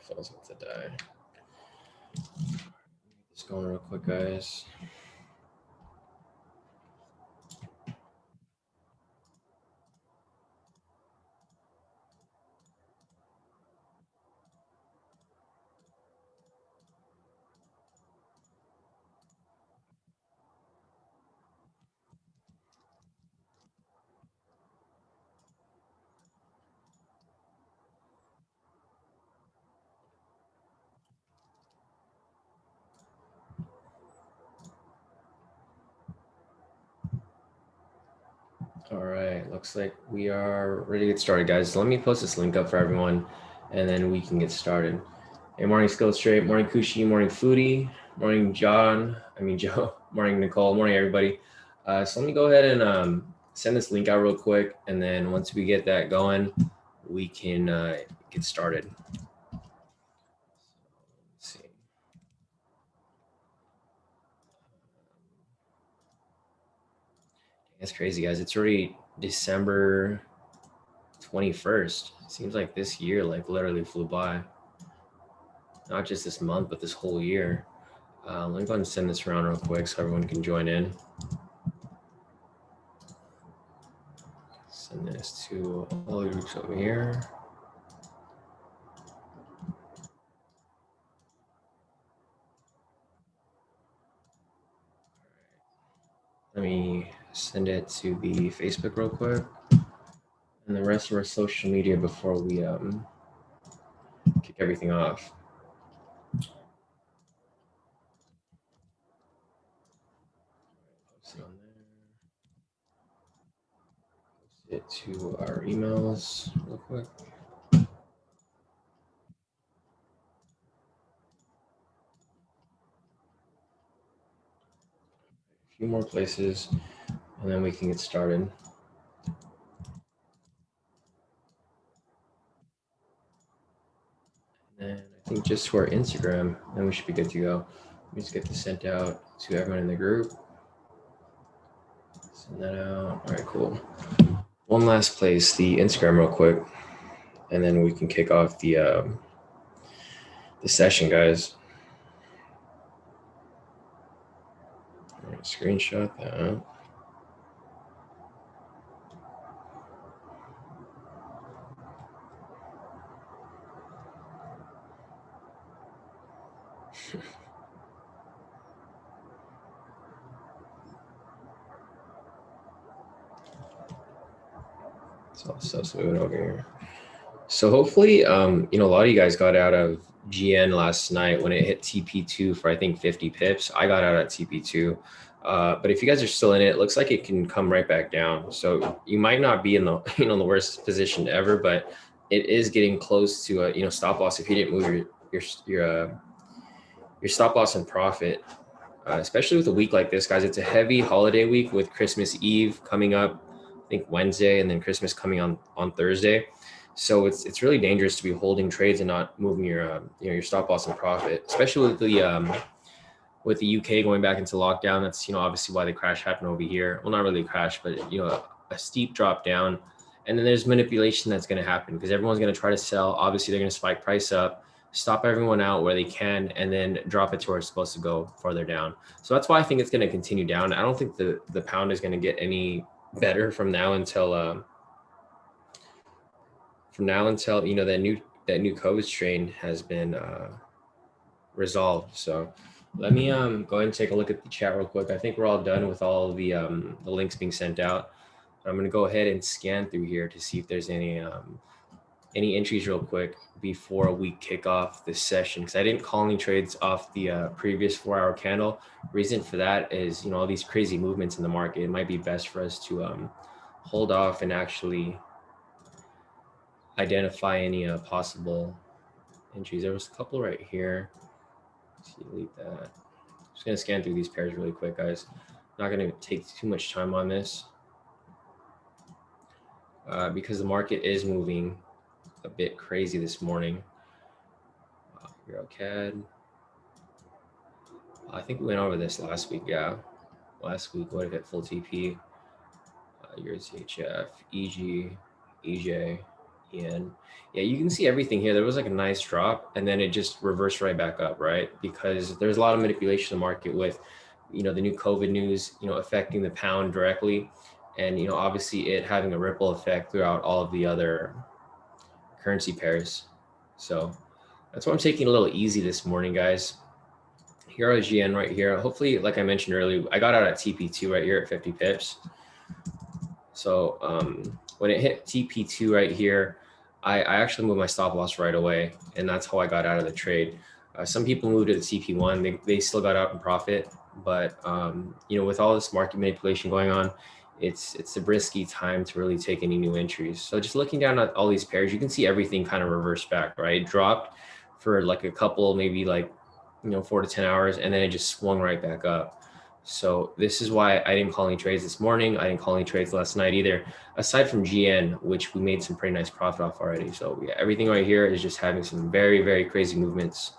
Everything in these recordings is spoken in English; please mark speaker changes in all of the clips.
Speaker 1: phone's about to die. Just going real quick, guys. All right, looks like we are ready to get started, guys. So let me post this link up for everyone, and then we can get started. Hey, morning, Skill Straight. Morning, Kushi. Morning, Foodie. Morning, Joe. Morning, Nicole. Morning, everybody. So let me go ahead and send this link out real quick, and then once we get that going, we can get started. Let's see. That's crazy, guys. It's already December 21st. It seems like this year literally flew by. Not just this month, but this whole year. Let me go ahead and send this around real quick so everyone can join in. Send this to all the groups over here. Let me send it to the Facebook real quick and the rest of our social media before we kick everything off. Post it on there. Post it to our emails real quick. A few more places, and then we can get started. And I think just to our Instagram, then we should be good to go. Let me just get this sent out to everyone in the group. Send that out. All right, cool. One last place, the Instagram real quick, and then we can kick off the session, guys. All right, screenshot that. It's all stuff's moving over here. So hopefully, a lot of you guys got out of GN last night when it hit TP2 for I think 50 pips. I got out at TP2. But if you guys are still in it, it looks like it can come right back down. So you might not be in the the worst position ever, but it is getting close to a stop loss if you didn't move your stop loss and profit. Especially with a week like this, guys. It's a heavy holiday week with Christmas Eve coming up, I think Wednesday, and then Christmas coming on Thursday. So it's really dangerous to be holding trades and not moving your your stop loss and profit, especially with the UK going back into lockdown. That's obviously why the crash happened over here. Well, not really a crash, but a steep drop down, and then there's manipulation that's going to happen because everyone's going to try to sell. Obviously, they're going to spike price up, stop everyone out where they can, and then drop it to where it's supposed to go farther down. So that's why I think it's going to continue down. I don't think the pound is going to get any better from now until that new COVID strain has been resolved. So let me go ahead and take a look at the chat real quick. I think we're all done with all the links being sent out. I'm going to go ahead and scan through here to see if there's any entries real quick before we kick off this session, because I didn't call any trades off the previous 4-hour candle. Reason for that is all these crazy movements in the market. It might be best for us to hold off and actually identify any possible entries. There was a couple right here. Let's delete that. Just gonna scan through these pairs really quick, guys. Not gonna take too much time on this because the market is moving a bit crazy this morning. Euro CAD. I think we went over this last week. Yeah, last week would have hit full TP. Euro CHF, EG, EJ, And yeah, you can see everything here. There was like a nice drop and then it just reversed right back up, right? Because there's a lot of manipulation in the market with, the new COVID news, affecting the pound directly. And, obviously it having a ripple effect throughout all of the other currency pairs. So that's why I'm taking it a little easy this morning, guys. Here is GN right here. Hopefully, like I mentioned earlier, I got out at TP2 right here at 50 pips. So when it hit TP2 right here, I actually moved my stop loss right away, and that's how I got out of the trade. Some people moved to the TP1; they still got out in profit, but with all this market manipulation going on, it's a risky time to really take any new entries. So just looking down at all these pairs, you can see everything kind of reversed back, right? It dropped for like a couple, maybe like 4 to 10 hours, and then it just swung right back up. So this is why I didn't call any trades this morning. I didn't call any trades last night either, aside from GN, which we made some pretty nice profit off already. So yeah, everything right here is just having some very, very crazy movements.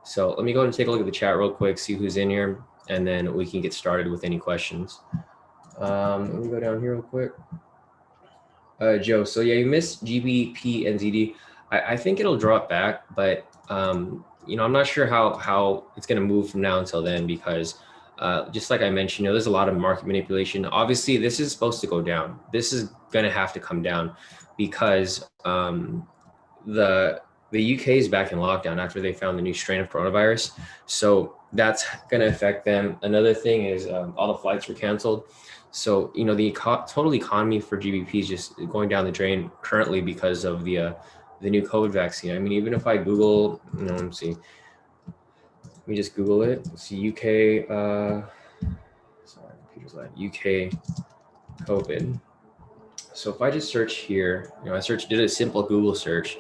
Speaker 1: So let me go and take a look at the chat real quick, see who's in here, and then we can get started with any questions. Let me go down here real quick. Joe, so yeah, you missed GBP and ZD. I think it'll drop back, but I'm not sure how it's going to move from now until then because just like I mentioned, there's a lot of market manipulation. Obviously, this is supposed to go down. This is going to have to come down because the UK is back in lockdown after they found the new strain of coronavirus. So that's going to affect them. Another thing is all the flights were canceled. So, the total economy for GBP is just going down the drain currently because of the new COVID vaccine. I mean, even if I Google, let me see. Let me just Google it. Let's see, UK, sorry, computer's lag. UK COVID. So if I just search here, did a simple Google search.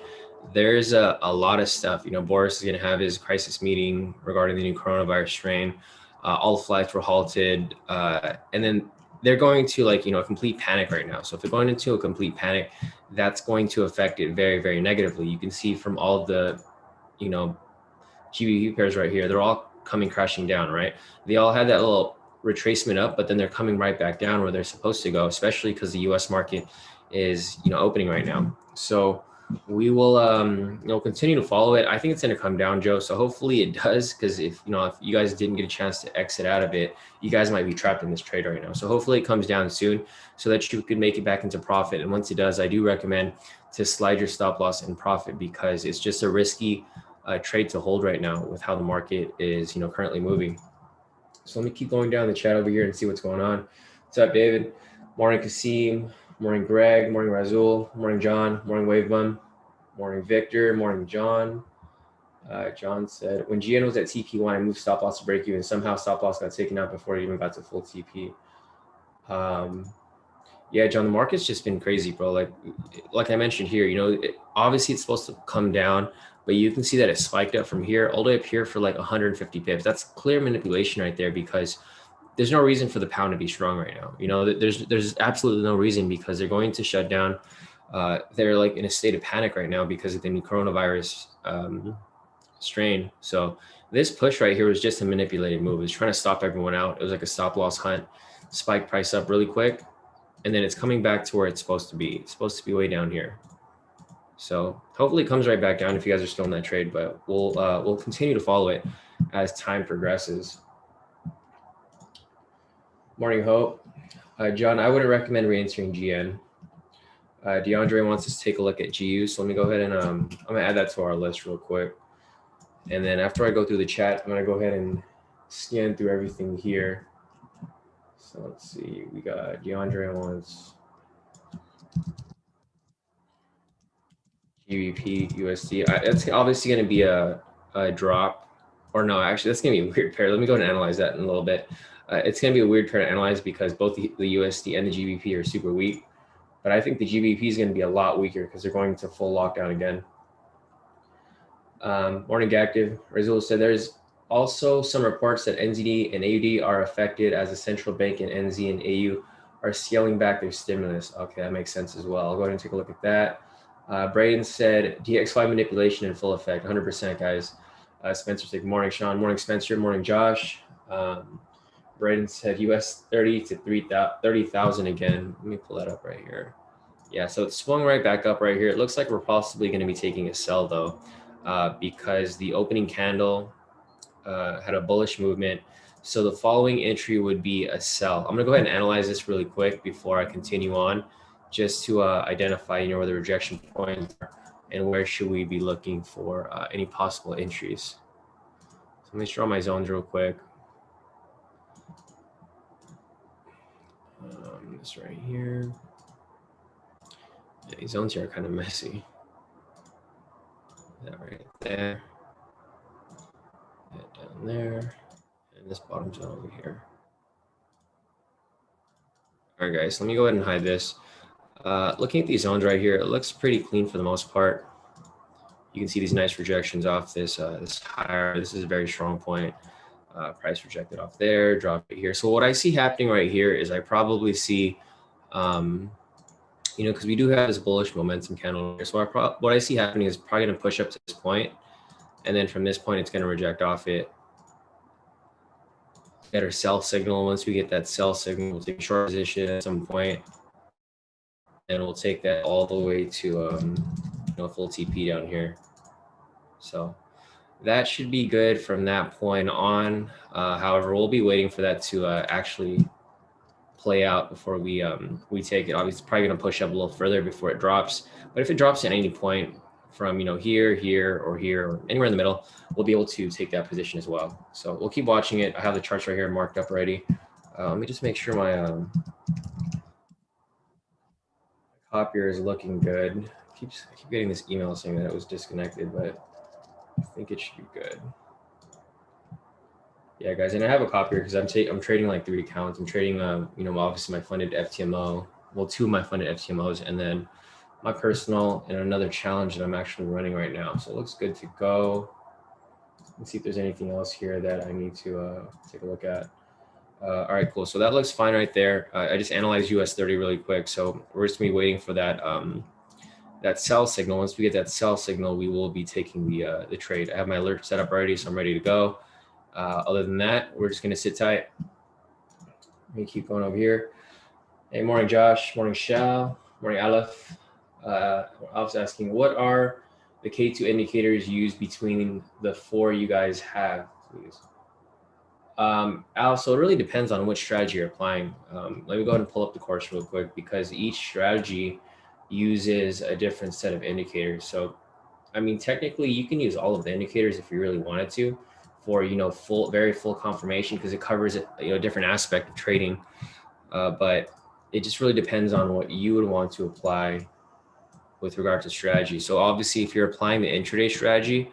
Speaker 1: There's a lot of stuff. Boris is going to have his crisis meeting regarding the new coronavirus strain. All the flights were halted. And then they're going to a complete panic right now. So if they're going into a complete panic, that's going to affect it very, very negatively. You can see from all of the, GBP pairs right here, they're all coming crashing down, right? They all had that little retracement up, but then they're coming right back down where they're supposed to go, especially because the US market is, opening right now. So we will, continue to follow it. I think it's going to come down, Joe. So hopefully it does, because if you guys didn't get a chance to exit out of it, you guys might be trapped in this trade right now. So hopefully it comes down soon so that you could make it back into profit. And once it does, I do recommend to slide your stop loss in profit because it's just a risky trade to hold right now with how the market is, currently moving. So let me keep going down the chat over here and see what's going on. What's up, David? Morning, Kasim. Morning, Greg. Morning, Razul. Morning, John. Morning, Wavebum. Morning, Victor. Morning, John. John said, when GN was at TP1, I moved stop loss to break even. Somehow stop loss got taken out before it even got to full TP. Yeah, John, the market's just been crazy, bro. Like I mentioned here, obviously it's supposed to come down, but you can see that it spiked up from here all the way up here for like 150 pips. That's clear manipulation right there because there's no reason for the pound to be strong right now. There's absolutely no reason because they're going to shut down. They're like in a state of panic right now because of the new coronavirus strain. So this push right here was just a manipulated move. It was trying to stop everyone out. It was like a stop loss hunt, spike price up really quick. And then it's coming back to where it's supposed to be. It's supposed to be way down here. So hopefully it comes right back down if you guys are still in that trade, but we'll continue to follow it as time progresses. Morning, Hope. John, I wouldn't recommend re-entering GN. DeAndre wants us to take a look at GU. So let me go ahead and I'm gonna add that to our list real quick. And then after I go through the chat, I'm gonna go ahead and scan through everything here. So let's see, we got DeAndre wants GBP, USD. That's obviously going to be a drop, or no, actually, that's going to be a weird pair. Let me go and analyze that in a little bit. It's going to be a weird pair to analyze because both the USD and the GBP are super weak. But I think the GBP is going to be a lot weaker because they're going to full lockdown again. Morning, Active. Razul said there's also some reports that NZD and AUD are affected as the central bank in NZ and AU are scaling back their stimulus. Okay, that makes sense as well. I'll go ahead and take a look at that. Braden said DXY manipulation in full effect, 100%, guys. Spencer said, morning, Shawn. Morning, Spencer. Morning, Josh. Braden said US 30 to 30,000 again. Let me pull that up right here. Yeah, so it swung right back up right here. It looks like we're possibly going to be taking a sell though, because the opening candle had a bullish movement. So the following entry would be a sell. I'm gonna go ahead and analyze this really quick before I continue on, just to identify, where the rejection points are and where should we be looking for any possible entries. So let me draw my zones real quick. This right here. Yeah, these zones here are kind of messy. That right there. That down there. And this bottom zone over here. All right, guys, let me go ahead and hide this. Looking at these zones right here, it looks pretty clean for the most part. You can see these nice rejections off this this higher. This is a very strong point. Price rejected off there, drop it here. So what I see happening right here is I probably see, because we do have this bullish momentum candle here. So what I see happening is probably going to push up to this point, and then from this point, it's going to reject off it. Get our sell signal. Once we get that sell signal, we'll take a short position at some point, and we'll take that all the way to full TP down here. So that should be good from that point on. However, we'll be waiting for that to actually play out before we take it. Obviously, it's probably going to push up a little further before it drops. But if it drops at any point from here, or anywhere in the middle, we'll be able to take that position as well. So we'll keep watching it. I have the charts right here marked up already. Let me just make sure my copier is looking good. I keep getting this email saying that it was disconnected, but I think it should be good. Yeah, guys, and I have a copier because I'm trading like 3 accounts. I'm trading, obviously my funded FTMO, well, 2 of my funded FTMOs, and then my personal and another challenge that I'm actually running right now. So it looks good to go. Let's see if there's anything else here that I need to take a look at. All right, cool. So that looks fine right there. I just analyzed US30 really quick. So we're just gonna be waiting for that that sell signal. Once we get that sell signal, we will be taking the trade. I have my alert set up already, so I'm ready to go. Other than that, we're just going to sit tight. Let me keep going over here. Hey, morning, Josh. Morning, Shao. Morning, Aleph. Aleph's asking, what are the K2 indicators used between the 4 you guys have, please? Aleph, so it really depends on which strategy you're applying. Let me go ahead and pull up the course real quick because each strategy uses a different set of indicators. So, I mean, technically, you can use all of the indicators if you really wanted to, for very full confirmation, because it covers a different aspect of trading. But it just really depends on what you would want to apply with regard to strategy. So obviously, if you're applying the intraday strategy,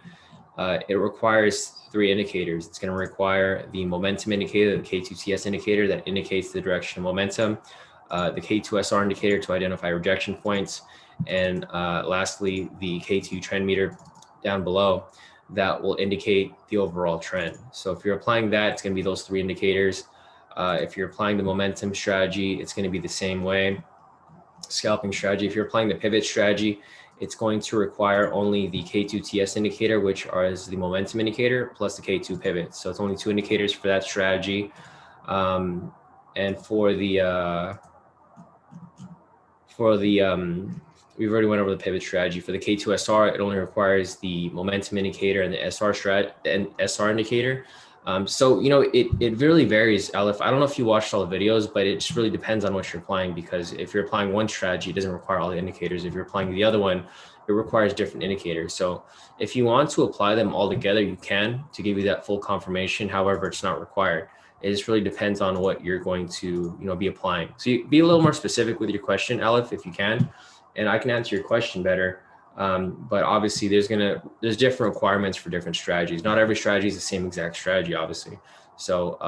Speaker 1: it requires 3 indicators. It's going to require the momentum indicator, the K2TS indicator that indicates the direction of momentum, the K2SR indicator to identify rejection points, and lastly, the K2 trend meter down below that will indicate the overall trend. So if you're applying that, it's going to be those 3 indicators. If you're applying the momentum strategy, it's going to be the same way. Scalping strategy, if you're applying the pivot strategy, it's going to require only the K2TS indicator, which is the momentum indicator, plus the K2 pivot. So it's only 2 indicators for that strategy. And for the we've already went over the pivot strategy. For the K2SR, it only requires the momentum indicator and the SR indicator. So, it really varies, Aleph. I don't know if you watched all the videos, but it just really depends on what you're applying, because if you're applying one strategy, it doesn't require all the indicators. If you're applying the other one, it requires different indicators. So if you want to apply them all together, you can, to give you that full confirmation. However, it's not required. It just really depends on what you're going to, be applying. So you be a little more specific with your question, Aleph, if you can, and I can answer your question better. But obviously there's different requirements for different strategies. Not every strategy is the same exact strategy, obviously. So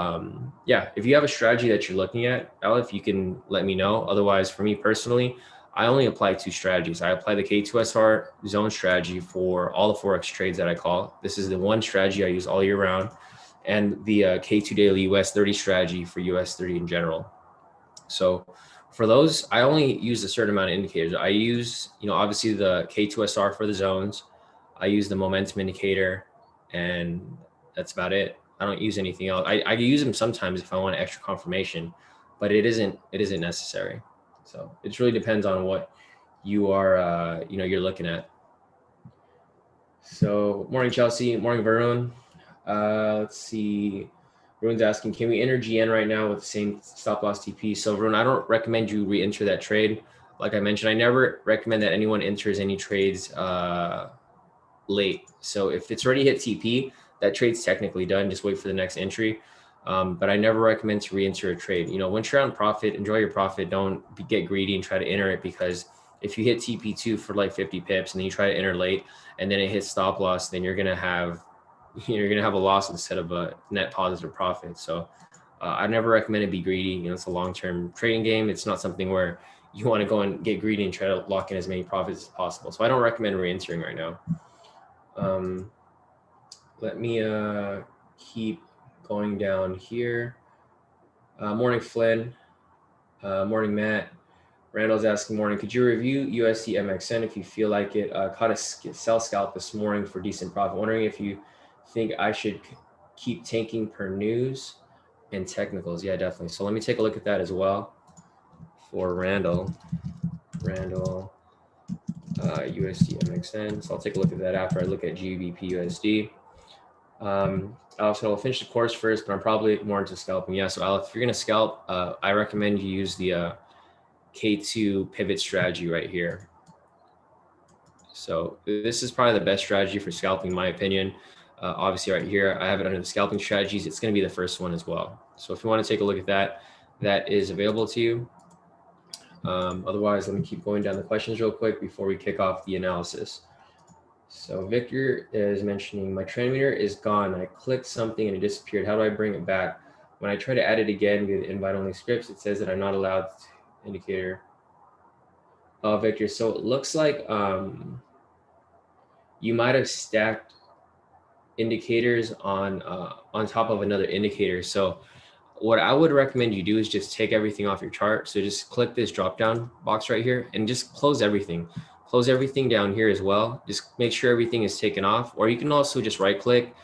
Speaker 1: yeah, if you have a strategy that you're looking at, Aleph, you can let me know. Otherwise, for me personally, I only apply 2 strategies. I apply the K2SR zone strategy for all the Forex trades that I call. This is the one strategy I use all year round, and the K2 daily US30 strategy for US30 in general. So for those, I only use a certain amount of indicators. I use, obviously the K2SR for the zones. I use the momentum indicator, and that's about it. I don't use anything else. I use them sometimes if I want extra confirmation, but it isn't necessary. So it really depends on what you are, you're looking at. So morning, Chelsea. Morning, Varun. Let's see. Varun's asking, can we enter GN right now with the same stop loss TP? So Varun, I don't recommend you re-enter that trade. Like I mentioned, I never recommend that anyone enters any trades late. So if it's already hit TP, that trade's technically done. Just wait for the next entry. But I never recommend to re-enter a trade. Once you're on profit, enjoy your profit. Don't get greedy and try to enter it, because if you hit TP2 for like 50 pips and then you try to enter late and then it hits stop loss, then you're gonna have a loss instead of a net positive profit. So I never recommend to be greedy. It's a long-term trading game. It's not something where you want to go and get greedy and try to lock in as many profits as possible. So I don't recommend re-entering right now. Let me keep going down here. Morning, Flynn. Morning, Matt. Randall's asking, morning, could you review USD Mxn if you feel like it? Caught a sell scalp this morning for decent profit. Wondering if you think I should keep tanking per news and technicals. Yeah, definitely. So let me take a look at that as well for Randall. USD Mxn. So I'll take a look at that after I look at GBP USD. I'll finish the course first, but I'm probably more into scalping. Yeah, so Alex, if you're gonna scalp, I recommend you use the K² pivot strategy right here. So this is probably the best strategy for scalping, in my opinion. Obviously right here, I have it under the scalping strategies. It's gonna be the first one as well. So if you wanna take a look at that, that is available to you. Otherwise, let me keep going down the questions real quick before we kick off the analysis. So Victor is mentioning, my trend meter is gone. I clicked something and it disappeared. How do I bring it back? When I try to add it again via the invite only scripts, it says that I'm not allowed indicator. Oh, Victor, so it looks like you might have stacked indicators on top of another indicator. So what I would recommend you do is just take everything off your chart. So just click this drop down box right here and just close everything. Close everything down here as well. Just make sure everything is taken off, or you can also just right click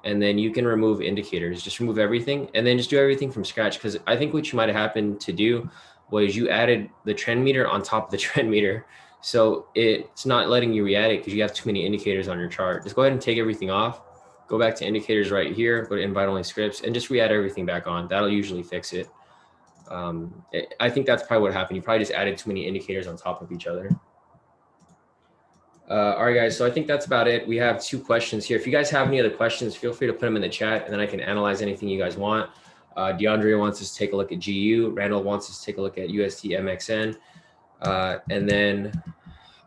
Speaker 1: and then you can remove indicators. Just remove everything and then just do everything from scratch. Because I think what you might have happened to do was you added the trend meter on top of the trend meter. So it's not letting you re-add it because you have too many indicators on your chart. Just go ahead and take everything off. Go back to indicators right here, go to invite only scripts and just re-add everything back on. That'll usually fix it. I think that's probably what happened. You probably just added too many indicators on top of each other. All right, guys. So I think that's about it. We have 2 questions here. If you guys have any other questions, feel free to put them in the chat and then I can analyze anything you guys want. DeAndre wants us to take a look at GU. Randall wants us to take a look at USD Mxn. And then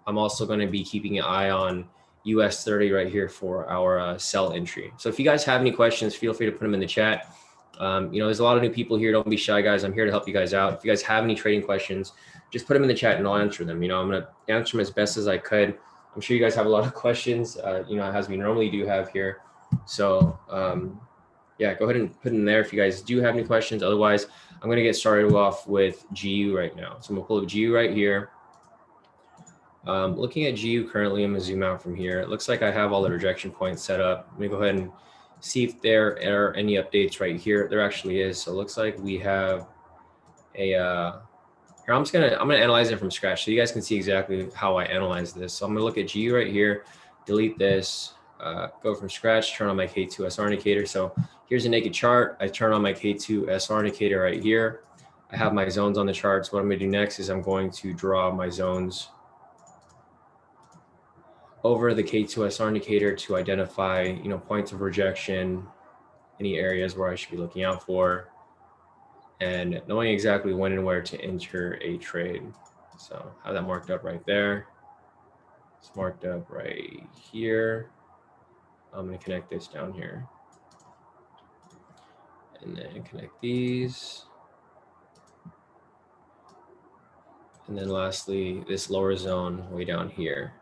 Speaker 1: I'm also going to be keeping an eye on US 30 right here for our sell entry. So if you guys have any questions, feel free to put them in the chat. There's a lot of new people here. Don't be shy, guys. I'm here to help you guys out. If you guys have any trading questions, just put them in the chat and I'll answer them. I'm going to answer them as best as I could. I'm sure you guys have a lot of questions, as we normally do have here. So yeah, go ahead and put in there if you guys do have any questions. Otherwise, I'm going to get started off with GU right now. So I'm going to pull up GU right here. Looking at GU currently, I'm going to zoom out from here. It looks like I have all the rejection points set up. Let me go ahead and see if there are any updates right here. There actually is. So it looks like we have a here. I'm gonna analyze it from scratch so you guys can see exactly how I analyze this. So I'm gonna look at GU right here, delete this, go from scratch, turn on my K2 SR indicator. So here's a naked chart. I turn on my K2 SR indicator right here. I have my zones on the charts. What I'm gonna do next is I'm going to draw my zones over the K2 SR indicator to identify, points of rejection, any areas where I should be looking out for, and knowing exactly when and where to enter a trade. So I have that marked up right there. It's marked up right here. I'm going to connect this down here. And then connect these. And then lastly, this lower zone way down here.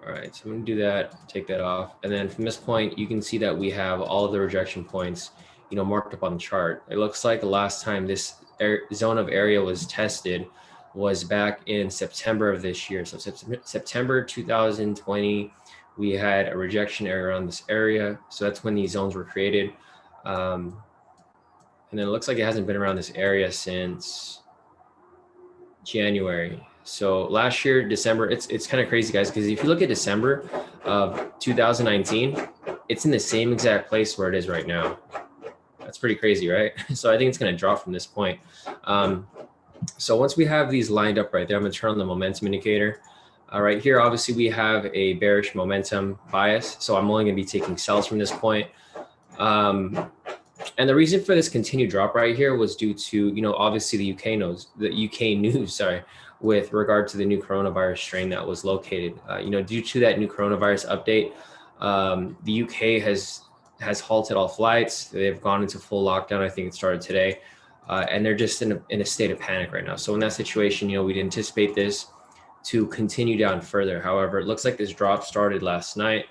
Speaker 1: All right, so I'm going to do that, take that off. And then from this point, you can see that we have all of the rejection points, marked up on the chart. It looks like the last time this zone of area was tested was back in September of this year. So September 2020, we had a rejection area around this area. So that's when these zones were created. And then it looks like it hasn't been around this area since January. So last year, December, it's kind of crazy, guys, because if you look at December of 2019, it's in the same exact place where it is right now. That's pretty crazy, right? So I think it's going to drop from this point. So once we have these lined up right there, I'm going to turn on the momentum indicator. Right here, obviously, we have a bearish momentum bias. So I'm only going to be taking sells from this point. And the reason for this continued drop right here was due to, obviously the UK news, sorry, with regard to the new coronavirus strain that was located. Due to that new coronavirus update, the UK has halted all flights. They've gone into full lockdown. I think it started today. And they're just in a state of panic right now. So in that situation, we'd anticipate this to continue down further. However, it looks like this drop started last night.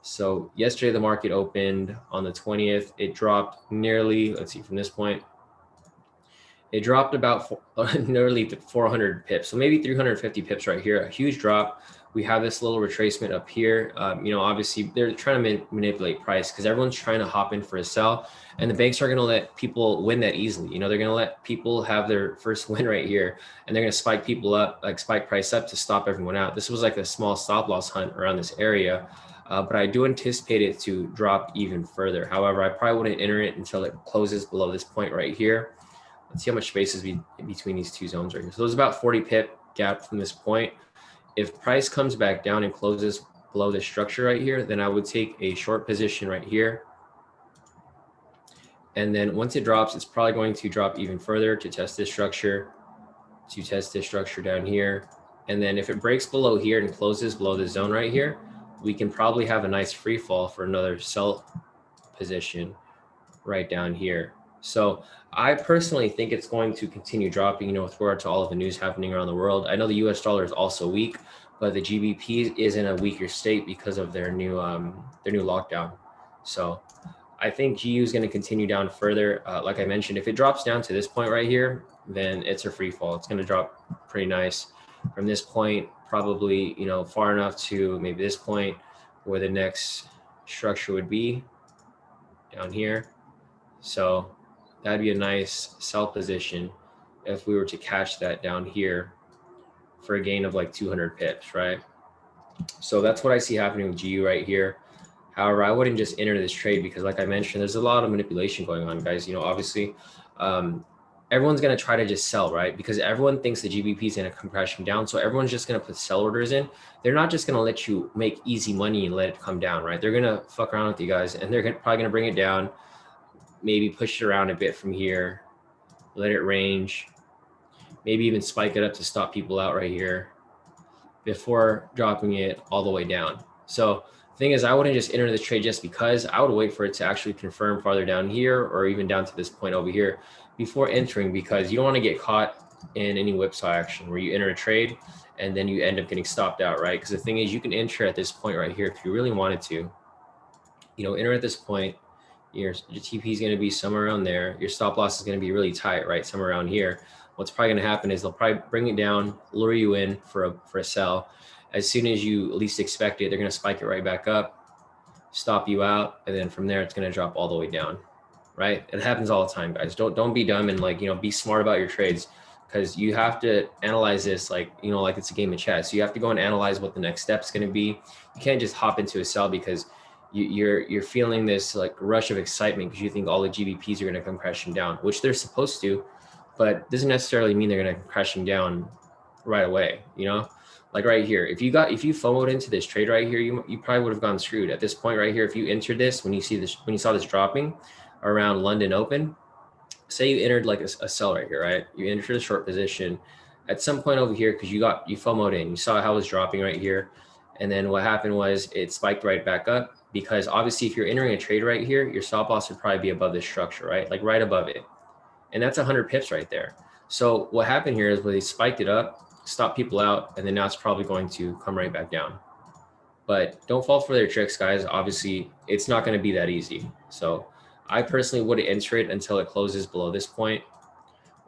Speaker 1: So yesterday the market opened on the 20th. It dropped nearly, let's see, from this point, it dropped about nearly 400 pips. So maybe 350 pips right here, a huge drop. We have this little retracement up here. Obviously they're trying to manipulate price because everyone's trying to hop in for a sell, and the banks are going to let people win that easily. They're going to let people have their first win right here, and they're going to spike people up, like spike price up to stop everyone out. This was like a small stop loss hunt around this area. But I do anticipate it to drop even further. However, I probably wouldn't enter it until it closes below this point right here. Let's see how much space is between these two zones right here. So there's about 40 pip gap from this point. If price comes back down and closes below this structure right here, then I would take a short position right here. And then once it drops, it's probably going to drop even further to test this structure, down here. And then if it breaks below here and closes below the zone right here, we can probably have a nice free fall for another sell position right down here. So I personally think it's going to continue dropping, with regard to all of the news happening around the world. I know the US dollar is also weak, but the GBP is in a weaker state because of their new lockdown. So I think GU is going to continue down further. Like I mentioned, if it drops down to this point right here, then it's a free fall. It's going to drop pretty nice from this point, probably, far enough to maybe this point where the next structure would be down here. So that'd be a nice sell position if we were to catch that down here for a gain of like 200 pips, right? So that's what I see happening with GU right here. However, I wouldn't just enter this trade because, like I mentioned, there's a lot of manipulation going on, guys. Obviously, everyone's going to try to just sell, right? Because everyone thinks the GBP is going to come crashing down. So everyone's just going to put sell orders in. They're not just going to let you make easy money and let it come down, right? They're going to fuck around with you guys, and they're probably going to bring it down, maybe push it around a bit from here, let it range, maybe even spike it up to stop people out right here before dropping it all the way down. So the thing is, I wouldn't just enter this trade just because. I would wait for it to actually confirm farther down here or even down to this point over here before entering, because you don't want to get caught in any whipsaw action where you enter a trade and then you end up getting stopped out, right? Because the thing is, you can enter at this point right here if you really wanted to. Enter at this point. Your TP is going to be somewhere around there. Your stop loss is going to be really tight, right? Somewhere around here. What's probably going to happen is they'll probably bring it down, lure you in for a sell. As soon as you least expect it, they're going to spike it right back up, stop you out, and then from there it's going to drop all the way down, right? It happens all the time, guys. Don't be dumb and be smart about your trades, because you have to analyze this like it's a game of chess. You have to go and analyze what the next step's going to be. You can't just hop into a sell because you're feeling this like rush of excitement because you think all the GBPs are going to come crashing down, which they're supposed to, but doesn't necessarily mean they're going to come crashing down right away. Like right here, if you FOMO'd into this trade right here, you probably would have gone screwed at this point right here. If you entered this when you saw this dropping around London Open, say you entered like a sell right here, right? You entered a short position at some point over here because you FOMO'd in. You saw how it was dropping right here, and then what happened was it spiked right back up. Because obviously if you're entering a trade right here, your stop loss would probably be above this structure, right? Like right above it. And that's 100 pips right there. So what happened here is where they spiked it up, stopped people out, and then now it's probably going to come right back down. But don't fall for their tricks, guys. Obviously, it's not going to be that easy. So I personally wouldn't enter it until it closes below this point,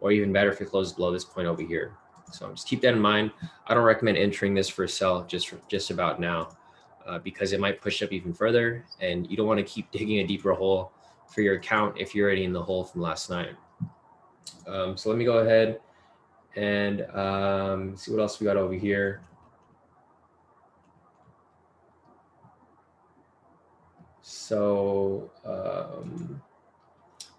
Speaker 1: or even better if it closes below this point over here. So just keep that in mind. I don't recommend entering this for a sell just about now. Because it might push up even further, and you don't want to keep digging a deeper hole for your account if you're already in the hole from last night. So let me go ahead And see what else we got over here. So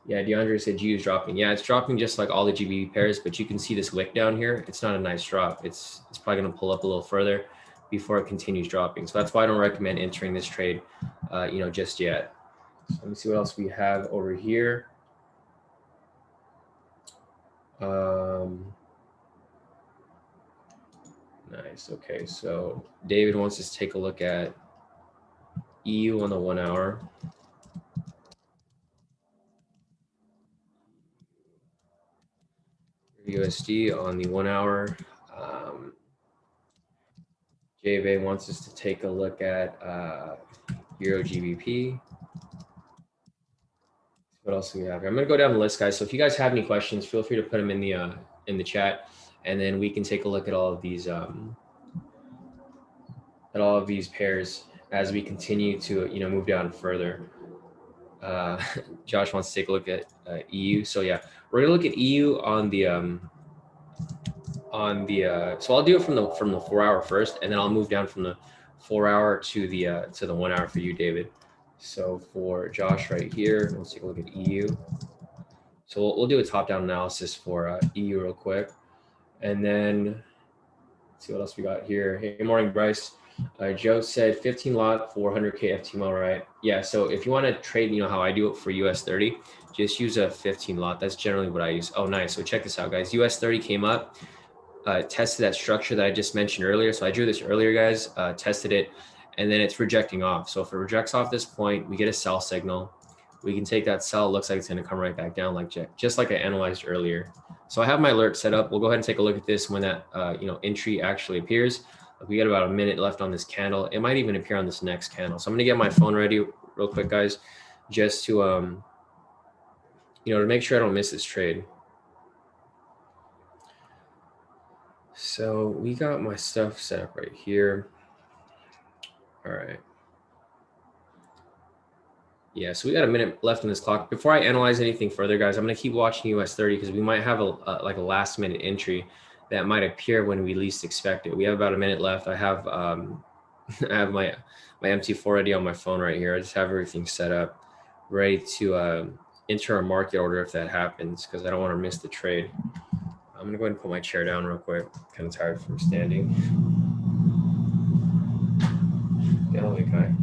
Speaker 1: yeah, DeAndre said G is dropping. Yeah, it's dropping just like all the GBP pairs, but you can see this wick down here. It's not a nice drop. It's probably going to pull up a little further before it continues dropping. So that's why I don't recommend entering this trade, just yet. So let me see what else we have over here. Nice. Okay, so David wants us to take a look at EU on the 1 hour. USD on the 1 hour. JB wants us to take a look at Euro GBP. What else do we have here? I'm going to go down the list, guys. So if you guys have any questions, feel free to put them in the chat, and then we can take a look at all of these pairs as we continue to move down further. Josh wants to take a look at EU. So yeah, we're gonna look at EU on the so I'll do it from the 4 hour first, and then I'll move down from the 4 hour to the 1 hour for you, David. So for Josh right here, let's take a look at EU. So we'll do a top-down analysis for EU real quick, and then let's see what else we got here. Hey, good morning, Bryce. Joe said 15 lot, 400K FTMO, right? Yeah, so if you want to trade, how I do it for US 30, just use a 15 lot. That's generally what I use. Oh, nice. So check this out, guys. US 30 came up, tested that structure that I just mentioned earlier. So I drew this earlier, guys, tested it, and then it's rejecting off. So if it rejects off this point, we get a sell signal. We can take that sell. It looks like it's going to come right back down, just like I analyzed earlier. So I have my alert set up. We'll go ahead and take a look at this when that entry actually appears. We got about a minute left on this candle. It might even appear on this next candle. So I'm going to get my phone ready real quick, guys, just to to make sure I don't miss this trade. So we got my stuff set up right here. All right. Yeah, so we got a minute left on this clock. Before I analyze anything further, guys, I'm going to keep watching US 30 because we might have a last minute entry that might appear when we least expect it. We have about a minute left. I have I have my MT4 ready on my phone right here. I just have everything set up, ready to enter a market order if that happens, because I don't want to miss the trade. I'm going to go ahead and put my chair down real quick. Kind of tired from standing. Get out of the way, Kai.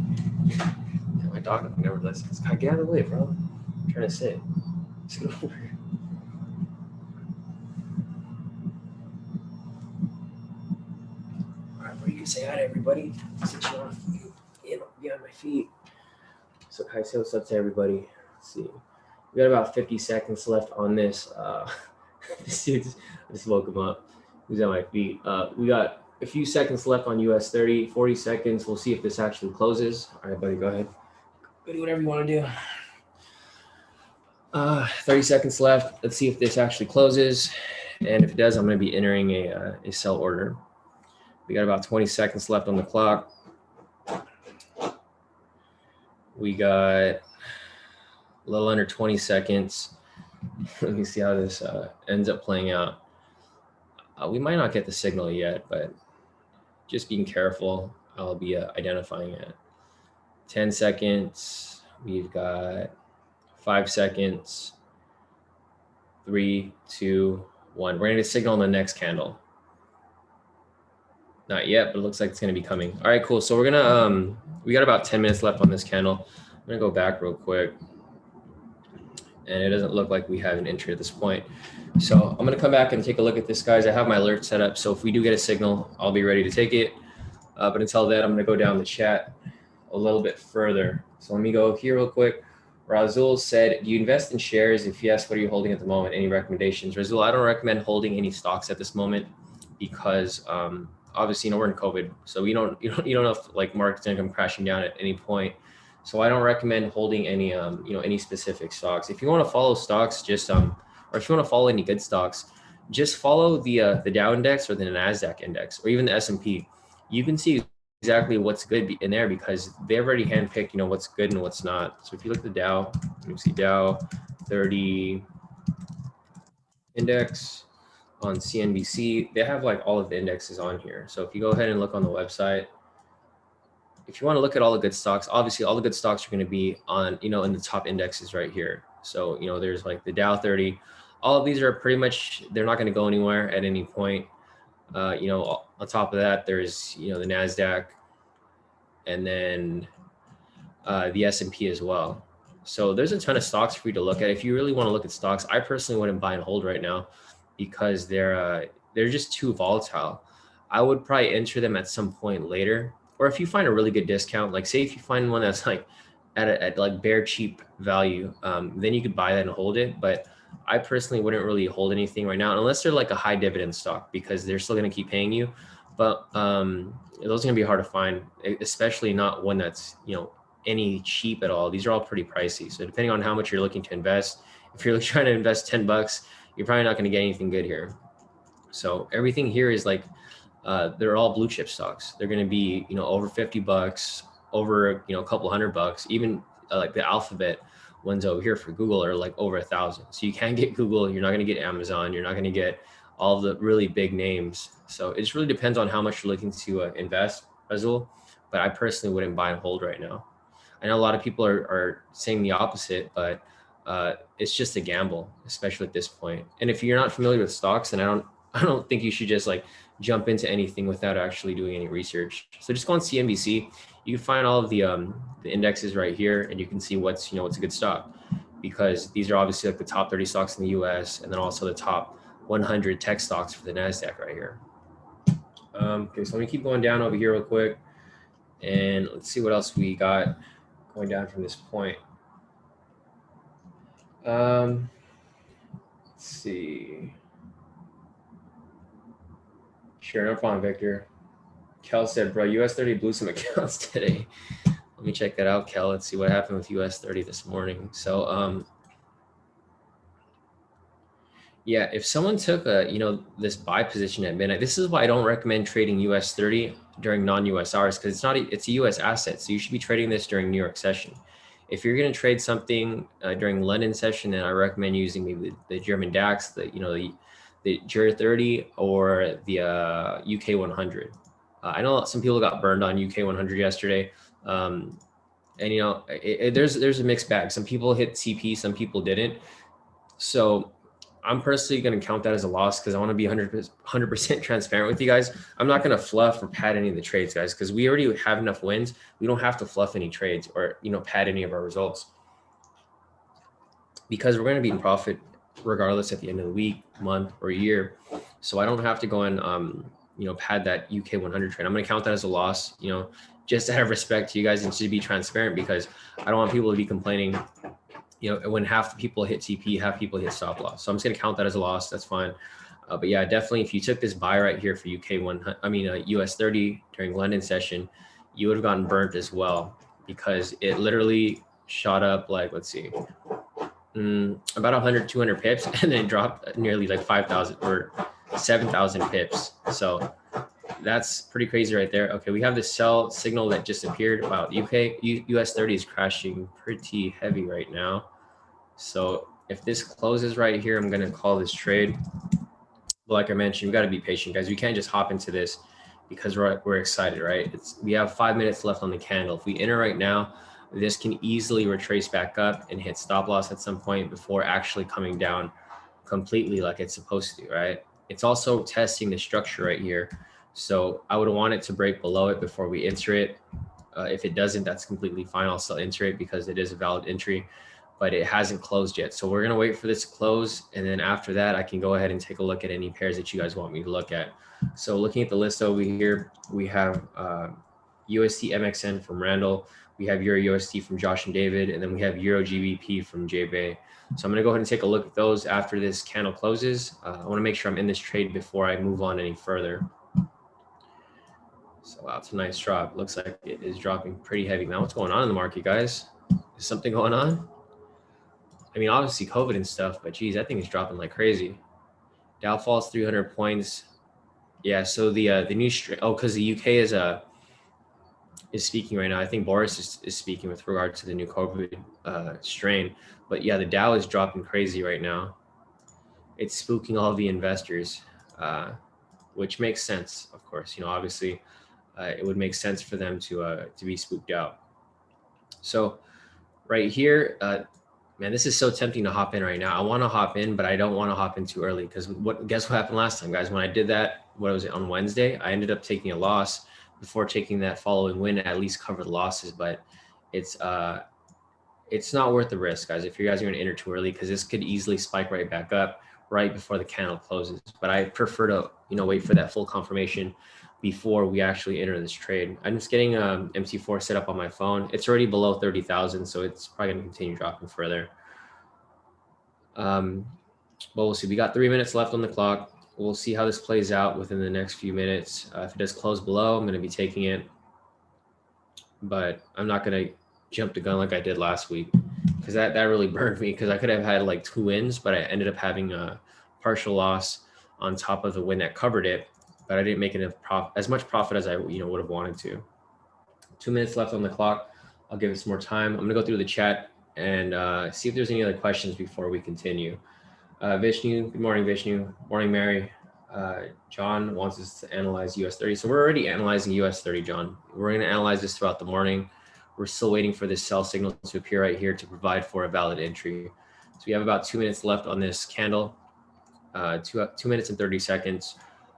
Speaker 1: My dog never listens. Kai, get out of the way, bro. I'm trying to sit. Just get over here. All right, bro, you can say hi to everybody. Sit you on behind my feet. So Kai, say what's up to everybody. Let's see. We got about 50 seconds left on this. This dude, I just woke him up. He's at my feet. We got a few seconds left on US 30, 40 seconds. We'll see if this actually closes. All right, buddy, go ahead. Go do whatever you want to do. 30 seconds left. Let's see if this actually closes. And if it does, I'm going to be entering a sell order. We got about 20 seconds left on the clock. We got a little under 20 seconds. Let me see how this ends up playing out. We might not get the signal yet, but just being careful. I'll be identifying it. 10 seconds. We've got 5 seconds. 3, 2, 1. We're going to signal on the next candle. Not yet, but it looks like it's going to be coming. All right, cool. So we're going to, we got about 10 minutes left on this candle. I'm going to go back real quick. And it doesn't look like we have an entry at this point. So I'm going to come back and take a look at this, guys. I have my alert set up. So if we do get a signal, I'll be ready to take it. But until then, I'm going to go down the chat a little bit further. So let me go here real quick. Razul said, do you invest in shares? If yes, what are you holding at the moment? Any recommendations? Razul, I don't recommend holding any stocks at this moment because obviously, we're in COVID. So you don't know if like markets going to come crashing down at any point. So I don't recommend holding any any specific stocks. If you want to follow stocks, just or if you want to follow any good stocks, just follow the Dow index or the Nasdaq index or even the S&P. You can see exactly what's good in there because they've already handpicked what's good and what's not. So if you look at the Dow, you see Dow 30 index. on CNBC, they have like all of the indexes on here. So if you go ahead and look on the website, if you want to look at all the good stocks, obviously all the good stocks are going to be on, in the top indexes right here. So, there's like the Dow 30, all of these are pretty much, they're not going to go anywhere at any point. On top of that, there's, the NASDAQ, and then the S&P as well. So there's a ton of stocks for you to look at. If you really want to look at stocks, I personally wouldn't buy and hold right now because they're just too volatile. I would probably enter them at some point later, or if you find a really good discount, like say if you find one that's like at like bare cheap value, then you could buy that and hold it. But I personally wouldn't really hold anything right now unless they're like a high dividend stock because they're still going to keep paying you. But those are going to be hard to find, especially not one that's any cheap at all. These are all pretty pricey. So depending on how much you're looking to invest, if you're trying to invest 10 bucks, you're probably not going to get anything good here. So everything here is like, they're all blue chip stocks. They're going to be, over 50 bucks, over, a couple $100, even like the alphabet ones over here for Google are like over 1,000. So you can't get Google. You're not going to get Amazon. You're not going to get all the really big names. So it just really depends on how much you're looking to invest, Azul. But I personally wouldn't buy and hold right now. I know a lot of people are saying the opposite, but it's just a gamble, especially at this point. And if you're not familiar with stocks, then I don't think you should just like jump into anything without actually doing any research. So just go on CNBC. You can find all of the indexes right here, and you can see what's what's a good stock, because these are obviously like the top 30 stocks in the U.S. and then also the top 100 tech stocks for the NASDAQ right here. Okay, so let me keep going down over here real quick, and let's see what else we got going down from this point. Let's see. Sure, no problem, Victor. Kel said, bro, US 30 blew some accounts today. Let me check that out, Kel. Let's see what happened with US 30 this morning. So, yeah, if someone took this buy position at midnight, this is why I don't recommend trading US 30 during non-US hours, because it's a US asset. So you should be trading this during New York session. If you're going to trade something during London session, then I recommend using maybe the German DAX, the GER 30 or the UK 100. I know some people got burned on UK 100 yesterday. And there's a mixed bag. Some people hit TP, some people didn't. So I'm personally going to count that as a loss because I want to be 100% transparent with you guys. I'm not going to fluff or pad any of the trades, guys, because we already have enough wins. We don't have to fluff any trades or pad any of our results, because we're going to be in profit regardless at the end of the week, month, or year. So I don't have to go and pad that UK 100 trade. I'm going to count that as a loss, just out of respect to you guys and to be transparent, because I don't want people to be complaining, when half the people hit TP, half people hit stop loss. So I'm just going to count that as a loss. That's fine. But yeah, definitely, if you took this buy right here for US 30 during London session, you would have gotten burnt as well, because it literally shot up like, let's see, about 100, 200 pips, and then dropped nearly like 5,000 or 7,000 pips. So that's pretty crazy right there. Okay, we have the sell signal that just appeared. Wow, US 30 is crashing pretty heavy right now. So if this closes right here, I'm going to call this trade. But like I mentioned, we got to be patient, guys. We can't just hop into this because we're excited, right? We have 5 minutes left on the candle. If we enter right now, this can easily retrace back up and hit stop loss at some point before actually coming down completely like it's supposed to, right? It's also testing the structure right here. So I would want it to break below it before we enter it. If it doesn't, that's completely fine. I'll still enter it because it is a valid entry, but it hasn't closed yet. So we're going to wait for this to close. And then after that, I can go ahead and take a look at any pairs that you guys want me to look at. So looking at the list over here, we have USD Mxn from Randall. We have Euro USD from Josh and David, and then we have Euro GBP from Jay Bay. So I'm going to go ahead and take a look at those after this candle closes. I want to make sure I'm in this trade before I move on any further. So wow, it's a nice drop. Looks like it is dropping pretty heavy. Now, what's going on in the market, guys? Is something going on? I mean, obviously COVID and stuff, but geez, that thing is dropping like crazy. Dow falls 300 points. Yeah, so the new because the UK is speaking right now. I think Boris is speaking with regard to the new COVID strain. But yeah, the Dow is dropping crazy right now. It's spooking all the investors. which makes sense, of course. You know, obviously, it would make sense for them to be spooked out. So right here, man, this is so tempting to hop in right now. I want to hop in, but I don't want to hop in too early because guess what happened last time, guys? When I did that, what was it, on Wednesday? I ended up taking a loss before taking that following win, at least cover the losses, but it's not worth the risk, guys, if you guys are going to enter too early, because this could easily spike right back up right before the candle closes. But I prefer to, you know, wait for that full confirmation before we actually enter this trade. I'm just getting MT4 set up on my phone. It's already below 30,000, so it's probably going to continue dropping further. But we'll see. We got 3 minutes left on the clock. We'll see how this plays out within the next few minutes. If it does close below, I'm going to be taking it, but I'm not going to jump the gun like I did last week, because that really burned me, because I could have had like 2 wins, but I ended up having a partial loss on top of the win that covered it, but I didn't make as much profit as I would have wanted to. 2 minutes left on the clock. I'll give it some more time. I'm gonna go through the chat and see if there's any other questions before we continue. Vishnu, good morning, Vishnu. Morning, Mary. John wants us to analyze US30. So we're already analyzing US30, John. We're gonna analyze this throughout the morning. We're still waiting for this sell signal to appear right here to provide for a valid entry. So we have about 2 minutes left on this candle, 2 minutes and 30 seconds.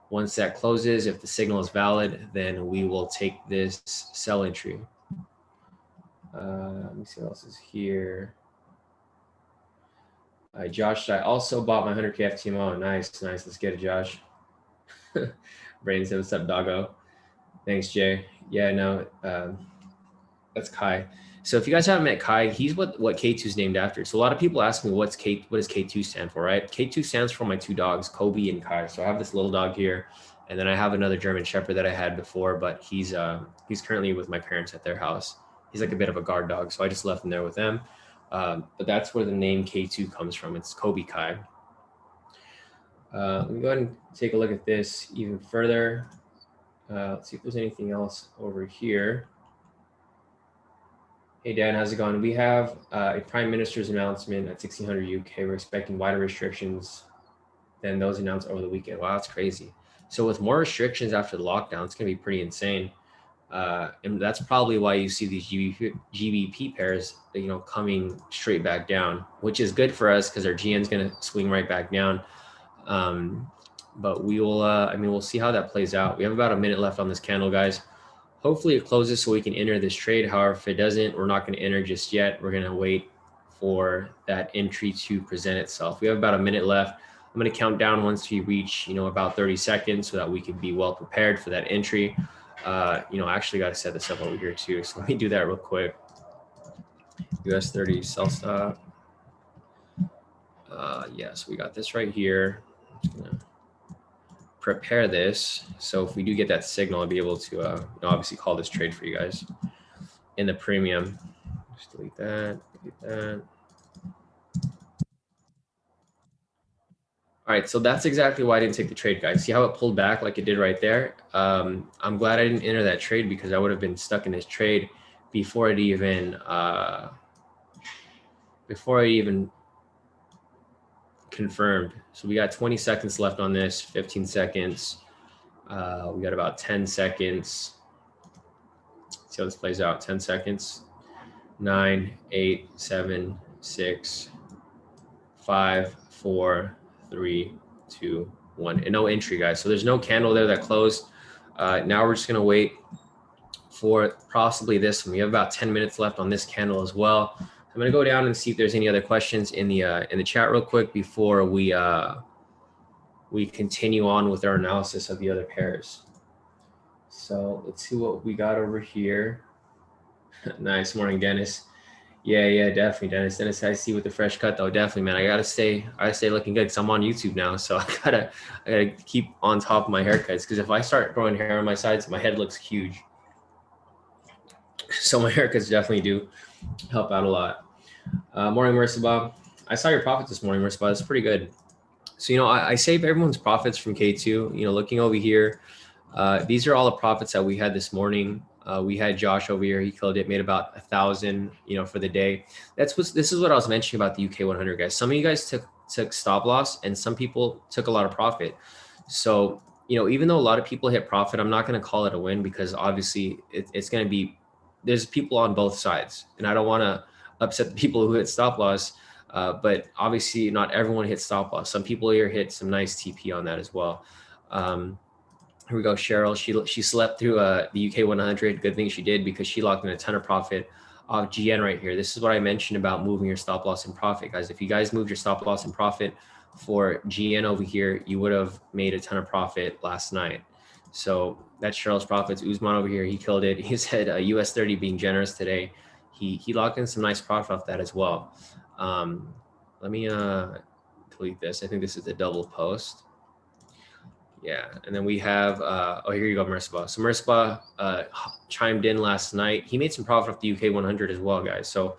Speaker 1: Once that closes, if the signal is valid, then we will take this sell entry. Let me see what else is here. Josh, I also bought my 100K FTMO. Nice. Let's get it, Josh. Brain said, what's up, doggo? Thanks, Jay. Yeah, no, that's Kai. So if you guys haven't met Kai, he's what K2 is named after. So a lot of people ask me what does K2 stand for, right? K2 stands for my 2 dogs, Kobe and Kai. So I have this little dog here, and then I have another German Shepherd that I had before, but he's currently with my parents at their house. He's like a bit of a guard dog, so I just left him there with them. But that's where the name K2 comes from. It's Kobe Kai. Let me go ahead and take a look at this even further. Let's see if there's anything else over here. Hey, Dan, how's it going? We have a Prime Minister's announcement at 1600 UK. We're expecting wider restrictions than those announced over the weekend. Wow, that's crazy. So with more restrictions after the lockdown, it's going to be pretty insane. And that's probably why you see these GBP pairs, coming straight back down, which is good for us because our GN is going to swing right back down. But we will, we'll see how that plays out. We have about a minute left on this candle, guys. Hopefully it closes so we can enter this trade. However, if it doesn't, we're not going to enter just yet. We're going to wait for that entry to present itself. We have about a minute left. I'm going to count down once we reach, about 30 seconds so that we can be well prepared for that entry. I actually got to set this up over here too. So let me do that real quick. US30 sell stop. Yes, we got this right here. I'm just gonna prepare this. So if we do get that signal, I'll be able to obviously call this trade for you guys in the premium. Just delete that, delete that. All right, so that's exactly why I didn't take the trade, guys. See how it pulled back like it did right there? I'm glad I didn't enter that trade because I would have been stuck in this trade before it even confirmed. So we got 20 seconds left on this, 15 seconds. We got about 10 seconds. Let's see how this plays out. 10 seconds. 9, 8, 7, 6, 5, 4, 3, 2, 1, and no entry, guys. So there's no candle there that closed. Now we're just gonna wait for possibly this one. We have about 10 minutes left on this candle as well. I'm gonna go down and see if there's any other questions in the chat real quick before we continue on with our analysis of the other pairs. So let's see what we got over here. Nice morning, Dennis. Yeah, definitely, Dennis. Dennis, I see with the fresh cut though. Definitely, man. I gotta stay looking good because I'm on YouTube now, so I gotta keep on top of my haircuts. Because if I start growing hair on my sides, my head looks huge. So my haircuts definitely do help out a lot. Morning, Marissa Bob. I saw your profits this morning, Marissa Bob. It's pretty good. So I save everyone's profits from K2. Looking over here, these are all the profits that we had this morning. We had Josh over here. He killed it, made about 1,000, for the day. This is what I was mentioning about the UK 100, guys. Some of you guys took stop loss and some people took a lot of profit. So, even though a lot of people hit profit, I'm not going to call it a win because obviously it's going to be, there's people on both sides. And I don't want to upset the people who hit stop loss. But obviously not everyone hit stop loss. Some people here hit some nice TP on that as well. Here we go, Cheryl. She slept through the UK 100. Good thing she did because she locked in a ton of profit off GN right here. This is what I mentioned about moving your stop loss and profit, guys. If you guys moved your stop loss and profit for GN over here, you would have made a ton of profit last night. So that's Cheryl's profits. Usman over here, he killed it. He said US 30 being generous today. He locked in some nice profit off that as well. Let me delete this. I think this is the double post. Yeah, and then we have, oh, here you go, Merspa. So Merspa chimed in last night. He made some profit off the UK 100 as well, guys. So,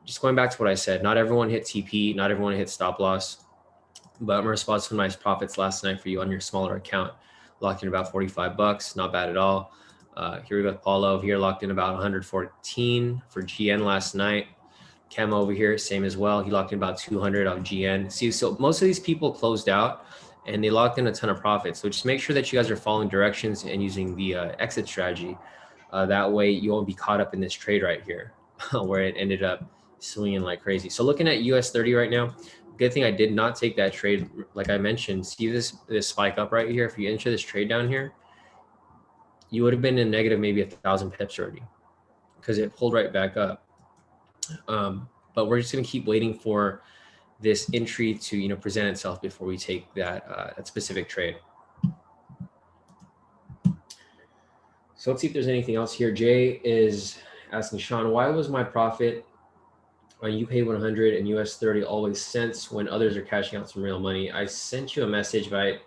Speaker 1: just going back to what I said, not everyone hit TP, not everyone hit stop loss, but Merspa some nice profits last night for you on your smaller account. Locked in about 45 bucks, not bad at all. Here we go, Paulo here locked in about 114 for GN last night. Cam over here, same as well. He locked in about 200 on GN. See, so most of these people closed out and they locked in a ton of profit. So just make sure that you guys are following directions and using the exit strategy. That way you won't be caught up in this trade right here where it ended up swinging like crazy. So looking at US 30 right now, good thing I did not take that trade. Like I mentioned, see this spike up right here. If you enter this trade down here, you would have been in negative maybe 1,000 pips already because it pulled right back up. But we're just going to keep waiting for this entry to present itself before we take that specific trade. So let's see if there's anything else here. Jay is asking, Shawn, why was my profit on UK 100 and US 30 always cents when others are cashing out some real money? I sent you a message, but I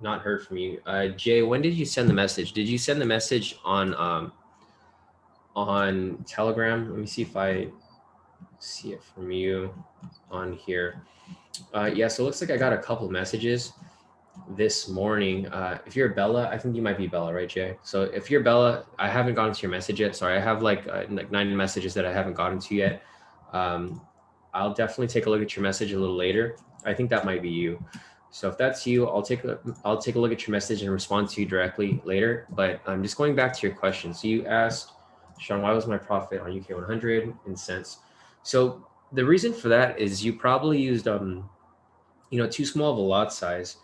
Speaker 1: not heard from you. Jay, when did you send the message? Did you send the message on Telegram? Let me see if I see it from you on here. Yeah, so it looks like I got a couple messages this morning. If you're Bella, I think you might be Bella, right, Jay? So if you're Bella, I haven't gotten to your message yet. Sorry, I have like 9 messages that I haven't gotten to yet. I'll definitely take a look at your message a little later. I think that might be you. So if that's you, I'll take a look at your message and respond to you directly later. But I'm just going back to your question. So you asked, Shawn, why was my profit on UK 100 in cents? So the reason for that is you probably used too small of a lot size.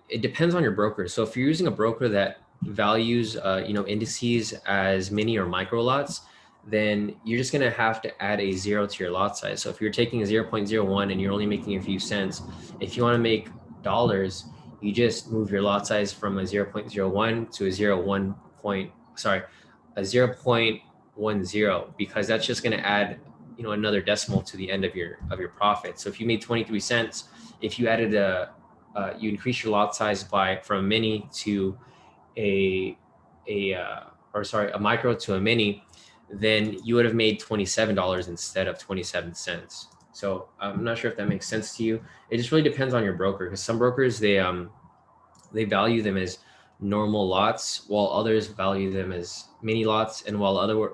Speaker 1: It depends on your broker. So if you're using a broker that values indices as mini or micro lots, then you're just going to have to add a 0 to your lot size. So if you're taking a 0.01 and you're only making a few cents, if you want to make dollars, you just move your lot size from a 0.01 to a 0.10, because that's just going to add another decimal to the end of your profit. So if you made 23 cents, if you added you increase your lot size from mini to a micro to a mini, then you would have made $27 instead of 27 cents. So I'm not sure if that makes sense to you. It just really depends on your broker, because some brokers, they value them as normal lots, while others value them as mini lots, and while other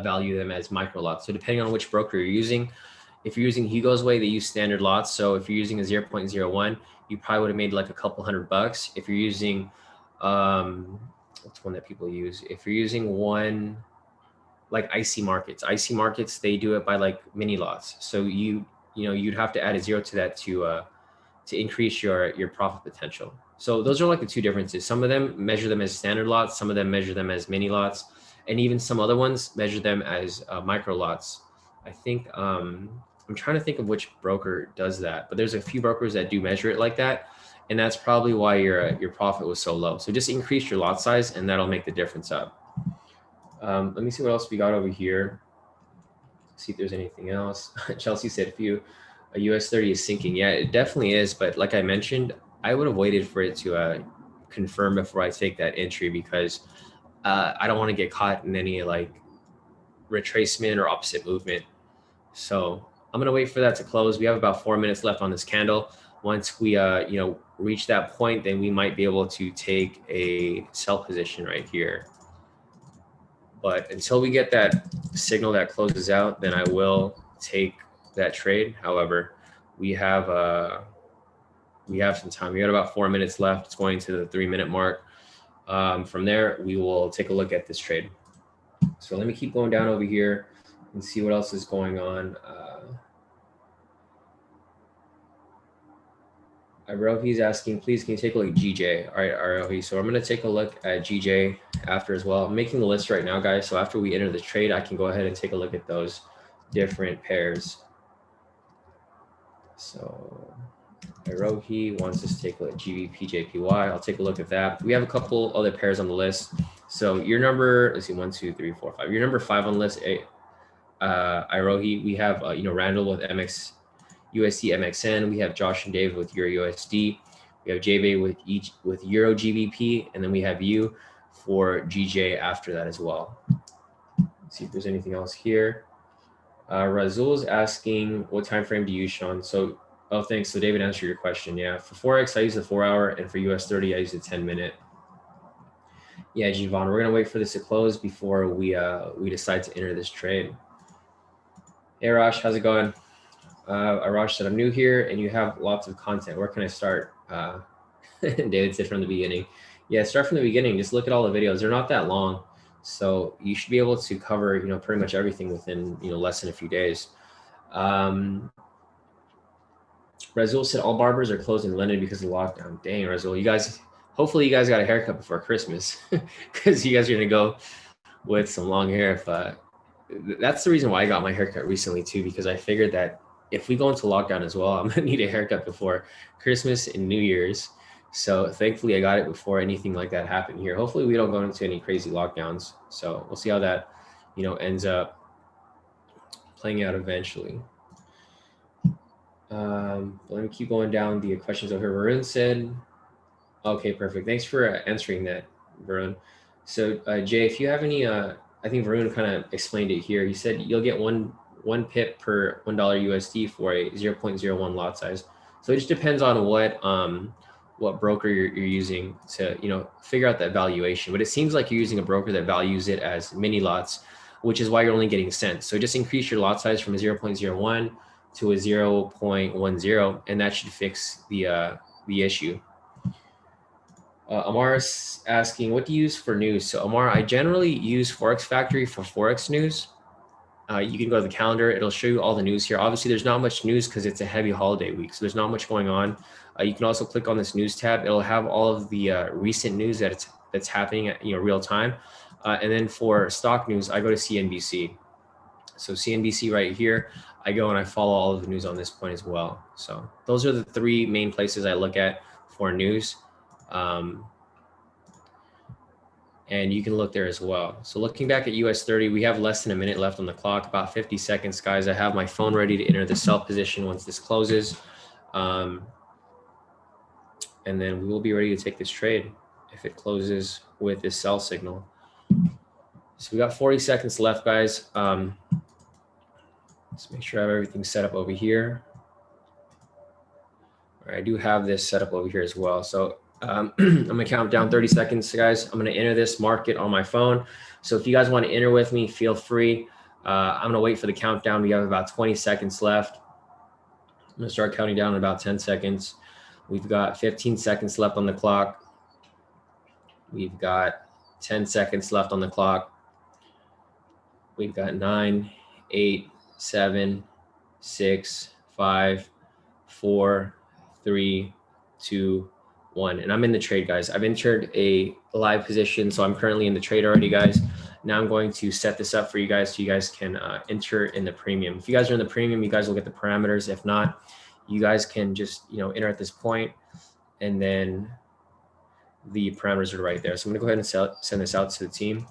Speaker 1: value them as micro lots. So depending on which broker you're using, if you're using Hugo's Way, they use standard lots. So if you're using a 0.01, you probably would have made like a couple $100. If you're using, what's one that people use? If you're using one like IC Markets, they do it by like mini lots. So you'd have to add a 0 to that to increase your profit potential. So those are like the two differences. Some of them measure them as standard lots, some of them measure them as mini lots, and even some other ones measure them as micro lots. I think I'm trying to think of which broker does that, but there's a few brokers that do measure it like that, and that's probably why your profit was so low. So just increase your lot size, and that'll make the difference up. Let me see what else we got over here. See if there's anything else. Chelsea said, a US 30 is sinking. Yeah, it definitely is. But like I mentioned, I would have waited for it to confirm before I take that entry, because I don't want to get caught in any like retracement or opposite movement. So I'm going to wait for that to close. We have about 4 minutes left on this candle. Once we, reach that point, then we might be able to take a sell position right here. But until we get that signal that closes out, then I will take that trade. However, we have we have some time. We got about 4 minutes left. It's going to the 3-minute mark. From there, we will take a look at this trade. So let me keep going down over here and see what else is going on. Rohi's asking, please, can you take a look at GJ? All right, Rohi. So I'm going to take a look at GJ after as well. I'm making the list right now, guys. So after we enter the trade, I can go ahead and take a look at those different pairs. So Rohi wants us to take a look at GBP, I'll take a look at that. We have a couple other pairs on the list. So your number, let's see, 1, 2, 3, 4, 5. Your number 5 on the list, Rohi. We have Randall with USD Mxn. We have Josh and Dave with Euro USD. We have JB with Euro GBP, and then we have you for GJ after that as well. Let's see if there's anything else here. Razul's asking, what time frame do you use, Shawn? So, thanks. So David answered your question. Yeah, for Forex, I use the 4-hour, and for US30, I use the 10-minute. Yeah, Jivon, we're gonna wait for this to close before we decide to enter this trade. Hey, Arash, how's it going? Arash said, I'm new here, and you have lots of content. Where can I start? David said from the beginning. Yeah, start from the beginning. Just look at all the videos. They're not that long, so you should be able to cover pretty much everything within less than a few days. Razul said all barbers are closed in London because of the lockdown. Dang, Razul, you guys. Hopefully, you guys got a haircut before Christmas, because you guys are gonna go with some long hair. That's the reason why I got my haircut recently too, because I figured that if we go into lockdown as well, I'm gonna need a haircut before Christmas and New Year's. So thankfully, I got it before anything like that happened here. Hopefully, we don't go into any crazy lockdowns. So we'll see how that ends up playing out eventually. Let me keep going down the questions over here. Varun said, okay, perfect. Thanks for answering that, Varun. So Jay, if you have any, I think Varun kind of explained it here. He said you'll get one pip per $1 USD for a 0.01 lot size. So it just depends on what broker you're using to figure out that valuation. But it seems like you're using a broker that values it as mini lots, which is why you're only getting cents. So just increase your lot size from a 0.01 to a 0.10, and that should fix the issue. Amar's asking, what do you use for news? So Amar, I generally use Forex Factory for Forex news. You can go to the calendar. It'll show you all the news here. Obviously, there's not much news because it's a heavy holiday week, so there's not much going on. You can also click on this news tab. It'll have all of the recent news that's happening at real time. And then for stock news, I go to CNBC. So CNBC right here, I go and I follow all of the news on this point as well. So those are the 3 main places I look at for news. And you can look there as well. So looking back at US30, we have less than a minute left on the clock, about 50 seconds, guys. I have my phone ready to enter the sell position once this closes. And then we will be ready to take this trade if it closes with this sell signal. So we got 40 seconds left, guys. Let's make sure I have everything set up over here. All right, I do have this set up over here as well. So I'm gonna count down 30 seconds, guys. I'm gonna enter this market on my phone. So if you guys want to enter with me, feel free. I'm gonna wait for the countdown. We have about 20 seconds left. I'm gonna start counting down in about 10 seconds. We've got 15 seconds left on the clock. We've got 10 seconds left on the clock. We've got 9, 8, 7, 6, 5, 4, 3, 2, 1. And I'm in the trade, guys. I've entered a live position, so I'm currently in the trade already, guys. Now I'm going to set this up for you guys so you guys can enter in the premium. If you guys are in the premium, you guys will get the parameters. If not, you guys can just enter at this point, and then the parameters are right there. So I'm gonna go ahead and send this out to the team.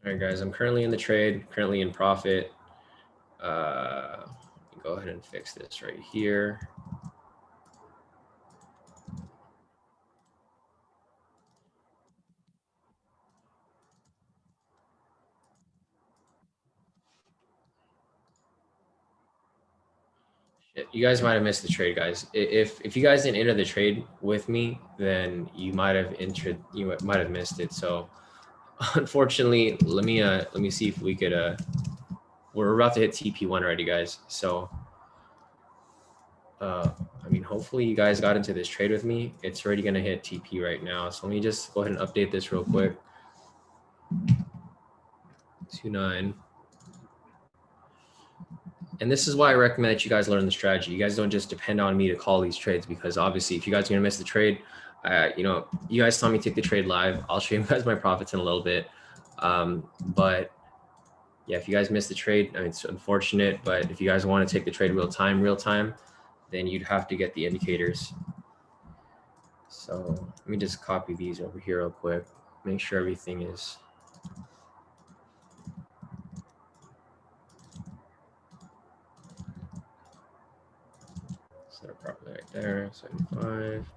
Speaker 1: All right, guys, I'm currently in the trade, currently in profit. Go ahead and fix this right here. You guys might have missed the trade, guys. If you guys didn't enter the trade with me, then you might have missed it. So unfortunately, let me see if we could we're about to hit TP1 already, guys. So I mean, hopefully you guys got into this trade with me. It's already gonna hit TP right now. So let me just go ahead and update this real quick. 29. And this is why I recommend that you guys learn the strategy. You guys don't just depend on me to call these trades, because obviously if you guys are gonna miss the trade, you guys saw me take the trade live. I'll show you guys my profits in a little bit. But yeah, if you guys miss the trade, I mean, it's unfortunate, but if you guys want to take the trade real time, then you'd have to get the indicators. So let me just copy these over here real quick. Make sure everything is set up properly right there. 75.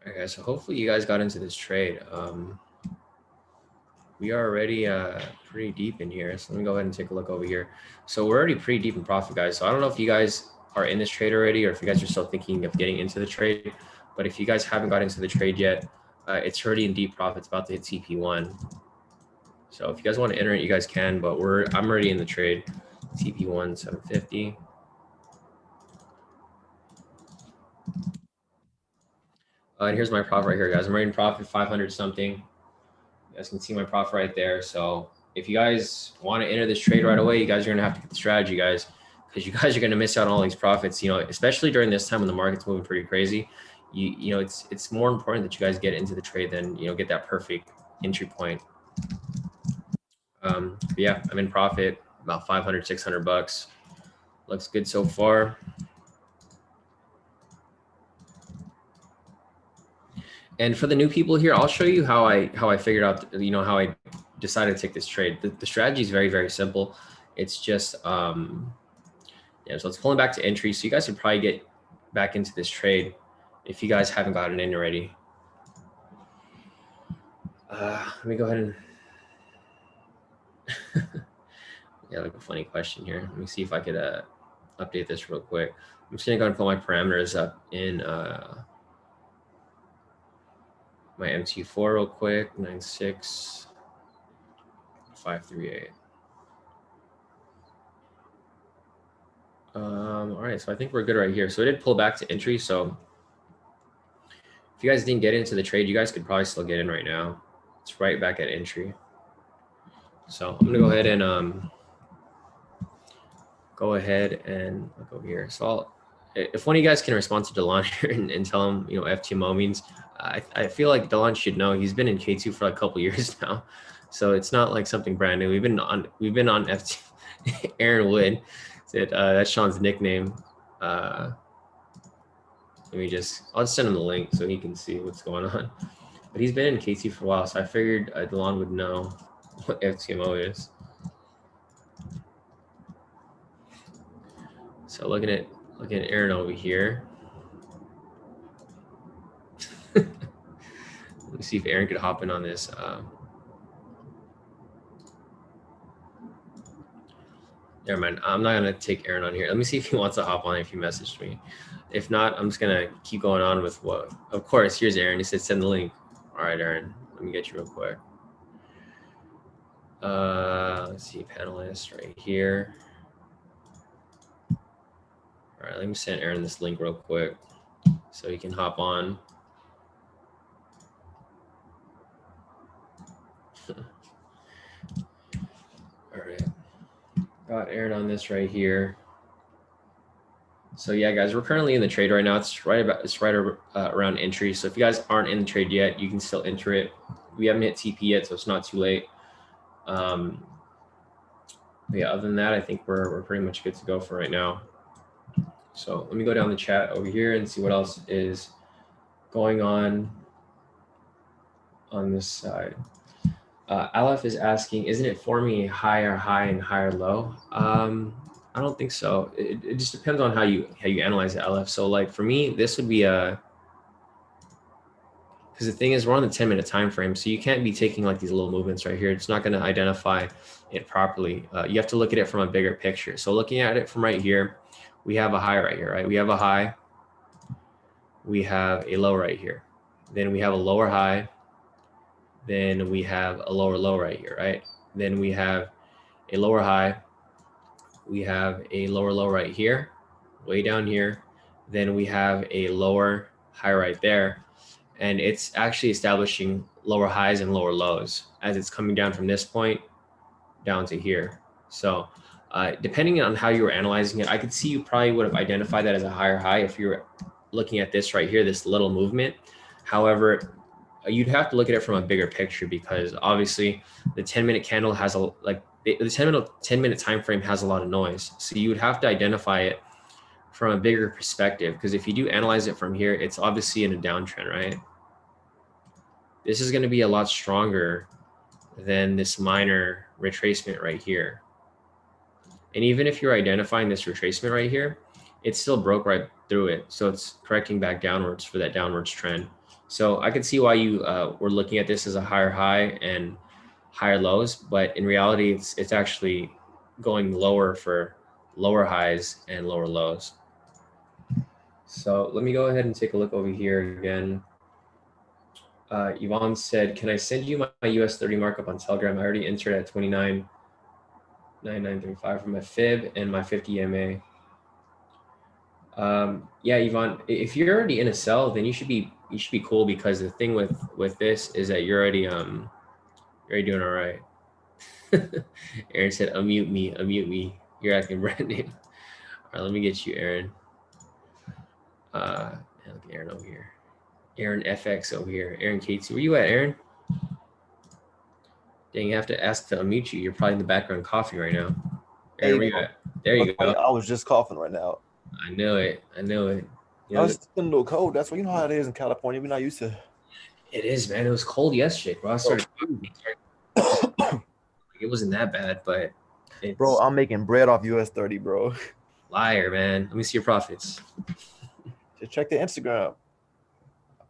Speaker 1: Okay, so hopefully you guys got into this trade. We are already pretty deep in here. So let me go ahead and take a look over here. So we're already pretty deep in profit, guys. So I don't know if you guys are in this trade already, or if you guys are still thinking of getting into the trade. But if you guys haven't got into the trade yet, it's already in deep profit. It's about to hit TP1. So if you guys want to enter it, you guys can. But I'm already in the trade. TP1 750. And here's my profit right here, guys. I'm already in profit 500 something. You guys can see my profit right there. So if you guys want to enter this trade right away, you guys are going to have to get the strategy, guys, because you guys are going to miss out on all these profits, especially during this time when the market's moving pretty crazy. It's more important that you guys get into the trade than, get that perfect entry point. But yeah, I'm in profit about 500, 600 bucks. Looks good so far. And for the new people here, I'll show you how I figured out, how I decided to take this trade. The strategy is very, very simple. It's just, yeah, so it's pulling back to entry. So you guys should probably get back into this trade if you guys haven't gotten in already. Let me go ahead and, yeah, like a funny question here. Let me see if I could update this real quick. I'm just gonna go and pull my parameters up in my MT4 real quick, 96538. All right, so I think we're good right here. So it did pull back to entry. So if you guys didn't get into the trade, you guys could probably still get in right now. It's right back at entry. So I'm gonna go ahead and look over here. So if one of you guys can respond to Delon here and tell him, FTMO means, I feel like Delon should know. He's been in K2 for like a couple years now, so it's not like something brand new. We've been on FT. Aaron Wood said that's Shawn's nickname. I'll just send him the link so he can see what's going on. But he's been in K2 for a while, so I figured Delon would know what FTMO is. So looking at Aaron over here. Let me see if Aaron could hop in on this. Never mind. I'm not gonna take Aaron on here. Let me see if he wants to hop on if he messaged me. If not, I'm just gonna keep going on with what. Of course, here's Aaron. He said send the link. All right, Aaron. Let me get you real quick. Let's see, panelist right here. All right, let me send Aaron this link real quick so he can hop on. All right, got Aaron on this right here. So yeah, guys, we're currently in the trade right now. It's right around entry. So if you guys aren't in the trade yet, you can still enter it. We haven't hit TP yet, so it's not too late. But yeah, other than that, I think we're pretty much good to go for right now. So let me go down the chat over here and see what else is going on. on this side. Aleph is asking, isn't it forming a higher high and higher low? I don't think so. It just depends on how you analyze the Aleph. So like for me, this would be because the thing is we're on the 10-minute time frame, so you can't be taking like these little movements right here. It's not going to identify it properly. You have to look at it from a bigger picture. So looking at it from right here, we have a high right here, right? We have a high, we have a low right here, then we have a lower high, then we have a lower low right here, right? Then we have a lower high, we have a lower low right here, way down here, then we have a lower high right there, and it's actually establishing lower highs and lower lows as it's coming down from this point down to here. So depending on how you were analyzing it, I could see you probably would have identified that as a higher high if you were looking at this right here, this little movement. However, you'd have to look at it from a bigger picture because obviously the 10-minute candle has the 10-minute time frame has a lot of noise. So you would have to identify it from a bigger perspective, because if you do analyze it from here, it's obviously in a downtrend, right? This is going to be a lot stronger than this minor retracement right here. And even if you're identifying this retracement right here, it still broke right through it. So it's correcting back downwards for that downwards trend. So I could see why you were looking at this as a higher high and higher lows, but in reality, it's actually going lower for lower highs and lower lows. So let me go ahead and take a look over here again. Yvonne said, can I send you my US 30 markup on Telegram? I already entered at 29.9935 for my fib and my 50 MA. Yeah, Yvonne, if you're already in a sell, then you should be cool, because the thing with this is that you're already doing all right. Aaron said, unmute me. You're acting brand new. All right, let me get you, Aaron. Look at Aaron over here. Aaron FX over here. Aaron K2. Where you at, Aaron? Dang, you have to ask to unmute you. You're probably in the background coughing right now. Aaron, where you at? There you go.
Speaker 2: I was just coughing right now.
Speaker 1: I knew it. You know,
Speaker 2: it's a little cold. That's what, you know how it is in California. We're not used to.
Speaker 1: It is, man. It was cold yesterday, bro. I started it wasn't that bad, but
Speaker 2: bro, I'm making bread off US 30, bro.
Speaker 1: Liar, man. Let me see your profits.
Speaker 2: Just check the Instagram.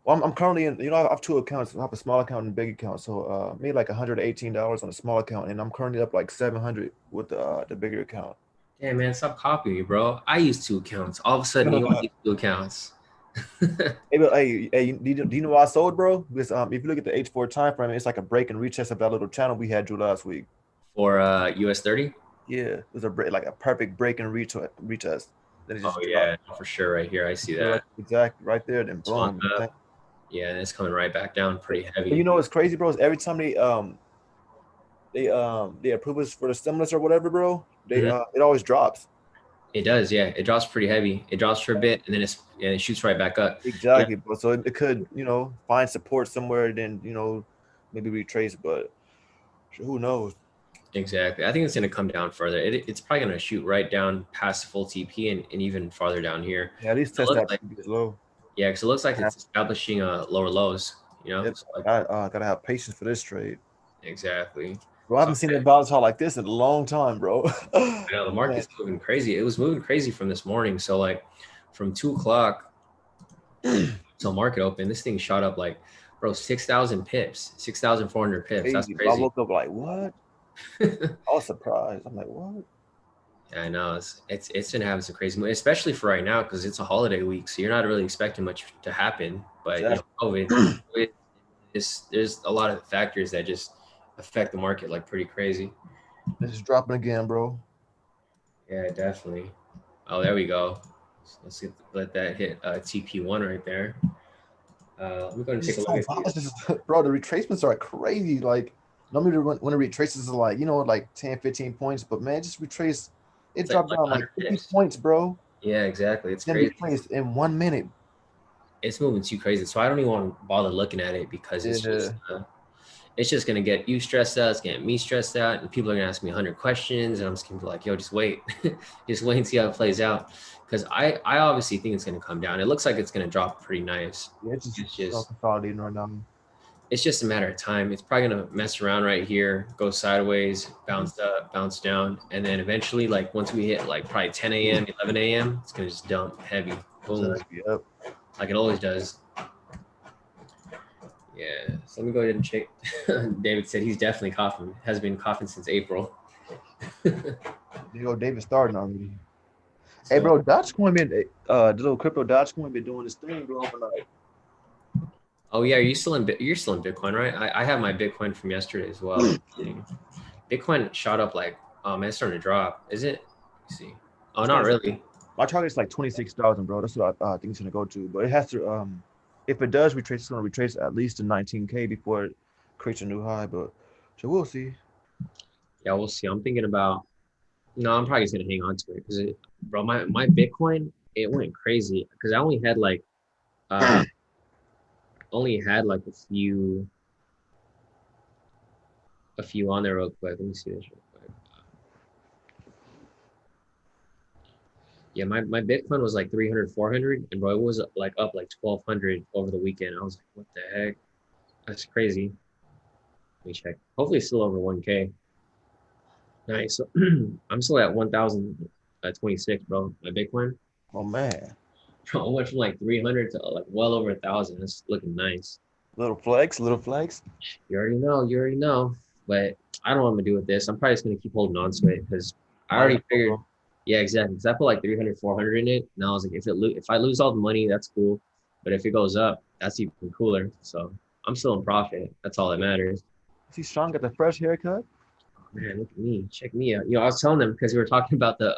Speaker 2: Well, I'm currently in, I have two accounts. I have a small account and a big account. So made like $118 on a small account, and I'm currently up like 700 with the bigger account.
Speaker 1: Yeah, man, stop copying me, bro. I use two accounts. All of a sudden, you only use two accounts.
Speaker 2: Hey, do you know what I sold, bro? Because if you look at the H4 time frame, it's like a break and retest of that little channel we had drew last week.
Speaker 1: For US 30?
Speaker 2: Yeah, it was like a perfect break and retest.
Speaker 1: Then it just dropped. For sure, right here. I see that.
Speaker 2: Exactly, right there. Then boom.
Speaker 1: Yeah, it's coming right back down pretty heavy.
Speaker 2: But you know what's crazy, bro? Is every time they approve us for the stimulus or whatever, bro, it always drops.
Speaker 1: It does, yeah. It drops pretty heavy. It drops for a bit, and then it shoots right back up.
Speaker 2: Exactly, bro. So it could, find support somewhere, then maybe retrace, but who knows?
Speaker 1: Exactly. I think it's going to come down further. It's probably going to shoot right down past full TP and even farther down here.
Speaker 2: Yeah, at least test that low.
Speaker 1: Yeah, because it looks like it's establishing lower lows.
Speaker 2: So I gotta have patience for this trade.
Speaker 1: Exactly.
Speaker 2: Bro, I haven't seen it volatile like this in a long time, bro.
Speaker 1: I know the market's moving crazy. It was moving crazy from this morning. So like from 2 o'clock till market open, this thing shot up like, bro, 6,000 pips, 6,400 pips. Crazy. That's crazy.
Speaker 2: I woke up like, what? I was surprised. I'm like, what?
Speaker 1: Yeah, I know it's been having some crazy moves, especially for right now because it's a holiday week, so you're not really expecting much to happen. But COVID, there's a lot of factors that just affect the market like pretty crazy.
Speaker 2: It's dropping again, bro.
Speaker 1: Yeah, definitely. Oh, there we go. Let's let that hit TP1 right there. Let me go and take a look at
Speaker 2: bro, the retracements are crazy. Like normally when it retraces is like, like 10, 15 points, but man, just retrace. It dropped down like 50 points, bro.
Speaker 1: Yeah, exactly. It's crazy.
Speaker 2: In 1 minute.
Speaker 1: It's moving too crazy. So I don't even want to bother looking at it because it's just going to get you stressed out. It's getting me stressed out. And people are going to ask me 100 questions. And I'm just going to be like, yo, just wait. Just wait and see how it plays out. Because I obviously think it's going to come down. It looks like it's going to drop pretty nice.
Speaker 2: Yeah, it's just consolidating right now.
Speaker 1: it's just a matter of time. It's probably gonna mess around right here, go sideways, bounce up, bounce down, and then eventually, like once we hit like probably 10 a.m., 11 a.m., it's gonna just dump heavy, boom,
Speaker 2: Exactly. Yep.
Speaker 1: like it always does. Yeah. So let me go ahead and check. David said he's definitely coughing. Has been coughing since April.
Speaker 2: There you go, David starting already.
Speaker 1: So,
Speaker 2: Hey, bro, Dogecoin been the little crypto Dogecoin been doing this thing, bro, overnight.
Speaker 1: oh yeah, you're still in Bitcoin, right? I have my Bitcoin from yesterday as well. Bitcoin shot up like, oh man, it's starting to drop. Is it? Let's see. Oh, not really.
Speaker 2: My target's like 26,000, bro. That's what I think it's gonna go to. But it has to if it does retrace, it's gonna retrace at least to 19K before it creates a new high. But so we'll see.
Speaker 1: Yeah, we'll see. I'm thinking about. No, I'm probably just gonna hang on to it because, bro, my Bitcoin it went crazy because I uh only had like a few on there real quick. Let me see this real quick. Yeah, my Bitcoin was like 300, 400, and bro, it was like up like 1,200 over the weekend. I was like, what the heck? That's crazy. Let me check. Hopefully, it's still over 1K. Nice. So I'm still at 1,026, bro. My Bitcoin.
Speaker 2: Oh man,
Speaker 1: Bro, I went from like 300 to like well over 1,000. That's looking nice.
Speaker 2: little flex, little flex.
Speaker 1: You already know. You already know. But I don't know what I'm gonna do with this. I'm probably just gonna keep holding on to it because I
Speaker 2: Might as
Speaker 1: already
Speaker 2: well,
Speaker 1: figured.
Speaker 2: bro.
Speaker 1: Yeah, exactly. Because I put like 300, 400 in it. And I was like, if I lose all the money, that's cool. But if it goes up, that's even cooler. So I'm still in profit. That's all that matters.
Speaker 2: See, Shawn got the fresh haircut.
Speaker 1: Oh, man, look at me. Check me out. I was telling them because we were talking about the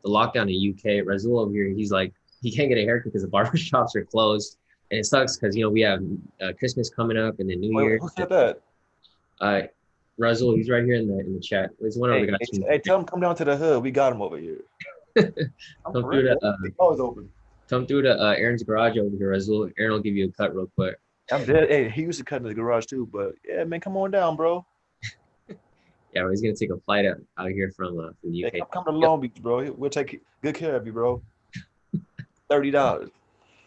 Speaker 1: lockdown in UK. Razul over here, he's like, he can't get a haircut because the barber shops are closed. And it sucks because, we have Christmas coming up and then New
Speaker 2: Wait,
Speaker 1: Year.
Speaker 2: who said that?
Speaker 1: Uh, Razul, he's right here in the chat. He's one of the
Speaker 2: Hey,
Speaker 1: guys
Speaker 2: hey,
Speaker 1: from
Speaker 2: hey, tell him come down to the hood. We got him over here. I'm
Speaker 1: come
Speaker 2: for
Speaker 1: through
Speaker 2: real.
Speaker 1: to
Speaker 2: The door's open.
Speaker 1: Aaron's garage over here, Razul. Aaron will give you a cut real quick.
Speaker 2: I'm dead. Hey, he used to cut in the garage too, but yeah, man, come on down, bro.
Speaker 1: Yeah, he's gonna take a flight out here from the
Speaker 2: Hey,
Speaker 1: UK.
Speaker 2: come to
Speaker 1: Yep,
Speaker 2: Long Beach, bro. We'll take good care of you, bro. $30.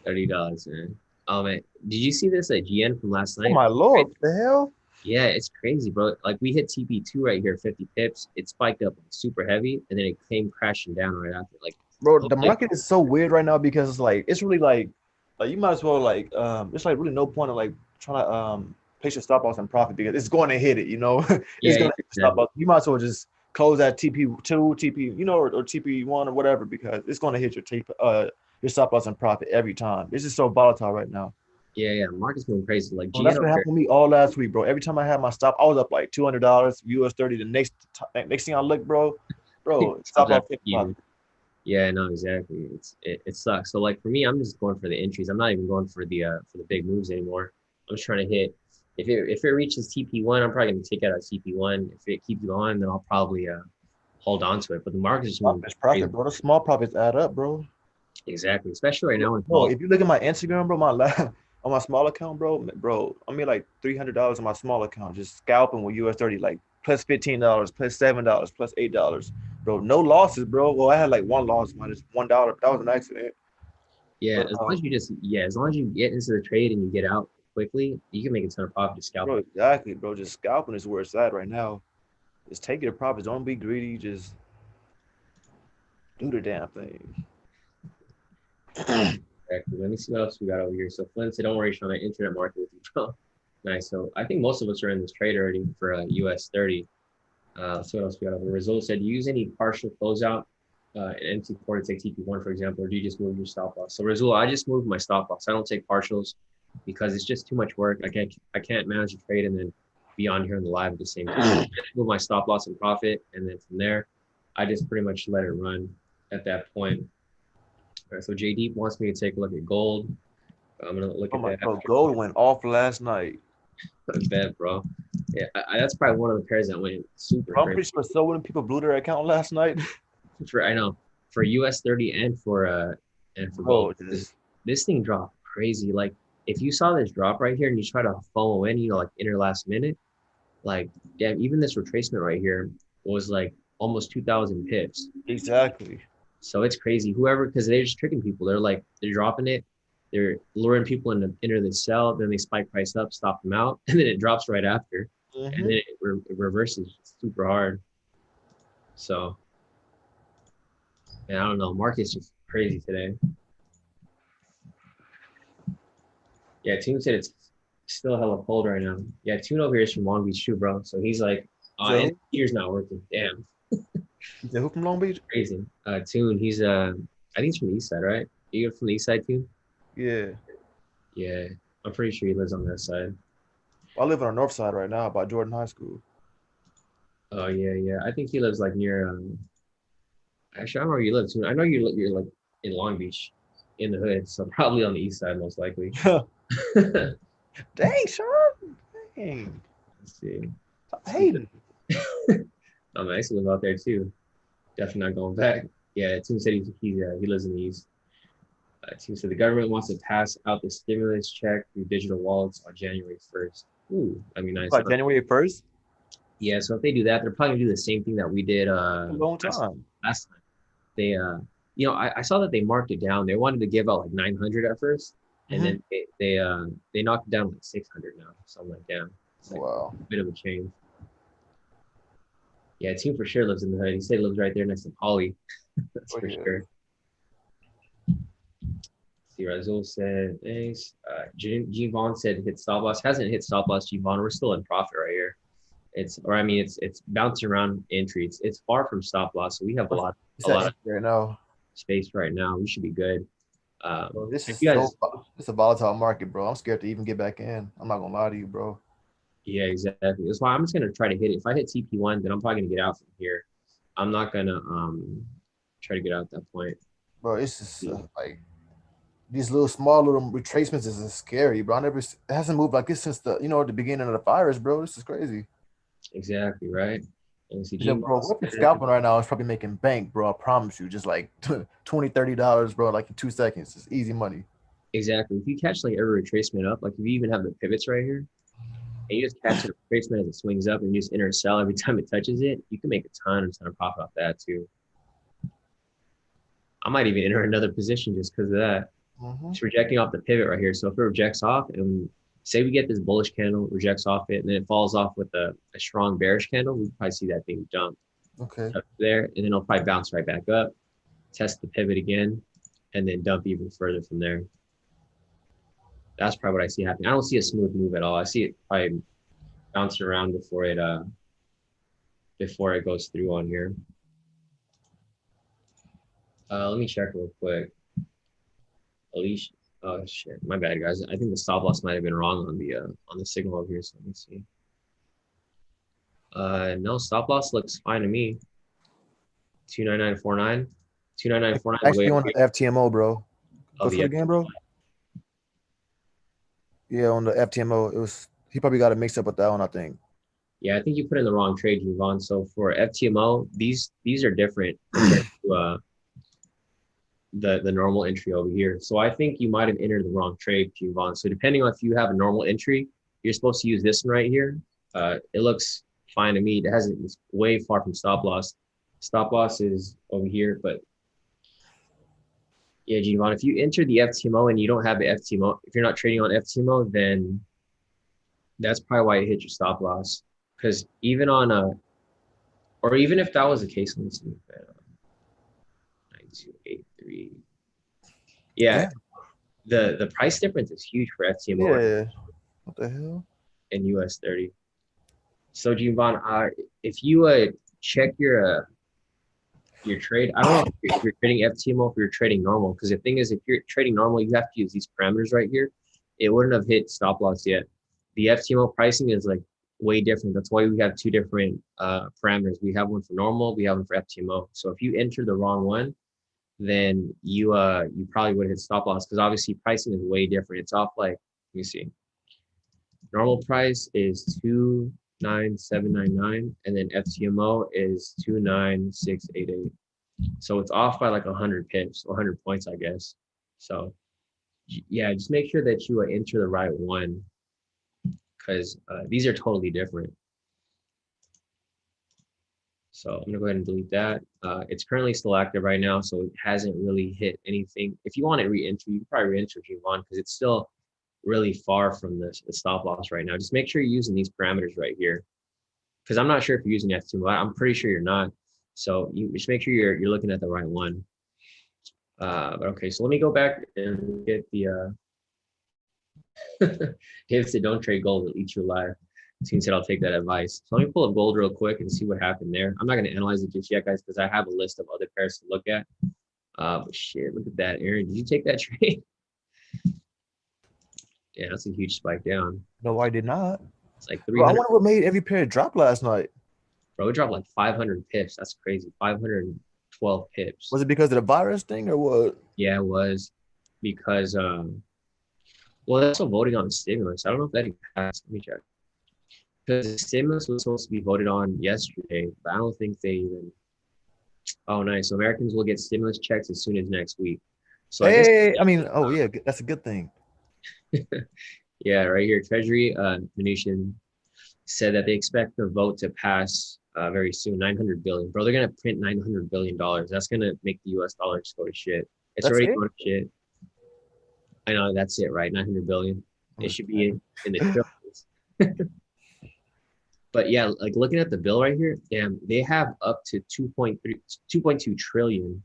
Speaker 1: $30, man. Oh man, did you see this at GN from last
Speaker 2: Oh
Speaker 1: night?
Speaker 2: my lord, what the hell?
Speaker 1: Yeah, it's crazy, bro. Like we hit TP2 right here, 50 pips. It spiked up super heavy, and then it came crashing down right after. Like,
Speaker 2: Bro, the
Speaker 1: hopefully,
Speaker 2: market is so weird right now because it's really like you might as well it's like really no point of like trying to place your stop loss and profit because it's going to hit it, you know. It's
Speaker 1: yeah,
Speaker 2: gonna
Speaker 1: yeah,
Speaker 2: hit the stop
Speaker 1: exactly.
Speaker 2: loss. You might as well just close at TP2, TP, or TP1 or whatever because it's gonna hit your stop loss and profit every time. It's just so volatile right now.
Speaker 1: Yeah, yeah. Market's going crazy. Like
Speaker 2: Well,
Speaker 1: GN
Speaker 2: that's
Speaker 1: over
Speaker 2: what
Speaker 1: here.
Speaker 2: happened to me all last week, bro. Every time I had my stop, I was up like $200 US 30. The next thing I look, bro,
Speaker 1: Stops
Speaker 2: stop
Speaker 1: at
Speaker 2: off
Speaker 1: 50. Yeah, no, exactly. It sucks. So like for me, I'm just going for the entries. I'm not even going for the big moves anymore. I'm just trying to hit. If it reaches TP1, I'm probably gonna take out at TP1. If it keeps going, then I'll probably hold on to it. But the market's just moving
Speaker 2: It's
Speaker 1: crazy.
Speaker 2: profit, bro. The small profits add up, bro.
Speaker 1: Exactly, especially right now when
Speaker 2: Bro, if you look at my Instagram, bro, on my small account, bro, I made like $300 on my small account, just scalping with US 30, like plus $15, plus $7, plus $8, bro. No losses, bro. Well, I had like one loss, minus $1. That was an accident.
Speaker 1: yeah,
Speaker 2: But
Speaker 1: as long as you get into the trade and you get out quickly, you can make a ton of profit just
Speaker 2: bro,
Speaker 1: scalping.
Speaker 2: exactly, bro. Just scalping is where it's at right now. Just take your profits. Don't be greedy. Just do the damn thing.
Speaker 1: Exactly. Let me see what else we got over here. So Flynn said, "Don't worry, Sean. I internet market with you, bro." Nice. So I think most of us are in this trade already for US 30. So what else we got over? Result said, use any partial closeout in MT4 to take TP1, for example, or do you just move your stop loss? So Result, I just moved my stop loss. I don't take partials because it's just too much work. I can't manage a trade and then be on here in the live at the same time. I just move my stop loss and profit, and then from there, I just pretty much let it run at that point. All right, so JD wants me to take a look at gold. I'm gonna look
Speaker 2: Oh
Speaker 1: at
Speaker 2: my,
Speaker 1: that.
Speaker 2: bro, gold went off last night.
Speaker 1: I bet, bro. Yeah, that's probably one of the pairs that went super
Speaker 2: Bro, I'm
Speaker 1: crazy.
Speaker 2: pretty sure so many people blew their account last night.
Speaker 1: I know for US 30 and for gold.
Speaker 2: Bro,
Speaker 1: This thing dropped crazy. Like if you saw this drop right here and you try to FOMO in, like enter last minute, like damn, even this retracement right here was like almost 2,000 pips.
Speaker 2: exactly.
Speaker 1: So it's crazy. Whoever, because they're just tricking people. They're dropping it, they're luring people into enter the sell, then they spike price up, stop them out, and then it drops right after, and then it reverses super hard. So, man, I don't know. Market's just crazy today. Yeah, Tune said it's still hella cold right now. Yeah, Tune over here is from Long Beach too, bro. So he's like, and heater's not working. Damn.
Speaker 2: Who from Long Beach?
Speaker 1: Crazy. Tune, he's I think he's from the east side, right? You're from the east side, Tune?
Speaker 2: Yeah.
Speaker 1: Yeah, I'm pretty sure he lives on that side.
Speaker 2: I live on the north side right now by Jordan High School.
Speaker 1: Oh yeah, yeah. I think he lives like near. Actually, I don't know where you live too. I know you're like in Long Beach, in the hood, so probably on the east side most likely.
Speaker 2: Dang, Shawn. Dang.
Speaker 1: Let's see.
Speaker 2: Stop hating.
Speaker 1: I used to live out there too. Definitely not going back. Yeah, Tim said he lives in the east. Tim said the government wants to pass out the stimulus check through digital wallets on January 1st. Ooh, that'd be nice.
Speaker 2: What, January 1st?
Speaker 1: Yeah, so if they do that, they're probably gonna do the same thing that we did
Speaker 2: A long time.
Speaker 1: last time. They I saw that they marked it down. They wanted to give out like 900 at first, and then they knocked it down like 600 now. So I'm like, damn, it's like
Speaker 2: Wow.
Speaker 1: a bit of a change. Yeah, Team for sure lives in the hood. He said he lives right there next to Polly. That's for sure. See, Razul said, thanks. Gene Vaughn said hit stop loss. Hasn't hit stop loss, Gene Vaughn. We're still in profit right here. It's bouncing around entry. It's far from stop loss. So we have a lot of
Speaker 2: right now.
Speaker 1: Space right now. We should be good.
Speaker 2: Bro, this is it's a volatile market, bro. I'm scared to even get back in. I'm not gonna lie to you, bro.
Speaker 1: Yeah, exactly. That's why I'm just gonna try to hit it. If I hit TP1, then I'm probably gonna get out from here. I'm not gonna try to get out at that point.
Speaker 2: Bro, it's just like these little retracements is scary, bro. It hasn't moved like this since the beginning of the virus, bro. This is crazy.
Speaker 1: Exactly, right? And see,
Speaker 2: bro, what you're scalping right now is probably making bank, bro. I promise you, just like $20, $30, bro, like in 2 seconds. It's easy money.
Speaker 1: Exactly. If you catch like every retracement up, like if you even have the pivots right here, and you just catch the retracement as it swings up and you just enter sell every time it touches it, you can make a ton of profit off that too. I might even enter another position just because of that. It's rejecting off the pivot right here. So if it rejects off and say we get this bullish candle, rejects off it, and then it falls off with a strong bearish candle, we probably see that thing jump up there, and then it'll probably bounce right back up, test the pivot again, and then dump even further from there. That's probably what I see happening. I don't see a smooth move at all. I see it probably bouncing around before it goes through on here. Let me check real quick. Alicia, oh shit, my bad, guys. I think the stop loss might have been wrong on the signal over here. So let me see. No, stop loss looks fine to me. 29949, 29949.
Speaker 2: Actually, on the FTMO, bro. Go through again, bro. Yeah, on the FTMO, he probably got it mixed up with that one, I think.
Speaker 1: Yeah, I think you put in the wrong trade, Yvonne. So for FTMO, these are different compared to the normal entry over here. So I think you might have entered the wrong trade, Yvonne. So depending on if you have a normal entry, you're supposed to use this one right here. It looks fine to me. It's way far from stop loss. Stop loss is over here, but yeah, Yvonne, if you enter the FTMO and you don't have the FTMO, if you're not trading on FTMO, then that's probably why you hit your stop loss. Because even on or even if that was the case, let me see. 9283. Yeah, the price difference is huge for FTMO.
Speaker 2: Yeah. What the hell?
Speaker 1: And US 30. So Giovanni, if you check your trade, I don't know if you're trading FTMO, if you're trading normal, because the thing is, if you're trading normal, you have to use these parameters right here. It wouldn't have hit stop loss yet. The FTMO pricing is like way different. That's why we have two different parameters. We have one for normal, we have one for FTMO. So if you enter the wrong one, then you probably would hit stop loss, because obviously pricing is way different. It's off like, let me see. Normal price is 29799, and then FTMO is 29688. So it's off by like 100 pips, 100 points, I guess. So yeah, just make sure that you enter the right one, because these are totally different. So I'm gonna go ahead and delete that. It's currently still active right now, so it hasn't really hit anything. If you want to re-enter, you can probably re-enter if you want, because it's still really far from the stop loss right now. Just make sure you're using these parameters right here, because I'm not sure if you're using F2, but I'm pretty sure you're not. So you just make sure you're looking at the right one. But okay, so let me go back and get the Dave said don't trade gold, it'll eat you alive. Teen said I'll take that advice. So let me pull up gold real quick and see what happened there. I'm not going to analyze it just yet, guys, because I have a list of other pairs to look at. But shit, look at that, Aaron. Did you take that trade? Yeah, that's a huge spike down.
Speaker 2: No, I did not.
Speaker 1: It's like
Speaker 2: Bro, I
Speaker 1: 300.
Speaker 2: wonder what made every pair drop last night.
Speaker 1: Bro, it dropped like 500 pips. That's crazy. 512 pips.
Speaker 2: Was it because of the virus thing or what?
Speaker 1: Yeah, it was because well, they're still voting on the stimulus. I don't know if that even passed. Let me check. Because the stimulus was supposed to be voted on yesterday, but I don't think they even. Oh, nice. So Americans will get stimulus checks as soon as next week. So I guess.
Speaker 2: I mean, oh yeah, that's a good thing.
Speaker 1: Yeah, right here, Treasury Mnuchin said that they expect the vote to pass very soon. 900 billion, bro. They're gonna print 900 billion dollars. That's gonna make the U.S. dollar just go to shit. It's
Speaker 2: That's
Speaker 1: already
Speaker 2: it?
Speaker 1: going to shit. I know that's it, right? 900 billion. It should be in the trillions. But yeah, like looking at the bill right here, damn, they have up to 2.2 trillion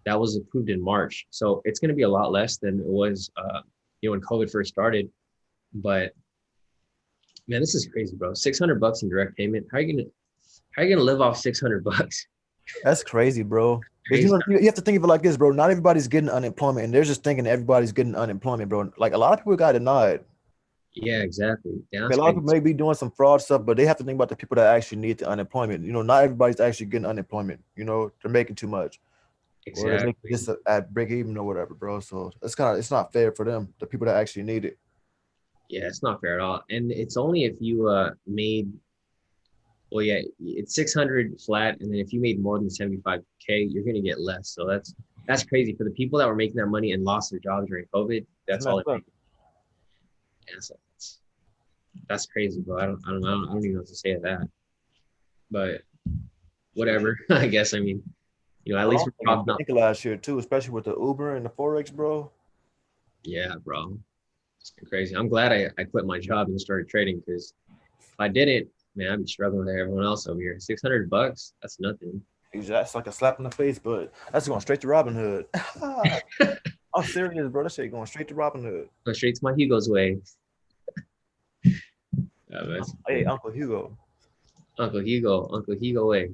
Speaker 1: that was approved in March. So it's going to be a lot less than it was, when COVID first started. But man, this is crazy, bro. 600 bucks in direct payment. How are you gonna live off 600 bucks?
Speaker 2: That's crazy, bro.
Speaker 1: Crazy.
Speaker 2: You have to think of it like this, bro. Not everybody's getting unemployment, and they're just thinking everybody's getting unemployment, bro. Like a lot of people got denied.
Speaker 1: Yeah, exactly. Yeah,
Speaker 2: I mean, a lot of people may be doing some fraud stuff, but they have to think about the people that actually need the unemployment. Not everybody's actually getting unemployment. They're making too much. Or they're making
Speaker 1: exactly.
Speaker 2: this at break even or whatever, bro. So it's not fair for them, the people that actually need it.
Speaker 1: Yeah, it's not fair at all. And it's only if you made, well, yeah, it's 600 flat, and then if you made more than 75K, you're gonna get less. So that's crazy for the people that were making that money and lost their jobs during COVID. That's all they're making. Yeah, so that's crazy, bro. I don't even know what to say to that. But whatever. I guess. I mean, at least we're talking about
Speaker 2: last year too, especially with the Uber and the Forex, bro.
Speaker 1: Yeah, bro. It's been crazy. I'm glad I quit my job and started trading, because if I didn't, man, I'd be struggling with everyone else over here. 600 bucks, that's nothing.
Speaker 2: Exactly. It's like a slap in the face, but that's going straight to Robinhood. I'm serious, bro. That shit going straight to Robinhood.
Speaker 1: Go straight to my Hugo's way.
Speaker 2: Hey, Uncle Hugo.
Speaker 1: Uncle Hugo way.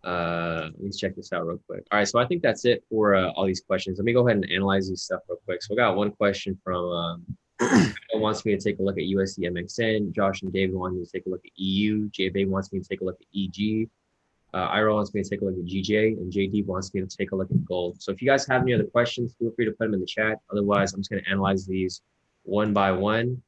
Speaker 1: Let me check this out real quick. All right, so I think that's it for all these questions. Let me go ahead and analyze these stuff real quick. So we got one question from wants me to take a look at USD Mxn. Josh and David want me to take a look at EU. JB wants me to take a look at EG. Ira wants me to take a look at GJ, and JD wants me to take a look at gold. So if you guys have any other questions, feel free to put them in the chat. Otherwise, I'm just going to analyze these one by one,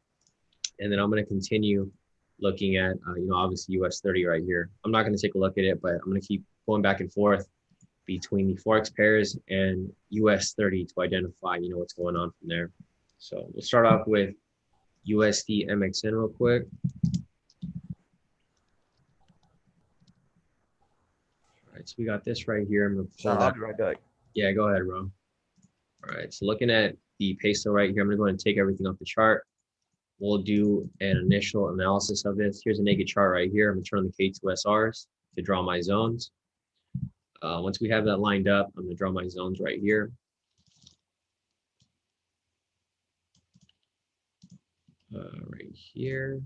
Speaker 1: and then I'm going to continue looking at, obviously US 30 right here. I'm not going to take a look at it, but I'm going to keep going back and forth between the Forex pairs and US 30 to identify, what's going on from there. So we'll start off with USD Mxn real quick. All right, so we got this right here. I'm going to pull that.
Speaker 2: I'll be right back.
Speaker 1: Yeah, go ahead, bro. All right, so looking at the peso right here, I'm going to go ahead and take everything off the chart. We'll do an initial analysis of this. Here's a naked chart right here. I'm going to turn on the K2SRs to draw my zones. Once we have that lined up, I'm going to draw my zones right here. Right here.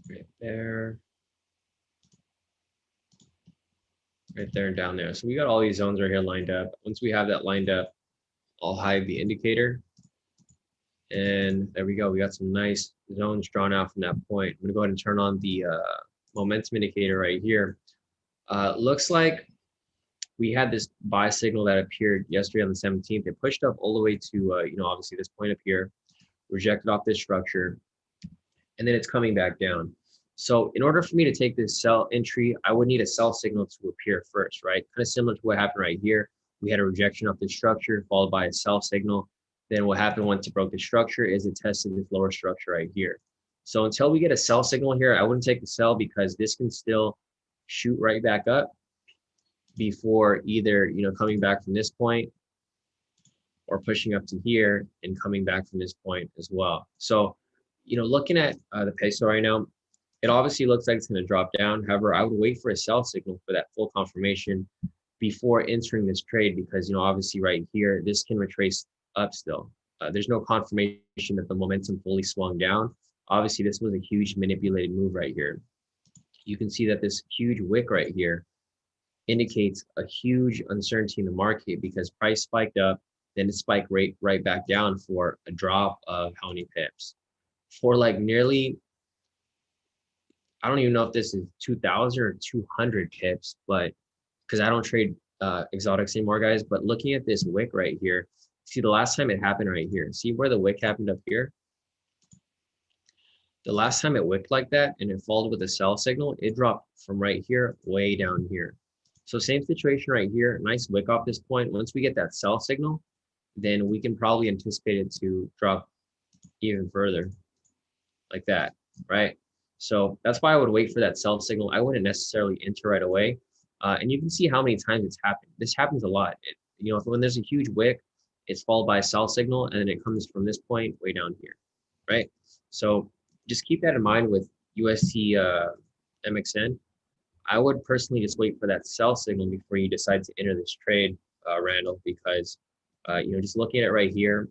Speaker 1: Right there. Right there and down there. So we got all these zones right here lined up. Once we have that lined up, I'll hide the indicator. And there we go. We got some nice zones drawn out from that point. I'm going to go ahead and turn on the momentum indicator right here. Looks like we had this buy signal that appeared yesterday on the 17th. It pushed up all the way to, obviously this point up here, rejected off this structure, and then it's coming back down. So in order for me to take this sell entry, I would need a sell signal to appear first, right? Kind of similar to what happened right here. We had a rejection of this structure followed by a sell signal. then what happened once it broke the structure is it tested this lower structure right here. So until we get a sell signal here, I wouldn't take the sell because this can still shoot right back up before either, coming back from this point or pushing up to here and coming back from this point as well. So, looking at the peso right now, it obviously looks like it's going to drop down. However, I would wait for a sell signal for that full confirmation before entering this trade because, obviously right here, this can retrace up still. There's no confirmation that the momentum fully swung down. Obviously, this was a huge manipulated move right here. You can see that this huge wick right here indicates a huge uncertainty in the market because price spiked up, then it spiked right back down for a drop of how many pips? For like nearly, I don't even know if this is 2,000 or 200 pips, but because I don't trade exotics anymore, guys. But looking at this wick right here, see the last time it happened right here. See where the wick happened up here? The last time it wicked like that and it followed with a sell signal, it dropped from right here way down here. So same situation right here, nice wick off this point. Once we get that sell signal, then we can probably anticipate it to drop even further like that, right? So that's why I would wait for that sell signal. I wouldn't necessarily enter right away. And you can see how many times it's happened. This happens a lot. When there's a huge wick, it's followed by a sell signal, and then it comes from this point way down here, right? So just keep that in mind with USD Mxn. I would personally just wait for that sell signal before you decide to enter this trade, Randall, because just looking at it right here,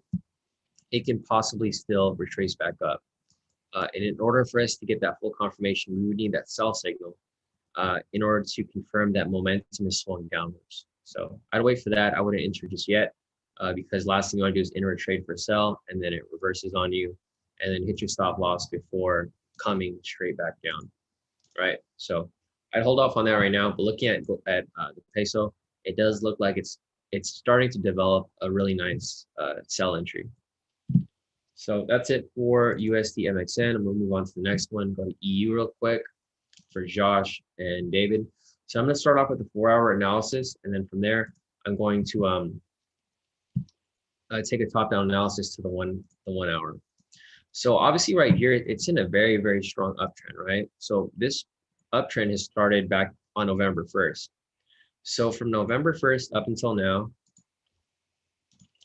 Speaker 1: it can possibly still retrace back up. And in order for us to get that full confirmation, we would need that sell signal in order to confirm that momentum is slowing downwards. So I'd wait for that. I wouldn't enter just yet because last thing you want to do is enter a trade for a sell, and then it reverses on you, and then hit your stop loss before coming straight back down, right? So I'd hold off on that right now. But looking at the peso, it does look like it's starting to develop a really nice sell entry. So that's it for USD Mxn. I'm gonna move on to the next one. Go to EU real quick for Josh and David. So I'm gonna start off with the 4-hour analysis, and then from there, I'm going to take a top-down analysis to the one hour. So obviously right here, it's in a very, very strong uptrend, right? So this uptrend has started back on November 1st. So from November 1st up until now,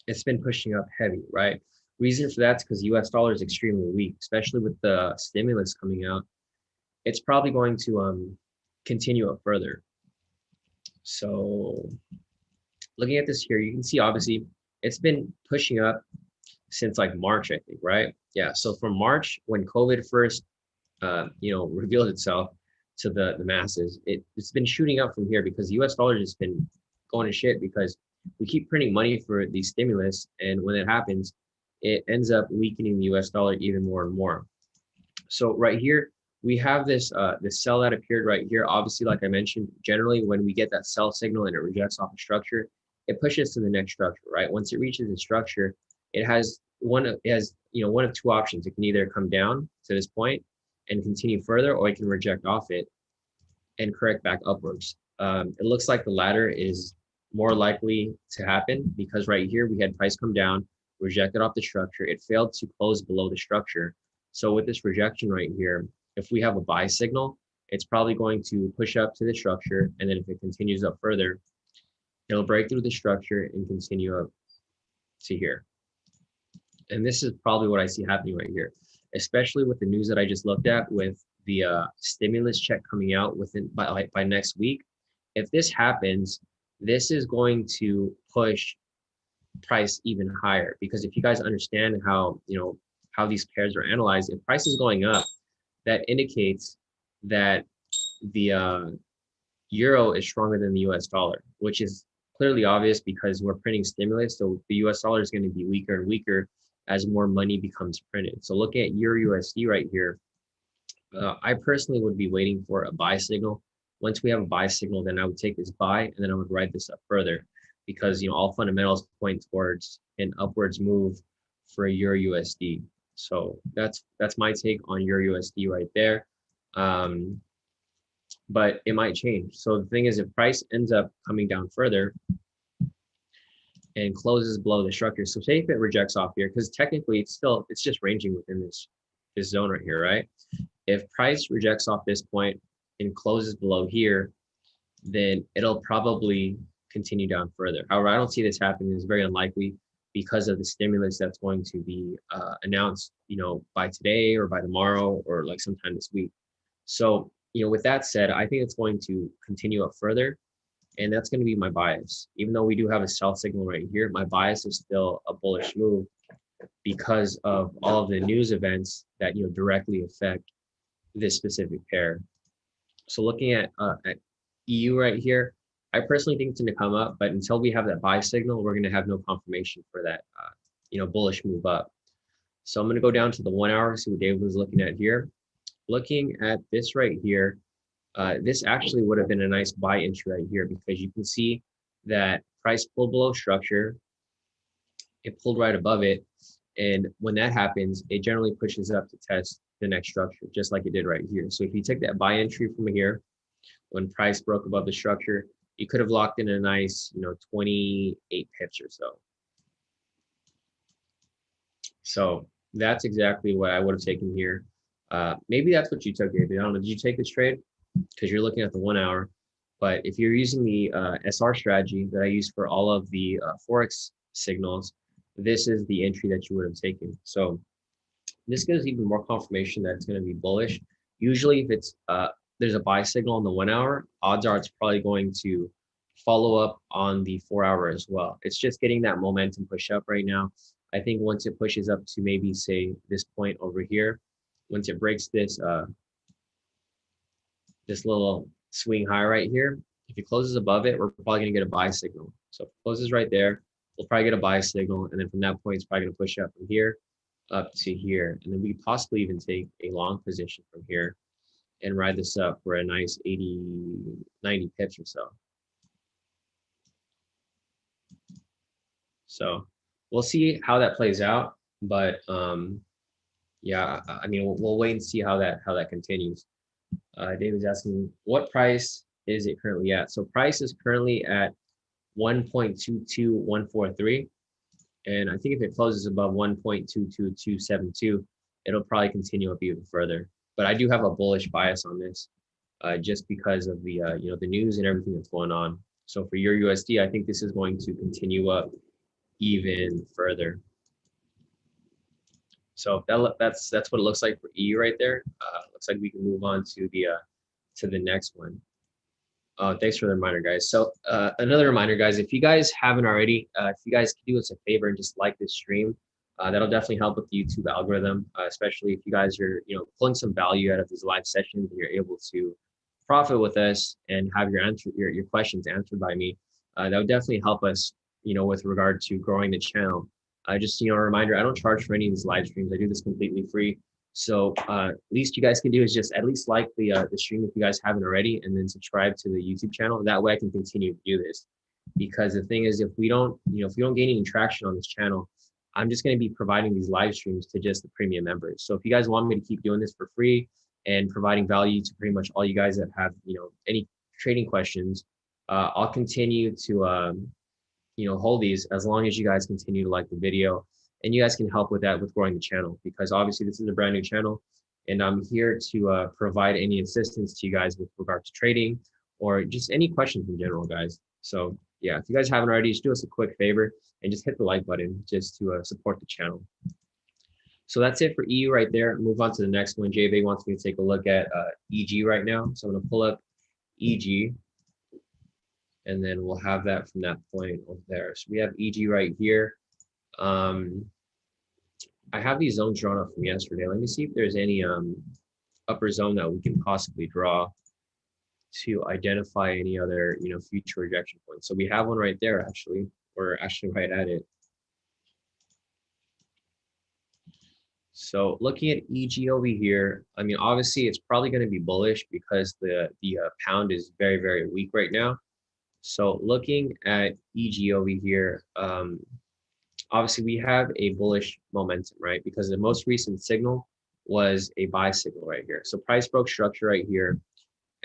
Speaker 1: it's been pushing up heavy, right? Reason for that is because US dollar is extremely weak, especially with the stimulus coming out. It's probably going to continue up further. So looking at this here, you can see obviously it's been pushing up since like March, I think, right? Yeah, so from March when COVID first, revealed itself to the masses, it's been shooting up from here because US dollar has been going to shit because we keep printing money for these stimulus, and when it happens, it ends up weakening the US dollar even more and more. So right here, we have this sell that appeared right here. Obviously, like I mentioned, generally when we get that sell signal and it rejects off a structure, it pushes to the next structure, right? Once it reaches the structure, it has one of two options. It can either come down to this point and continue further, or it can reject off it and correct back upwards. It looks like the latter is more likely to happen because right here we had price come down, rejected off the structure. It failed to close below the structure. So with this rejection right here, if we have a buy signal, it's probably going to push up to the structure. And then if it continues up further, it'll break through the structure and continue up to here. And this is probably what I see happening right here, especially with the news that I just looked at with the stimulus check coming out by next week. If this happens, this is going to push price even higher, because if you guys understand how these pairs are analyzed, if price is going up, that indicates that the euro is stronger than the US dollar, which is clearly obvious because we're printing stimulus. So the US dollar is going to be weaker and weaker as more money becomes printed. So looking at Euro USD right here, I personally would be waiting for a buy signal. Once we have a buy signal, then I would take this buy and then I would ride this up further, because all fundamentals point towards an upwards move for Euro USD. So that's my take on Euro USD right there. But it might change. So the thing is, if price ends up coming down further and closes below the structure. So say if it rejects off here, because technically it's just ranging within this zone right here, right? If price rejects off this point and closes below here, then it'll probably continue down further. However, I don't see this happening. It's very unlikely because of the stimulus that's going to be announced, by today or by tomorrow or like sometime this week. So, with that said, I think it's going to continue up further, and that's going to be my bias. Even though we do have a sell signal right here, my bias is still a bullish move because of all of the news events that directly affect this specific pair. So looking at EU right here, I personally think it's going to come up, but until we have that buy signal, we're going to have no confirmation for that, bullish move up. So I'm going to go down to the 1 hour, see what David was looking at here. Looking at this right here, this actually would have been a nice buy entry right here because you can see that price pulled below structure, it pulled right above it, and when that happens, it generally pushes up to test the next structure, just like it did right here. So if you take that buy entry from here, when price broke above the structure, you could have locked in a nice, 28 pips or so. So that's exactly what I would have taken here. Maybe that's what you took, David. I don't know. Did you take this trade? Because you're looking at the 1 hour. But if you're using the SR strategy that I use for all of the Forex signals, this is the entry that you would have taken. So this gives even more confirmation that it's going to be bullish. Usually, if it's there's a buy signal on the 1 hour, odds are it's probably going to follow up on the 4 hour as well. It's just getting that momentum push up right now. I think once it pushes up to maybe say this point over here, once it breaks this this little swing high right here, if it closes above it, we're probably going to get a buy signal. So if it closes right there, we'll probably get a buy signal, and then from that point, it's probably going to push up from here up to here, and then we could possibly even take a long position from here and ride this up for a nice 90 pips or so. So we'll see how that plays out, but yeah, I mean, we'll wait and see how that continues. David's asking, what price is it currently at? So price is currently at 1.22143, and I think if it closes above 1.22272, it'll probably continue up even further. But I do have a bullish bias on this, just because of the the news and everything that's going on. So for your USD, I think this is going to continue up even further. So that's what it looks like for EU right there. Looks like we can move on to the next one. Thanks for the reminder, guys. So another reminder, guys, if you guys haven't already, if you guys can do us a favor and just like this stream, that'll definitely help with the YouTube algorithm, especially if you guys are pulling some value out of these live sessions and you're able to profit with us and have your questions answered by me. That would definitely help us, with regard to growing the channel. Just a reminder, I don't charge for any of these live streams. I do this completely free. So least you guys can do is just at least like the stream if you guys haven't already, and then subscribe to the YouTube channel. That way I can continue to do this. Because the thing is, if we don't gain any traction on this channel, I'm just going to be providing these live streams to just the premium members. So if you guys want me to keep doing this for free and providing value to pretty much all you guys that have any trading questions, I'll continue to hold these as long as you guys continue to like the video, and you guys can help with that with growing the channel, because obviously this is a brand new channel and I'm here to provide any assistance to you guys with regard to trading or just any questions in general, guys. So yeah, if you guys haven't already, just do us a quick favor and just hit the like button just to support the channel. So that's it for EU right there. Move on to the next one. JB wants me to take a look at EG right now. So I'm going to pull up EG, and then we'll have that from that point over there. So we have EG right here. I have these zones drawn up from yesterday. Let me see if there's any upper zone that we can possibly draw to identify any other future rejection points. So we have one right there, actually. We're actually right at it. So looking at EG over here, I mean, obviously it's probably going to be bullish because the pound is very, very weak right now. So looking at EG over here, obviously we have a bullish momentum, right? Because the most recent signal was a buy signal right here. So price broke structure right here.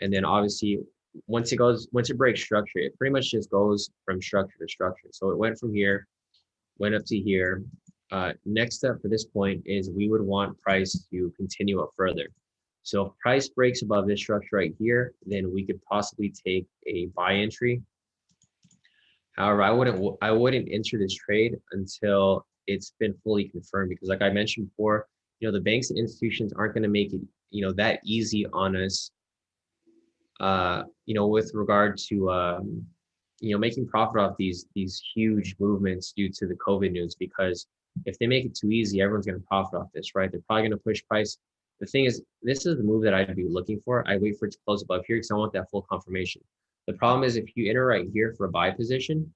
Speaker 1: And then obviously once it breaks structure, it pretty much just goes from structure to structure. So it went from here, went up to here. Next step for this point is we would want price to continue up further. So if price breaks above this structure right here, then we could possibly take a buy entry. However, I wouldn't enter this trade until it's been fully confirmed, because like I mentioned before, the banks and institutions aren't going to make it, that easy on us, with regard to, making profit off these huge movements due to the COVID news, because if they make it too easy, everyone's going to profit off this, right? They're probably going to push price. The thing is, this is the move that I'd be looking for. I wait for it to close above here because I want that full confirmation. The problem is if you enter right here for a buy position,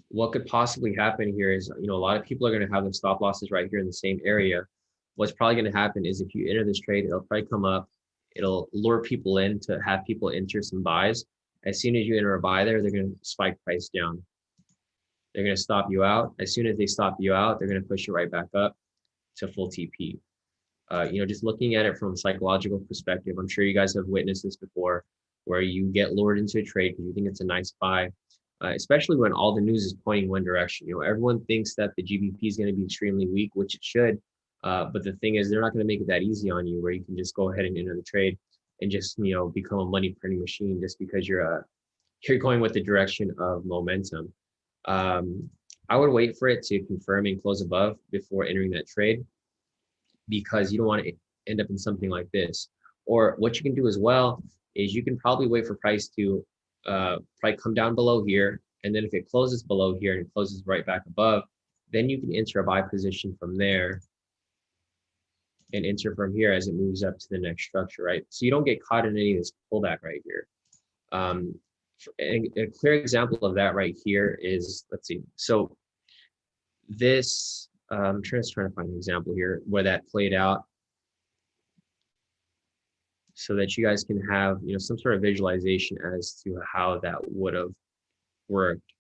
Speaker 1: what could possibly happen here is, a lot of people are going to have their stop losses right here in the same area. What's probably going to happen is if you enter this trade, it'll probably come up, it'll lure people in to have people enter some buys. As soon as you enter a buy there, they're going to spike price down. They're going to stop you out. As soon as they stop you out, they're going to push it right back up to full TP. Just looking at it from a psychological perspective, I'm sure you guys have witnessed this before, where you get lured into a trade because you think it's a nice buy, especially when all the news is pointing one direction. Everyone thinks that the GBP is going to be extremely weak, which it should. But the thing is, they're not going to make it that easy on you, where you can just go ahead and enter the trade and just, become a money printing machine just because you're going with the direction of momentum. I would wait for it to confirm and close above before entering that trade, because you don't want to end up in something like this. Or what you can do as well is you can probably wait for price to probably come down below here. And then if it closes below here and it closes right back above, then you can enter a buy position from there and enter from here as it moves up to the next structure, right? So you don't get caught in any of this pullback right here. A clear example of that right here is, let's see. So this, I'm trying to find an example here where that played out, so that you guys can have, some sort of visualization as to how that would have worked.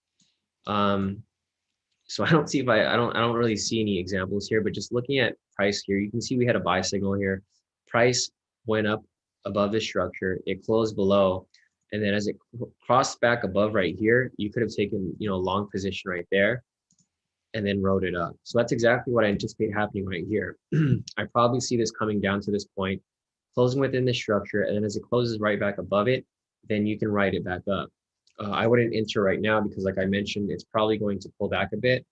Speaker 1: So I don't really see any examples here, but just looking at price here, you can see we had a buy signal here. Price went up above the structure, it closed below, and then as it crossed back above right here, you could have taken, a long position right there and then rode it up. So that's exactly what I anticipate happening right here. I probably see this coming down to this point, closing within the structure, and then as it closes right back above it, then you can ride it back up. I wouldn't enter right now because, like I mentioned, it's probably going to pull back a bit,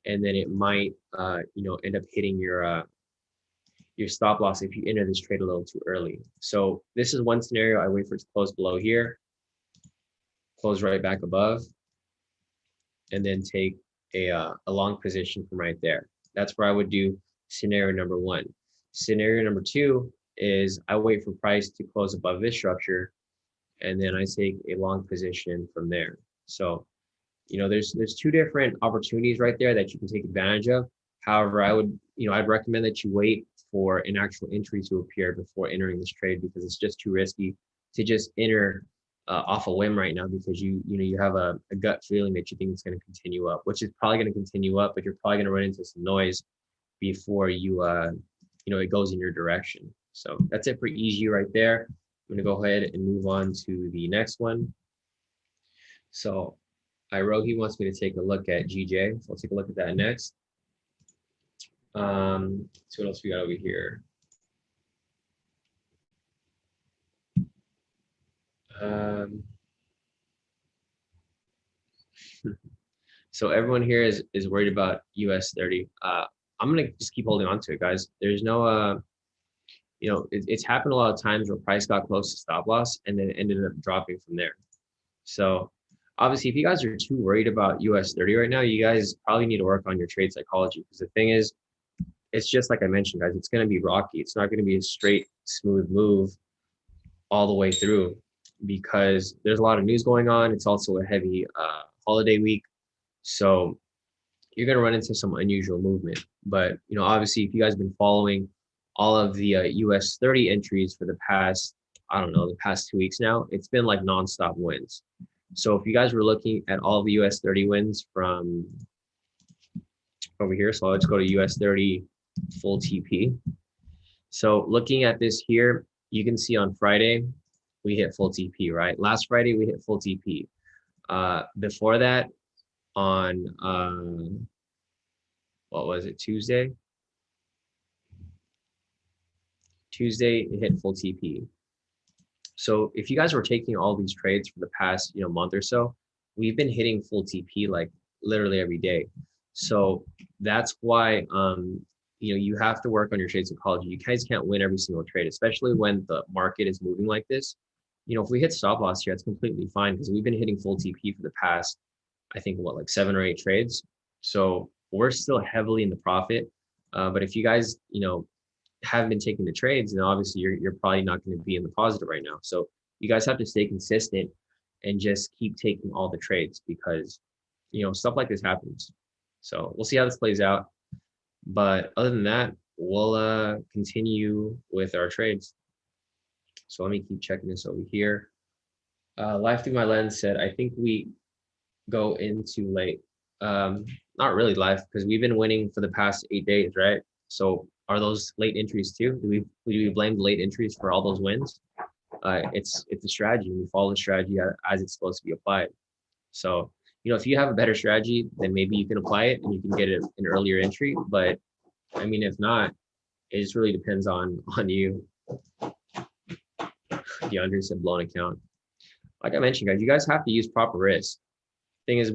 Speaker 1: and then it might, end up hitting your stop loss if you enter this trade a little too early. So this is one scenario. I wait for it to close below here, close right back above, and then take a long position from right there. That's where I would do scenario number one. Scenario number two is I wait for price to close above this structure, and then I take a long position from there. So, there's two different opportunities right there that you can take advantage of. However, I'd recommend that you wait for an actual entry to appear before entering this trade, because it's just too risky to just enter off a whim right now, because you have a gut feeling that you think it's going to continue up, which is probably going to continue up, but you're probably going to run into some noise before it goes in your direction. So that's it for EG right there. I'm going to go ahead and move on to the next one. So he wants me to take a look at GJ. So I'll take a look at that next. So what else we got over here? So everyone here is worried about US 30. I'm gonna just keep holding on to it, guys. There's no it's happened a lot of times where price got close to stop loss and then it ended up dropping from there. So obviously, if you guys are too worried about US 30 right now, you guys probably need to work on your trade psychology, because the thing is, it's just like I mentioned, guys, it's going to be rocky. It's not going to be a straight, smooth move all the way through, because there's a lot of news going on. It's also a heavy holiday week. So you're going to run into some unusual movement. But, obviously, if you guys have been following all of the US 30 entries for the past, the past 2 weeks now, it's been like nonstop wins. So if you guys were looking at all the US 30 wins from over here, so let's go to US 30 full TP. So looking at this here, you can see on Friday, we hit full TP, right? Last Friday, we hit full TP. Before that, on, what was it, Tuesday? Tuesday, it hit full TP. So if you guys were taking all these trades for the past, month or so, we've been hitting full TP like literally every day. So that's why, you have to work on your trade psychology. You guys can't win every single trade, especially when the market is moving like this. If we hit stop loss here, it's completely fine because we've been hitting full TP for the past, I think, like 7 or 8 trades. So we're still heavily in the profit. But if you guys, haven't been taking the trades, then obviously you're probably not going to be in the positive right now. So you guys have to stay consistent and just keep taking all the trades because, stuff like this happens. So we'll see how this plays out. But other than that, we'll continue with our trades. So let me keep checking this over here. Live Through My Lens said, I think we go into late. Not really live because we've been winning for the past 8 days, right? So are those late entries too? Do we blame the late entries for all those wins? It's a strategy. We follow the strategy as it's supposed to be applied. So, if you have a better strategy, then maybe you can apply it and you can get an earlier entry. But I mean, if not, it just really depends on you. DeAndre said blown account. Like I mentioned, guys, you guys have to use proper risk. Thing is,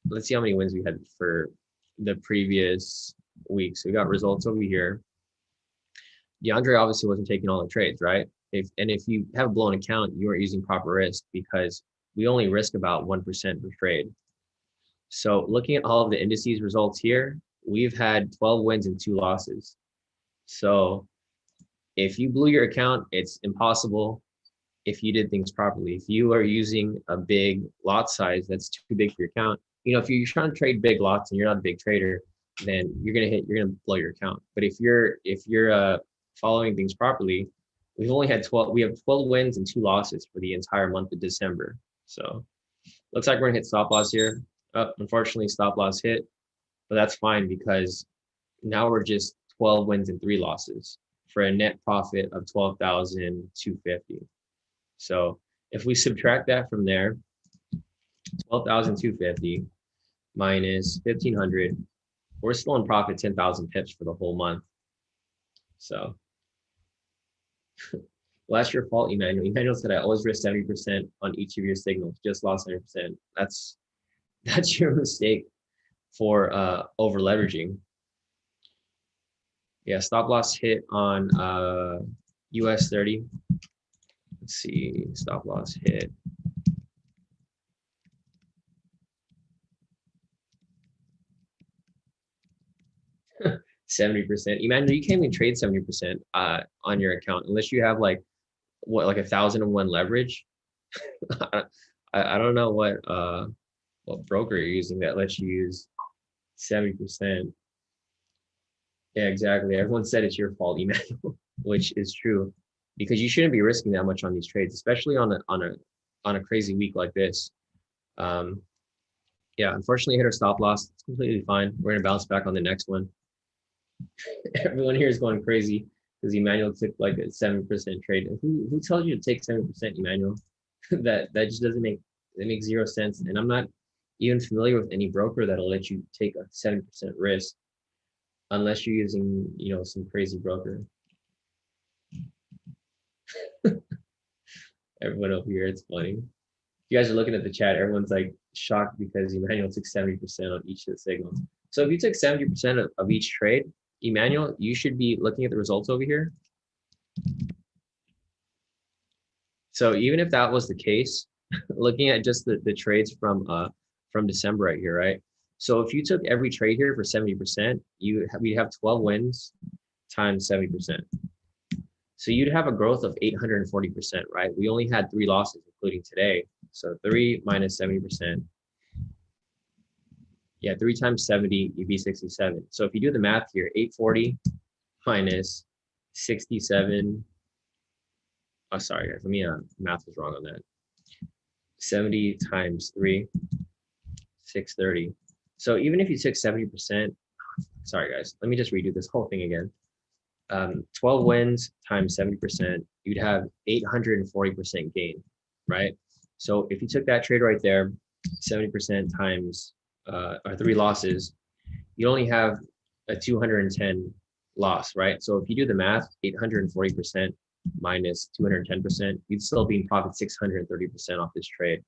Speaker 1: let's see how many wins we had for the previous week. So we got results over here. DeAndre obviously wasn't taking all the trades, right? If you have a blown account, you are using proper risk because we only risk about 1% per trade. So looking at all of the indices results here, we've had 12 wins and 2 losses. So if you blew your account, it's impossible if you did things properly. If you are using a big lot size that's too big for your account, if you're trying to trade big lots and you're not a big trader, then you're gonna blow your account. But if you're following things properly, we have 12 wins and 2 losses for the entire month of December. So looks like we're gonna hit stop loss here. Unfortunately, stop loss hit, but that's fine because now we're just 12 wins and 3 losses for a net profit of 12,250. So if we subtract that from there, 12,250 minus 1,500, we're still in profit 10,000 pips for the whole month. So, well, that's your fault, Emmanuel. Emmanuel said I always risk 70% on each of your signals. Just lost 100%. That's your mistake for over leveraging. Yeah, stop loss hit on US 30. Let's see, stop loss hit. %70. Emmanuel, you can't even trade 70% on your account unless you have like 1,001 leverage. I don't know what broker you're using that lets you use 70%. Yeah, exactly. Everyone said it's your fault, Emmanuel, which is true because you shouldn't be risking that much on these trades, especially on a crazy week like this. Yeah, unfortunately, hit our stop loss. It's completely fine. We're gonna bounce back on the next one. Everyone here is going crazy because Emmanuel took like a 7% trade. Who tells you to take 7%, Emmanuel? that just doesn't make zero sense. And I'm not even familiar with any broker that'll let you take a 7% risk unless you're using some crazy broker. Everyone over here, it's funny. You guys are looking at the chat, everyone's like shocked because Emmanuel took 70% on each of the signals. So if you took 70% of each trade, Emmanuel, you should be looking at the results over here. So even if that was the case, looking at just the trades from December right here, right? So if you took every trade here for 70%, we'd have 12 wins times 70%. So you'd have a growth of 840%, right? We only had 3 losses, including today. So 3 minus 70%. Yeah, 3 times 70, you'd be 67. So if you do the math here, 840 minus 67. Oh, sorry, guys. Math was wrong on that. 70 times 3, 630. So even if you took 70%, sorry, guys. Let me just redo this whole thing again. 12 wins times 70%, you'd have 840% gain, right? So if you took that trade right there, 70% times or 3 losses, you only have a 210 loss, right? So if you do the math, 840% minus 210%, you'd still be in profit 630% off this trade,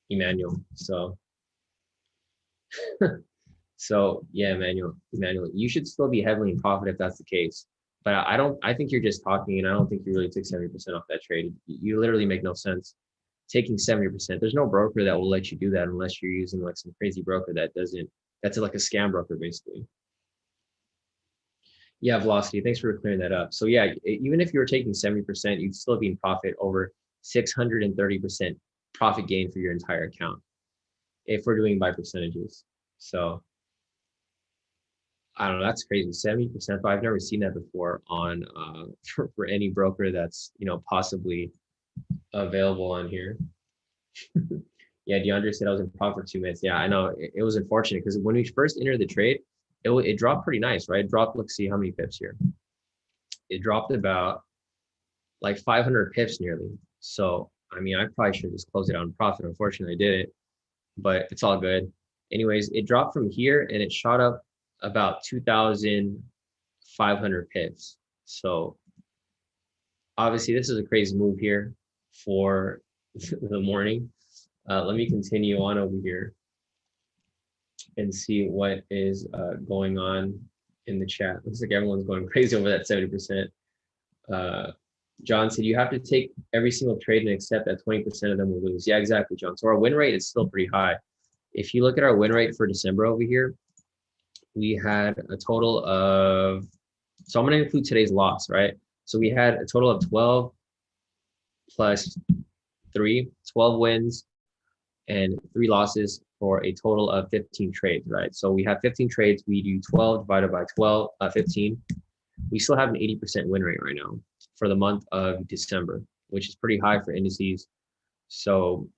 Speaker 1: Emmanuel. So yeah, Emmanuel, you should still be heavily in profit if that's the case. But I think you're just talking, and I don't think you really took 70% off that trade. You literally make no sense taking 70%. There's no broker that will let you do that unless you're using like some crazy broker that doesn't, that's like a scam broker basically. Yeah, Velocity, thanks for clearing that up. So yeah, even if you were taking 70%, you'd still be in profit over 630% profit gain for your entire account if we're doing by percentages. So I don't know, that's crazy. 70%, but I've never seen that before on for any broker that's, you know, possibly available on here. Yeah, DeAndre said I was in profit for 2 minutes. Yeah, I know it was unfortunate because when we first entered the trade, it dropped pretty nice, right? It dropped, let's see how many pips here. It dropped about like 500 pips nearly. So I mean, I probably should just close it out in profit. Unfortunately, I did it, but it's all good. Anyways, it dropped from here and it shot up about 2,500 pips. So obviously this is a crazy move here for the morning. Let me continue on over here and see what is going on in the chat. Looks like everyone's going crazy over that 70%. John said, you have to take every single trade and accept that 20% of them will lose. Yeah, exactly, John. So our win rate is still pretty high. If you look at our win rate for December over here, we had a total of, so I'm going to include today's loss, right? So we had a total of 12 plus 3, 12 wins and 3 losses for a total of 15 trades, right? So we have 15 trades. We do 12 divided by 12, 15. We still have an 80% win rate right now for the month of December, which is pretty high for indices. So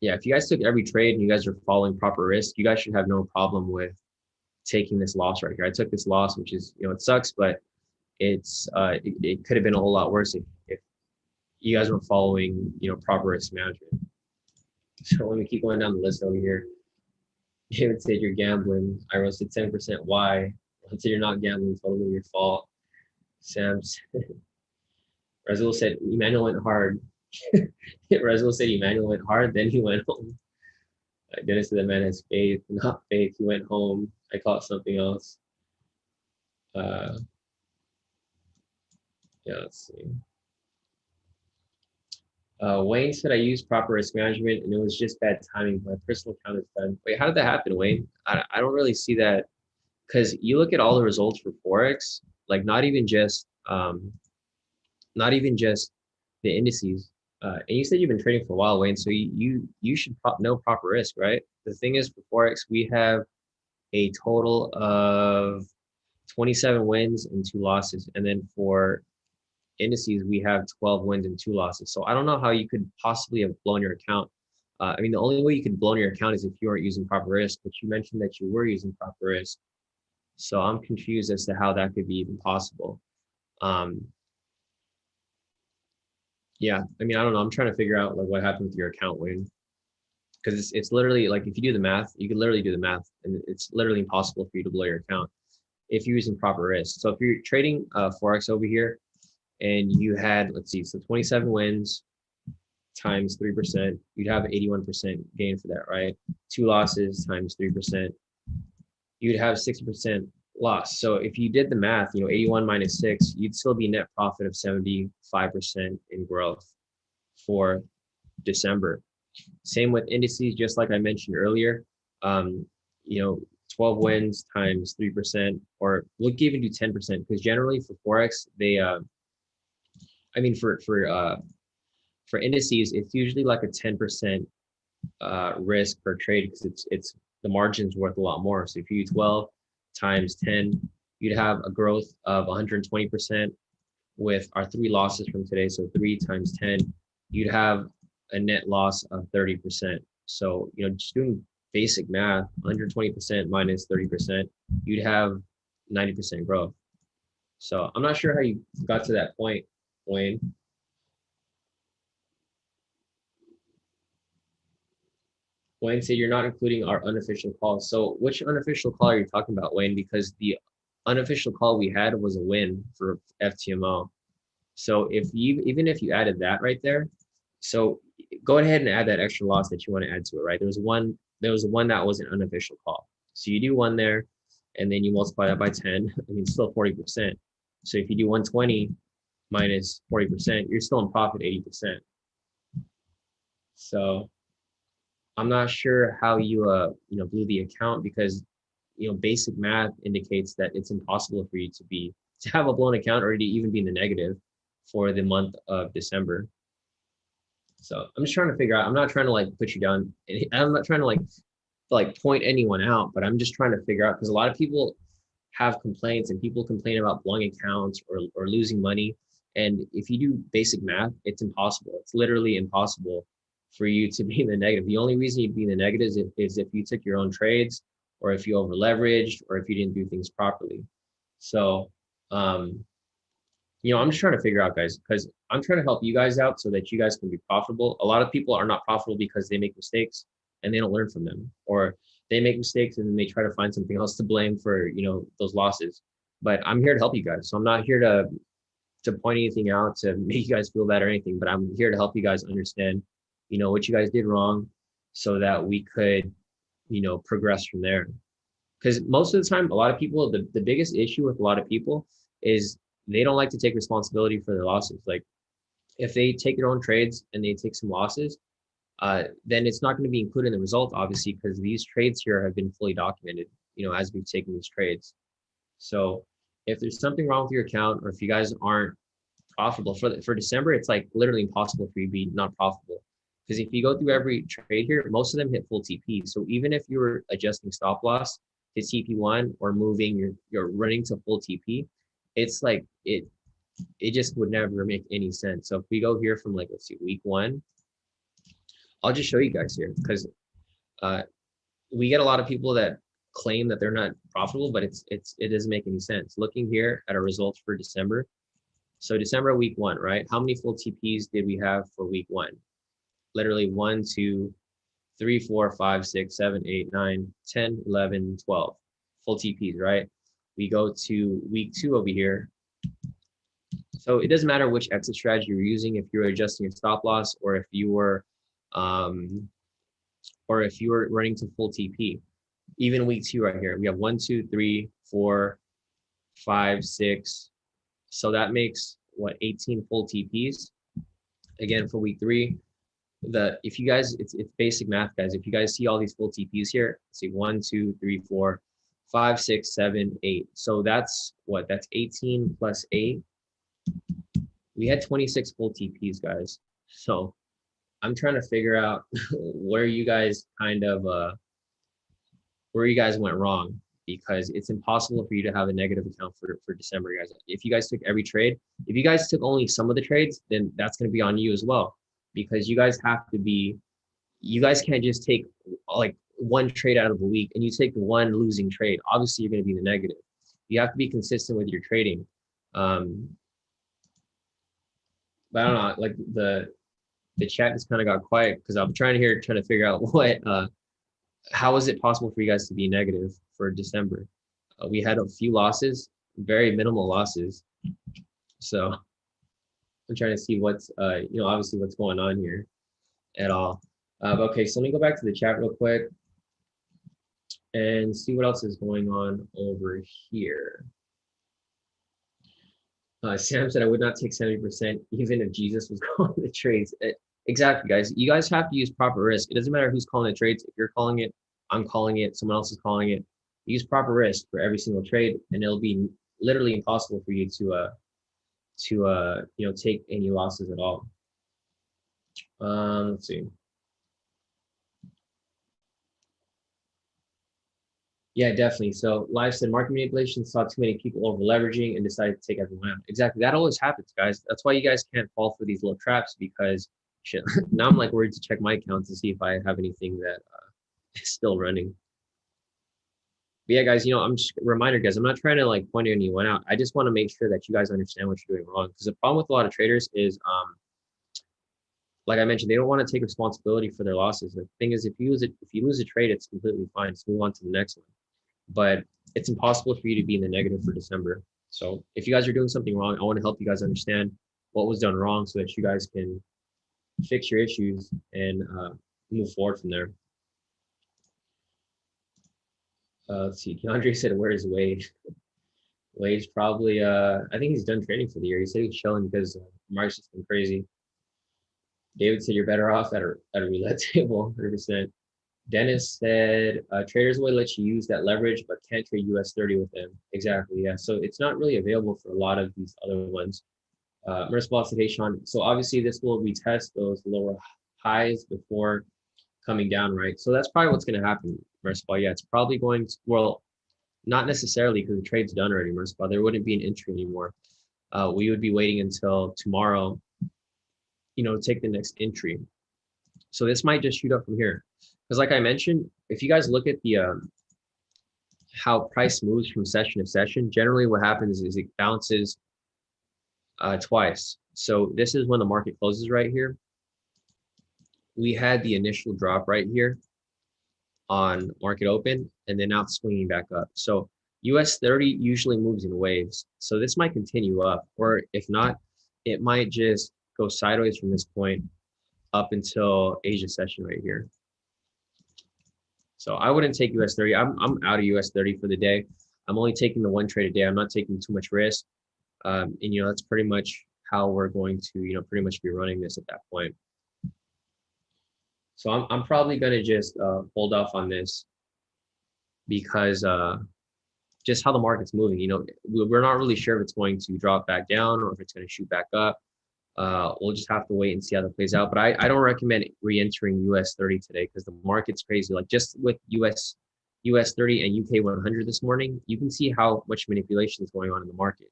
Speaker 1: yeah, if you guys took every trade and you guys are following proper risk, you guys should have no problem with taking this loss right here. I took this loss, which is, you know, it sucks, but it's it could have been a whole lot worse if you guys were following, you know, proper risk management. So let me keep going down the list over here. David said you're gambling. I roasted 10%. Why? I said you're not gambling. Totally your fault. Sam Razul said Emmanuel went hard. Razul said Emmanuel went hard, then he went home. Dennis said the man has faith, not faith. He went home. I caught something else. Yeah, let's see. Wayne said I used proper risk management and it was just bad timing. My personal account is done. Wait, how did that happen, Wayne? I don't really see that, because you look at all the results for Forex, like not even just the indices. And you said you've been trading for a while, Wayne. So you should know proper risk, right? The thing is, for Forex, we have a total of 27 wins and 2 losses, and then for indices we have 12 wins and 2 losses. So I don't know how you could possibly have blown your account. I mean, the only way you could blow your account is if you weren't using proper risk, but you mentioned that you were using proper risk. So I'm confused as to how that could be even possible. Yeah, I mean, I don't know. I'm trying to figure out like what happened with your account, Wayne, because it's literally like if you do the math, you can literally do the math, and it's literally impossible for you to blow your account if you're using proper risk. So if you're trading Forex over here, and you had, let's see, so 27 wins times 3%, you'd have 81% gain for that, right? 2 losses times 3%, you'd have 60% loss. So if you did the math, you know, 81 minus 6, you'd still be net profit of 75% in growth for December. Same with indices, just like I mentioned earlier. You know, 12 wins times 3%, or we'll even do 10%, because generally for Forex, they I mean, for indices, it's usually like a 10% risk per trade, because it's the margin's worth a lot more. So if you do 12 times 10, you'd have a growth of 120% with our 3 losses from today. So 3 times 10, you'd have a net loss of 30%. So, you know, just doing basic math, 120% minus 30%, you'd have 90% growth. So I'm not sure how you got to that point, Wayne. Wayne said you're not including our unofficial calls. So which unofficial call are you talking about, Wayne? Because the unofficial call we had was a win for FTMO. So if you, even if you added that right there, so go ahead and add that extra loss that you want to add to it, right? There was one that was an unofficial call. So you do one there, and then you multiply that by 10. I mean, still 40%. So if you do 120 minus 40%, you're still in profit 80%. So I'm not sure how you blew the account, because basic math indicates that it's impossible for you to have a blown account or to even be in the negative for the month of December. So I'm just trying to figure out. I'm not trying to like put you down. I'm not trying to like point anyone out, but I'm just trying to figure out, because a lot of people have complaints and people complain about blowing accounts or losing money. And if you do basic math, it's impossible. It's literally impossible for you to be in the negative. The only reason you'd be in the negative is if you took your own trades, or if you over leveraged, or if you didn't do things properly. So, I'm just trying to figure out, guys, because I'm trying to help you guys out so that you guys can be profitable. A lot of people are not profitable because they make mistakes and they don't learn from them, or they make mistakes and then they try to find something else to blame for, those losses. But I'm here to help you guys. So I'm not here to point anything out to make you guys feel bad or anything, but I'm here to help you guys understand, what you guys did wrong, so that we could, progress from there. Because most of the time, a lot of people, the biggest issue with a lot of people is they don't like to take responsibility for their losses. Like, if they take their own trades and they take some losses, then it's not going to be included in the result, obviously, because these trades here have been fully documented, as we've taken these trades. So if there's something wrong with your account, or if you guys aren't profitable for December, it's like literally impossible for you to be not profitable. Because if you go through every trade here, most of them hit full TP. So even if you were adjusting stop loss to TP1 or moving your running to full TP, it's like it just would never make any sense. So if we go here from, like, let's see, week 1, I'll just show you guys here, because we get a lot of people that claim that they're not profitable, but it doesn't make any sense. Looking here at our results for December. So December week 1, right? How many full TPs did we have for week 1? Literally 1, 2, 3, 4, 5, 6, 7, 8, 9, 10, 11, 12 full TPs, right? We go to week 2 over here. So it doesn't matter which exit strategy you're using, if you're adjusting your stop loss, or if you were running to full TP. Even week 2 right here, we have 1, 2, 3, 4, 5, 6. So that makes what, 18 full TPs. Again, for week 3, if you guys, it's basic math, guys. If you guys see all these full TPs here, let's see, 1, 2, 3, 4, 5, 6, 7, 8. So that's what? That's 18 plus 8. We had 26 full TPs, guys. So I'm trying to figure out where you guys went wrong, because it's impossible for you to have a negative account for December, guys. If you guys took every trade, if you guys took only some of the trades, then that's going to be on you as well, because you guys can't just take like one trade out of a week and you take one losing trade. Obviously, you're going to be in the negative. You have to be consistent with your trading. But I don't know, like the chat just kind of got quiet because I'm trying to figure out how is it possible for you guys to be negative for December? We had a few losses, very minimal losses. So I'm trying to see what's obviously what's going on here at all. Okay, so let me go back to the chat real quick and see what else is going on over here. Sam said, I would not take 70% even if Jesus was calling the trades. Exactly, guys. You guys have to use proper risk. It doesn't matter who's calling the trades. If you're calling it, I'm calling it, someone else is calling it. Use proper risk for every single trade, and it'll be literally impossible for you to take any losses at all. Let's see. Yeah, definitely. So Live said market manipulation, saw too many people over leveraging and decided to take everyone out. Exactly. That always happens, guys. That's why you guys can't fall for these little traps, because shit, now I'm like worried to check my account to see if I have anything that is still running. yeah, guys, I'm just reminder, guys, I'm not trying to like point anyone out. I just want to make sure that you guys understand what you're doing wrong. Because the problem with a lot of traders is, like I mentioned, they don't want to take responsibility for their losses. The thing is, if you lose a trade, it's completely fine. Just move on to the next one. But it's impossible for you to be in the negative for December. So if you guys are doing something wrong, I want to help you guys understand what was done wrong so that you guys can fix your issues and move forward from there. Let's see. Andre said, "Where is Wade?" Wade's probably, I think he's done trading for the year. He said he's chilling because Mark's just been crazy. David said, "You're better off at a roulette table, 100%. Dennis said, traders will let you use that leverage, but can't trade US 30 with them. Exactly, yeah. So it's not really available for a lot of these other ones. Merciful said, hey, Shawn. So obviously this will retest those lower highs before coming down, right? So that's probably what's going to happen, Merciful. Yeah, it's probably going to, well, not necessarily because the trade's done already, Merciful. There wouldn't be an entry anymore. We would be waiting until tomorrow, to take the next entry. So this might just shoot up from here. Because like I mentioned, if you guys look at the how price moves from session to session, generally what happens is it bounces twice. So this is when the market closes right here. We had the initial drop right here on market open, and then now it's swinging back up. So US 30 usually moves in waves. So this might continue up, or if not, it might just go sideways from this point up until Asia session right here. So I wouldn't take US 30. I'm out of US 30 for the day. I'm only taking the one trade a day. I'm not taking too much risk. And that's pretty much how we're going to, pretty much be running this at that point. So I'm probably going to just hold off on this because just how the market's moving, we're not really sure if it's going to drop back down or if it's going to shoot back up. We'll just have to wait and see how that plays out. But I don't recommend re-entering US 30 today because the market's crazy. Like just with US 30 and UK 100 this morning, you can see how much manipulation is going on in the market.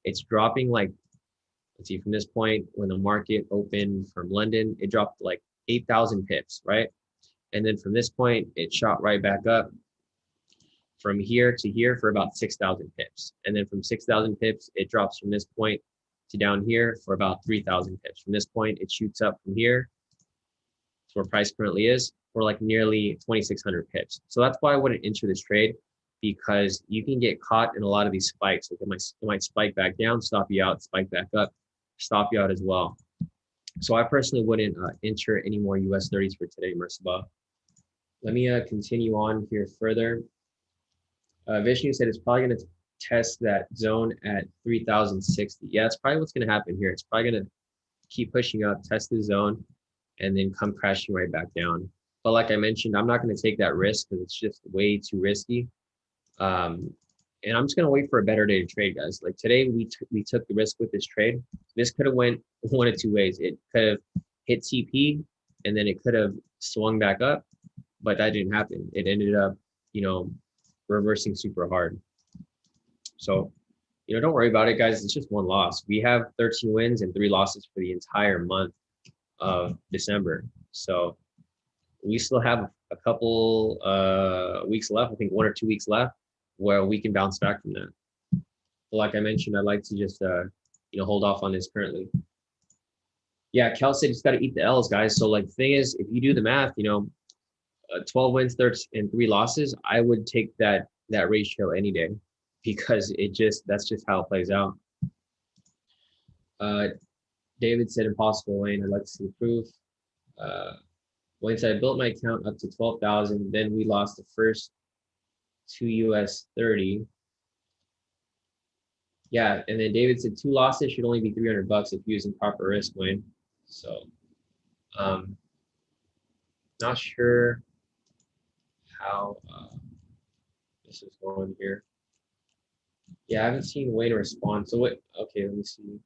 Speaker 1: It's dropping like, let's see, from this point when the market opened from London, it dropped like 8,000 pips, right? And then from this point, it shot right back up from here to here for about 6,000 pips. And then from 6,000 pips, it drops from this point to down here for about 3,000 pips. From this point, it shoots up from here to where price currently is for like nearly 2,600 pips. So that's why I wouldn't enter this trade, because you can get caught in a lot of these spikes. Like it might spike back down, stop you out, spike back up, stop you out as well. So I personally wouldn't enter any more US 30s for today, Merciful. Let me continue on here further. Vishnu said it's probably going to test that zone at 3,060. Yeah, it's probably what's going to happen here. It's probably going to keep pushing up, test the zone, and then come crashing right back down. But like I mentioned, I'm not going to take that risk because it's just way too risky. And I'm just going to wait for a better day to trade, guys. Like today, we took the risk with this trade. This could have went one of two ways. It could have hit TP, and then it could have swung back up, but that didn't happen. It ended up, reversing super hard. So, don't worry about it, guys. It's just one loss. We have 13 wins and 3 losses for the entire month of December. So we still have a couple weeks left. I think 1 or 2 weeks left where we can bounce back from that. But like I mentioned, I'd like to just, hold off on this currently. Yeah, Cal said he's got to eat the L's, guys. So like the thing is, if you do the math, 12 wins, 13, and 3 losses, I would take that ratio any day because that's just how it plays out. David said impossible, Wayne. I'd like to see the proof. Wayne said I built my account up to 12,000, then we lost the first 2 US 30. Yeah, and then David said 2 losses should only be $300 if using proper risk, Wayne. So, not sure how this is going here. Yeah, I haven't seen Wayne respond. So what? Okay, let me see.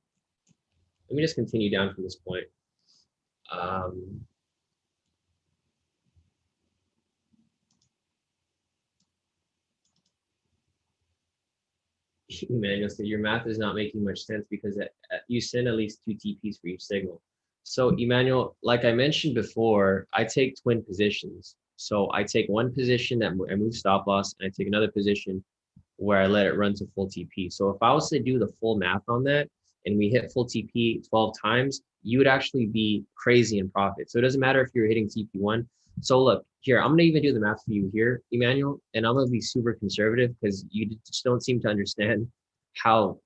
Speaker 1: Let me just continue down from this point. Emmanuel said your math is not making much sense because you send at least 2 TPs for each signal. So Emmanuel, like I mentioned before, I take twin positions. So I take one position that I move stop loss, and I take another position where I let it run to full TP. So if I was to do the full math on that and we hit full TP 12 times, you would actually be crazy in profit. So it doesn't matter if you're hitting TP1. So look, here, I'm going to even do the math for you here, Emmanuel, and I'm going to be super conservative because you just don't seem to understand how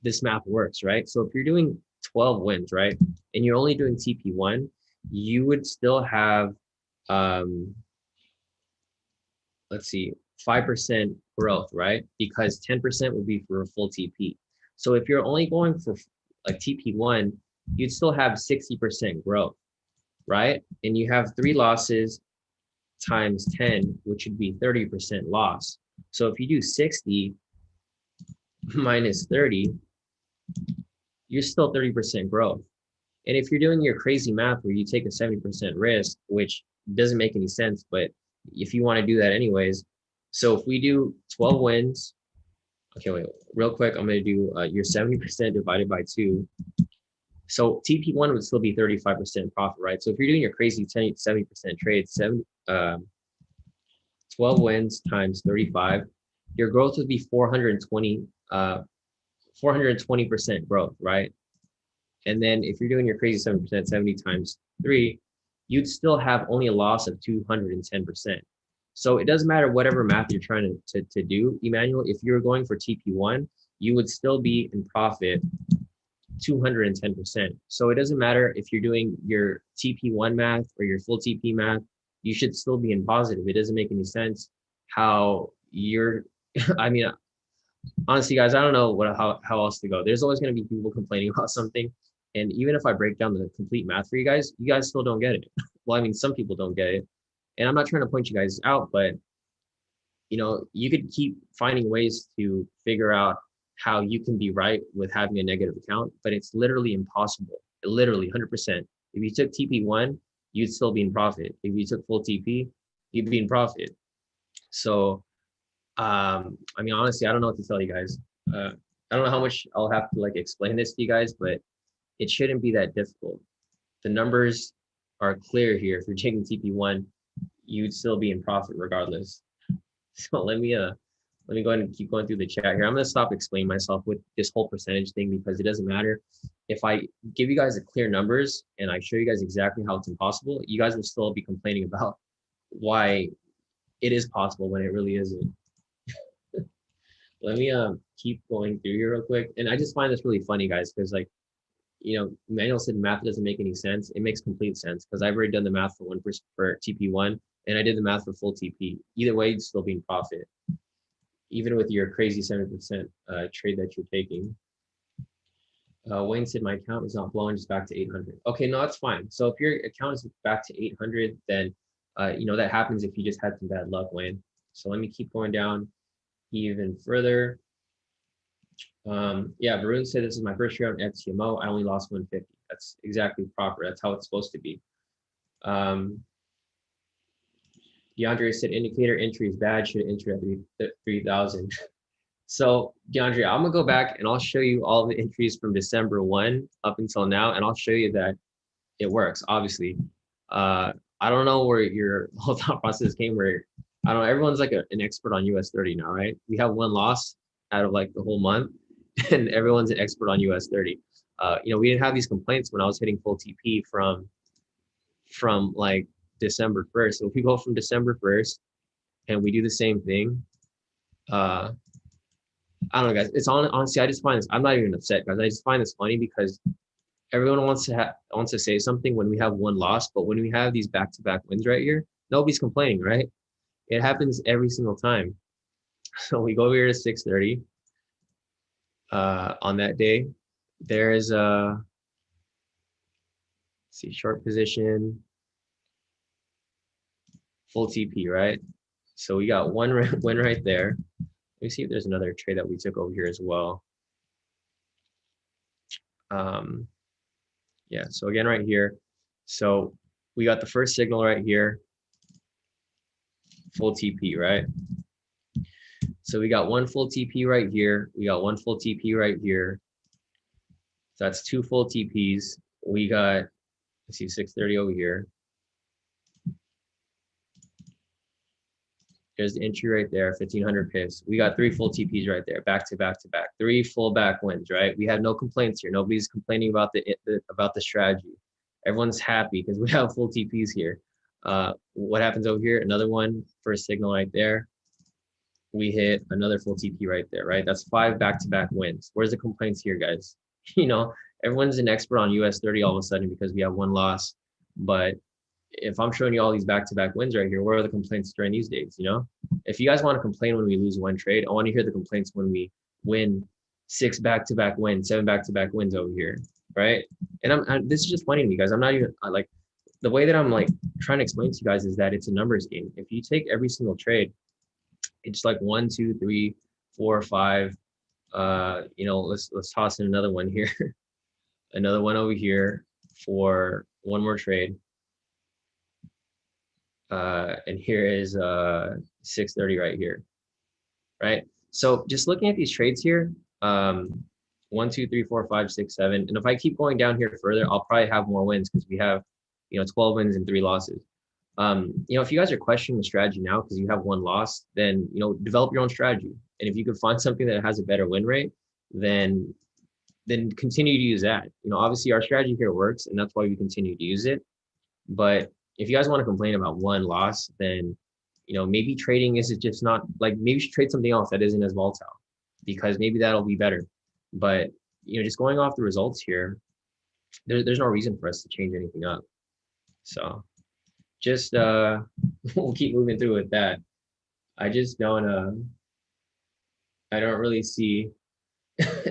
Speaker 1: this math works, right? So if you're doing 12 wins, right, and you're only doing TP1, you would still have, let's see, 5% growth, right? Because 10% would be for a full TP. So if you're only going for like TP1, you'd still have 60% growth, right? And you have 3 losses times 10, which would be 30% loss. So if you do 60 minus 30, you're still 30% growth. And if you're doing your crazy math where you take a 70% risk, which doesn't make any sense, but if you want to do that anyways, so if we do 12 wins, okay, wait, real quick, I'm going to do your 70% divided by 2. So TP1 would still be 35% profit, right? So if you're doing your crazy 70% trade, 12 wins times 35, your growth would be 420% growth, right? And then if you're doing your crazy 7%, 70 times 3, you'd still have only a loss of 210%. So it doesn't matter whatever math you're trying to do, Emmanuel. If you're going for TP1, you would still be in profit 210%. So it doesn't matter if you're doing your TP1 math or your full TP math, you should still be in positive. It doesn't make any sense how you're, I mean, honestly, guys, I don't know how else to go. There's always going to be people complaining about something. And even if I break down the complete math for you guys still don't get it. Well, I mean, some people don't get it. And I'm not trying to point you guys out, but you could keep finding ways to figure out how you can be right with having a negative account, but it's literally impossible. Literally 100%. If you took TP1, you'd still be in profit. If you took full TP, you'd be in profit. So, I mean, honestly, I don't know what to tell you guys. I don't know how much I'll have to like explain this to you guys, but it shouldn't be that difficult. The numbers are clear here. If you're taking TP1, you'd still be in profit regardless. So let me go ahead and keep going through the chat here. I'm gonna stop explaining myself with this whole percentage thing because it doesn't matter. If I give you guys the clear numbers and I show you guys exactly how it's impossible, you guys will still be complaining about why it is possible when it really isn't. Let me keep going through here real quick. And I just find this really funny, guys, because like, Manuel said math doesn't make any sense. It makes complete sense because I've already done the math for TP1 and I did the math for full TP. Either way, you'd still be in profit, even with your crazy 7% trade that you're taking. Wayne said my account is not blowing, just back to 800. Okay, no, that's fine. So if your account is back to 800, then that happens if you just had some bad luck, Wayne. So let me keep going down even further. Yeah, Varun said this is my first year on FTMO. I only lost 150. That's exactly proper. That's how it's supposed to be. DeAndre said indicator entry is bad. Should enter at 3,000. So DeAndre, I'm gonna go back and I'll show you all the entries from December 1 up until now, and I'll show you that it works. Obviously, I don't know where your whole thought process came. Where I don't know. Everyone's like an expert on US 30 now, right? We have one loss out of like the whole month, and everyone's an expert on US 30. We didn't have these complaints when I was hitting full TP from like December 1st. So if we go from December 1st and we do the same thing, I don't know, guys. It's honestly, I just find this. I'm not even upset, guys. I just find this funny because everyone wants to say something when we have one loss, but when we have these back-to-back wins right here, nobody's complaining, right? It happens every single time. So we go over here to 6:30 on that day. There is a short position, full TP, right? So we got one win right there. Let me see if there's another trade that we took over here as well. Yeah, so again, right here. So we got the first signal right here, full TP, right? So we got one full TP right here. We got one full TP right here. So that's 2 full TPs. We got, let's see, 6:30 over here. There's the entry right there, 1,500 pips. We got 3 full TPs right there, back to back to back. 3 full back wins, right? We have no complaints here. Nobody's complaining about the strategy. Everyone's happy because we have full TPs here. What happens over here? Another one for a signal right there. We hit another full TP right there, right? That's 5 back-to-back wins. Where's the complaints here, guys? You know, everyone's an expert on US 30 all of a sudden because we have 1 loss. But if I'm showing you all these back-to-back wins right here, where are the complaints during these days, you know? If you guys want to complain when we lose 1 trade, I want to hear the complaints when we win 6 back-to-back wins, 7 back-to-back wins over here, right? And this is just funny to me, guys. I'm not even, like, the way that I'm, like, trying to explain to you guys is that it's a numbers game. If you take every single trade, it's like 1, 2, 3, 4, 5. You know, let's toss in another one here. Another one over here for 1 more trade. And here is 630 right here, right? So just looking at these trades here, 1, 2, 3, 4, 5, 6, 7. And if I keep going down here further, I'll probably have more wins because we have, you know, 12 wins and 3 losses. You know, if you guys are questioning the strategy now because you have 1 loss, then, you know, develop your own strategy. And if you could find something that has a better win rate, then continue to use that. You know, obviously our strategy here works and that's why we continue to use it. But if you guys want to complain about 1 loss, then, you know, maybe trading is just not, like, maybe you should trade something else that isn't as volatile because maybe that'll be better. But, you know, just going off the results here, there's no reason for us to change anything up. So just we'll keep moving through with that. I just don't I don't really see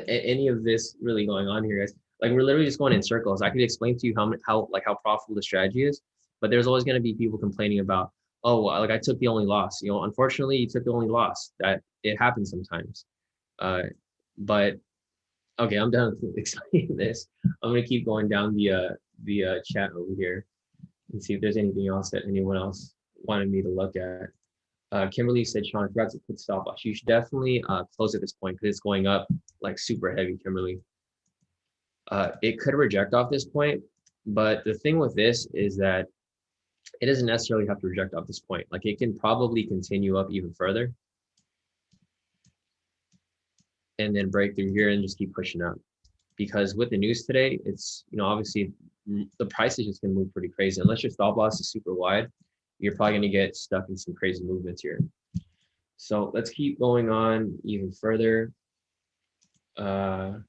Speaker 1: any of this really going on here, guys. Like, we're literally just going in circles. I could explain to you how profitable the strategy is, but there's always going to be people complaining about, oh, like, I took the only loss. You know, unfortunately, you took the only loss. That it happens sometimes. But okay, I'm done with explaining this. I'm gonna keep going down the chat over here and see if there's anything else that anyone else wanted me to look at. Kimberly said, Shawn, I forgot to put stop loss. You should definitely close at this point because it's going up like super heavy, Kimberly. It could reject off this point, but the thing with this is that it doesn't necessarily have to reject off this point. Like, it can probably continue up even further and then break through here and just keep pushing up. Because with the news today, it's, you know, obviously the price is just going to move pretty crazy. Unless your stop loss is super wide, you're probably going to get stuck in some crazy movements here. So let's keep going on even further. Cameron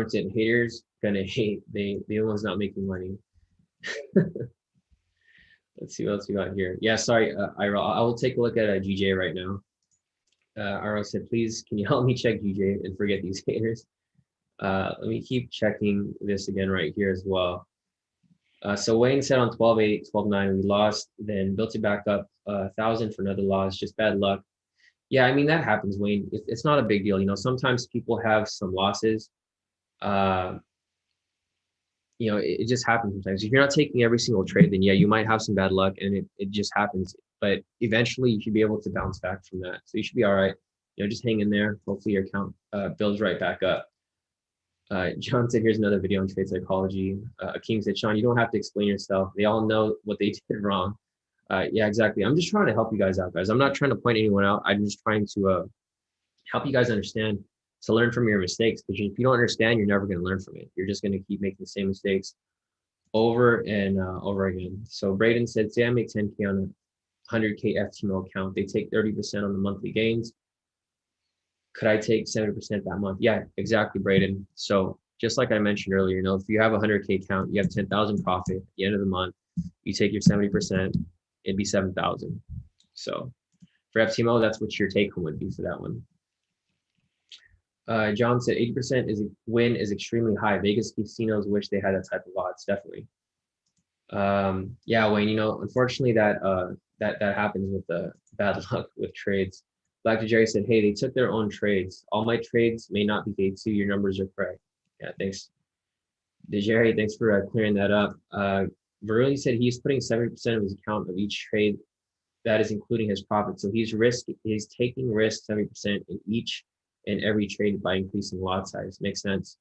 Speaker 1: said, haters gonna hate. They the ones not making money. Let's see what else we got here. Yeah, sorry, Ira. I will take a look at GJ right now. Ira said, please, can you help me check GJ and forget these haters? Let me keep checking this again right here as well. So Wayne said on 12.8, 12.9, we lost, then built it back up 1,000 for another loss, just bad luck. Yeah, I mean, that happens, Wayne. It's not a big deal. You know, sometimes people have some losses. You know, it just happens sometimes. If you're not taking every single trade, then yeah, you might have some bad luck and it just happens. But eventually you should be able to bounce back from that. So you should be all right. You know, just hang in there. Hopefully your account builds right back up. John said, here's another video on trade psychology. Akeem said, Shawn, you don't have to explain yourself. They all know what they did wrong. Yeah, exactly. I'm just trying to help you guys out, guys. I'm not trying to point anyone out. I'm just trying to help you guys understand, to learn from your mistakes. Because if you don't understand, you're never going to learn from it. You're just going to keep making the same mistakes over and over again. So Braden said, say I make 10K on a 100K FTMO account. They take 30% on the monthly gains. Could I take 70% that month? Yeah, exactly, Braden. So just like I mentioned earlier, you know, if you have a 100K account, you have 10,000 profit at the end of the month, you take your 70%, it'd be 7,000. So for FTMO, that's what your take home would be for that one. John said 80% is win is extremely high. Vegas casinos wish they had that type of odds, definitely. Yeah, Wayne, you know, unfortunately that happens with the bad luck with trades. Black to Jerry said, hey, they took their own trades. All my trades may not be paid to. Your numbers are correct. Yeah, thanks. Jerry, thanks for clearing that up. Varun said he's putting 70% of his account of each trade. That is including his profit. So he's taking risk 70% in each and every trade by increasing lot size. Makes sense.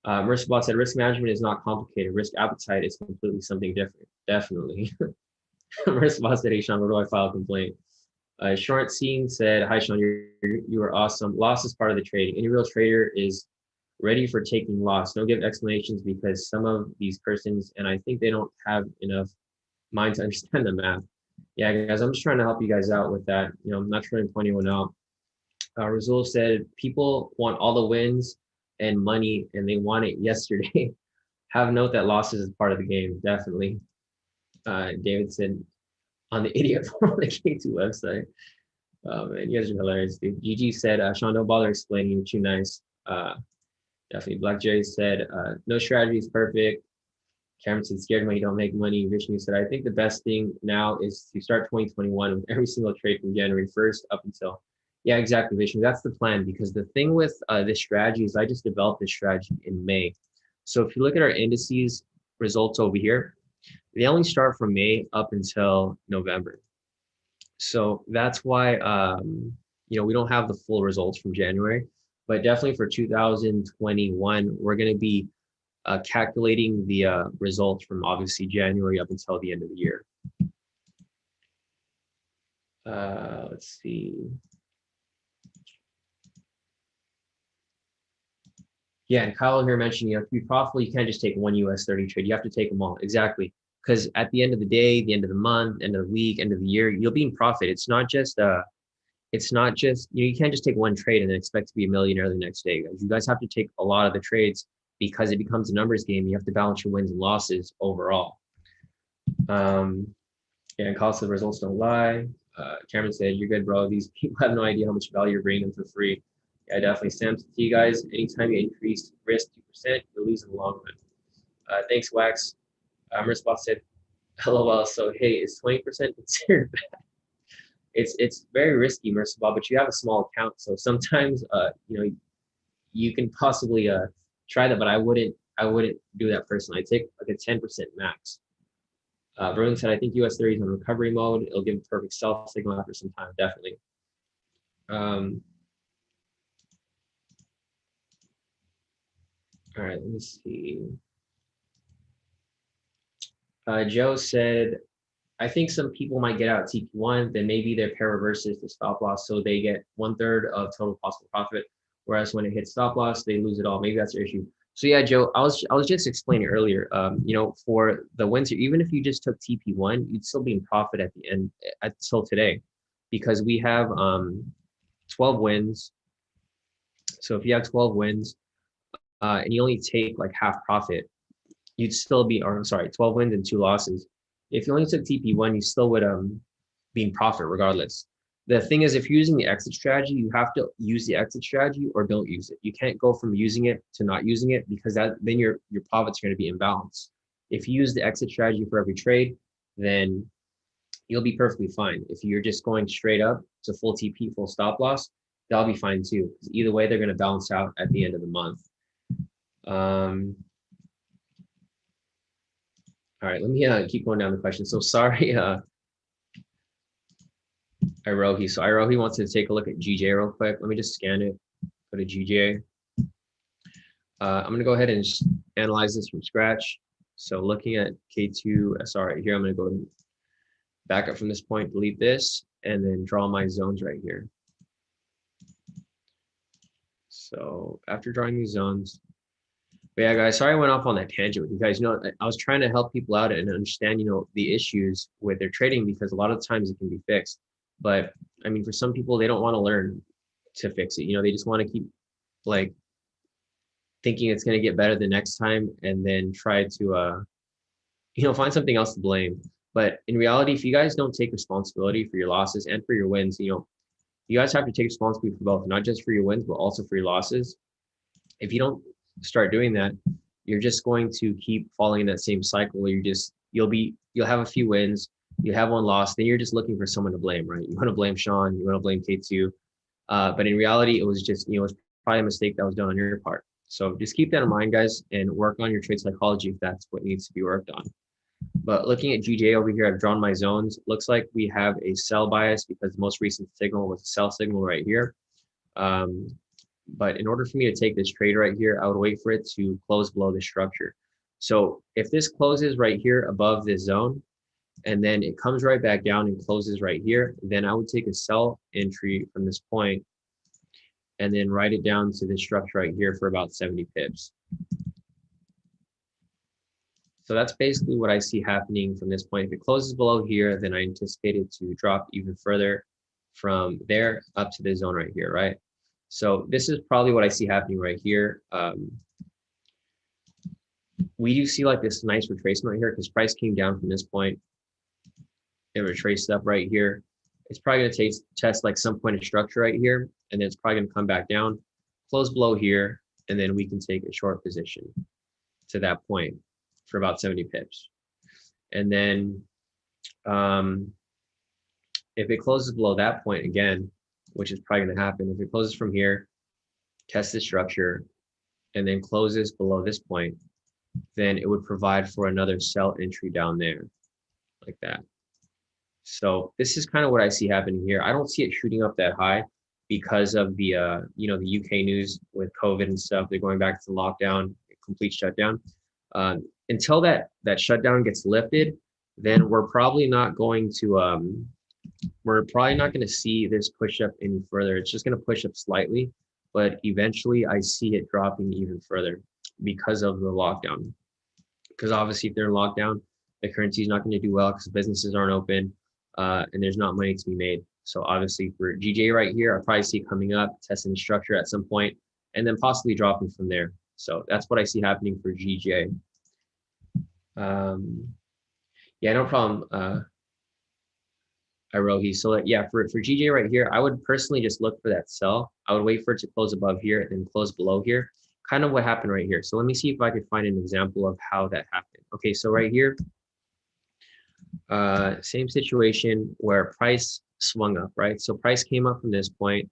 Speaker 1: Marissa Bot said, risk management is not complicated. Risk appetite is completely something different. Definitely. Marissa Bot said, hey, Shawn, where do I file a complaint? Short Scene said, "Hi Shawn, you are awesome. Loss is part of the trading. Any real trader is ready for taking loss. Don't give explanations because some of these persons, and I think they don't have enough mind to understand the math." Yeah, guys, I'm just trying to help you guys out with that. I'm not trying to point anyone out. Razul said, "People want all the wins and money, and they want it yesterday." Have note that losses is part of the game, definitely. David said, "On the idiot on the K2 website." Man, you guys are hilarious, dude. GG said, "Shawn, don't bother explaining. You're too nice." Definitely. Black Jerry said, "No strategy is perfect." Cameron said, "Scared when you don't make money." Vishnu said, "I think the best thing now is to start 2021 with every single trade from January 1st up until." Yeah, exactly, Vishnu. That's the plan, because the thing with this strategy is I just developed this strategy in May. So if you look at our indices results over here, they only start from May up until November. So that's why we don't have the full results from January, but definitely for 2021, we're going to be calculating the results from obviously January up until the end of the year. Let's see. Yeah, and Kyle here mentioned you have to be profitable. You can't just take one US 30 trade. You have to take them all. Exactly. Because at the end of the day, the end of the month, end of the week, end of the year, you'll be in profit. It's not just you can't just take one trade and then expect to be a millionaire the next day. You guys have to take a lot of the trades because it becomes a numbers game. You have to balance your wins and losses overall. And cost of results don't lie. Cameron said, "You're good, bro. These people have no idea how much value you're bringing them for free." Yeah, definitely. Sam, to you guys, anytime you increase risk 2%, you're losing the long run. Thanks, Wax. Mirspot said, "LOL. So hey, is 20% considered bad?" It's very risky, Mirspot, but you have a small account, so sometimes you can possibly try that, but I wouldn't do that personally. I take like a 10% max. Bruin said, "I think US 30 is on recovery mode. It'll give a perfect sell signal after some time, definitely." All right, let me see. Joe said, "I think some people might get out TP1, then maybe their pair reverses to stop loss, so they get 1/3 of total possible profit. Whereas when it hits stop loss, they lose it all. Maybe that's their issue." So yeah, Joe, I was just explaining earlier. For the wins here, even if you just took TP1, you'd still be in profit at the end until today, because we have 12 wins. So if you have 12 wins and you only take like half profit, you'd still be, or I'm sorry, 12 wins and 2 losses. If you only took TP1, you still would be in profit regardless. The thing is, if you're using the exit strategy, you have to use the exit strategy or don't use it. You can't go from using it to not using it, because then your profits are going to be imbalanced. If you use the exit strategy for every trade, then you'll be perfectly fine. If you're just going straight up to full TP, full stop loss, that'll be fine too. Because either way, they're going to balance out at the end of the month. All right, let me keep going down the question. So sorry, Irohi. So Irohi wants to take a look at GJ real quick. Let me just scan it. Go to GJ. I'm going to go ahead and analyze this from scratch. So looking at K2 SR right here, I'm going to go back up from this point, delete this, and then draw my zones right here. So after drawing these zones, but yeah, guys, sorry I went off on that tangent with you guys. I was trying to help people out and understand, the issues with their trading, because a lot of times it can be fixed. But I mean, for some people, they don't want to learn to fix it. They just want to keep like thinking it's going to get better the next time, and then try to, find something else to blame. But in reality, if you guys don't take responsibility for your losses and for your wins, you guys have to take responsibility for both, not just for your wins, but also for your losses. If you don't start doing that, you're just going to keep falling in that same cycle where you'll have a few wins, you have one loss, then you're just looking for someone to blame, right? You want to blame Shawn, you want to blame K2, but in reality, it was just it was probably a mistake that was done on your part. So just keep that in mind, guys, and work on your trade psychology if that's what needs to be worked on. But looking at GJ over here, I've drawn my zones. Looks like we have a sell bias because the most recent signal was a sell signal right here. But in order for me to take this trade right here, I would wait for it to close below the structure. So if this closes right here above this zone, and then it comes right back down and closes right here, then I would take a sell entry from this point and then write it down to this structure right here for about 70 pips. So that's basically what I see happening from this point. If it closes below here, then I anticipate it to drop even further from there up to the zone right here, right? So this is probably what I see happening right here. We do see like this nice retracement right here because price came down from this point. It retraced up right here. It's probably going to test like some point of structure right here, and then it's probably going to come back down, close below here, and then we can take a short position to that point for about 70 pips. And then if it closes below that point again, which is probably going to happen, if it closes from here, test the structure, and then closes below this point, then it would provide for another sell entry down there like that. So this is kind of what I see happening here. I don't see it shooting up that high because of the the UK news with COVID and stuff. They're going back to lockdown, complete shutdown. Until that shutdown gets lifted, then we're probably not going to see this push up any further. It's just going to push up slightly, but eventually I see it dropping even further because of the lockdown. Because obviously if they're in lockdown, the currency is not going to do well because businesses aren't open. And there's not money to be made. So obviously for GJ right here, I probably see it coming up, testing the structure at some point, and then possibly dropping from there. So that's what I see happening for GJ. Yeah, no problem. Irohi. So yeah, for GJ right here, I would personally just look for that sell. I would wait for it to close above here and then close below here. Kind of what happened right here. So let me see if I could find an example of how that happened. Okay, so right here, same situation where price swung up, right? So price came up from this point,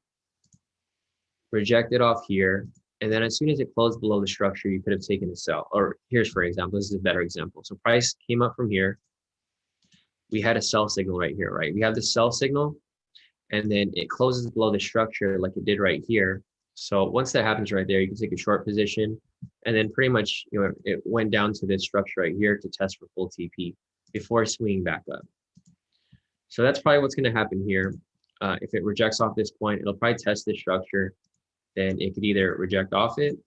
Speaker 1: rejected off here, and then as soon as it closed below the structure, you could have taken a sell. Or here's, for example, this is a better example. So price came up from here. We had a sell signal right here, right? We have the sell signal, and then it closes below the structure like it did right here. So once that happens right there, you can take a short position, and then pretty much, it went down to this structure right here to test for full TP before swinging back up. So that's probably what's going to happen here. If it rejects off this point, it'll probably test this structure. Then it could either reject off it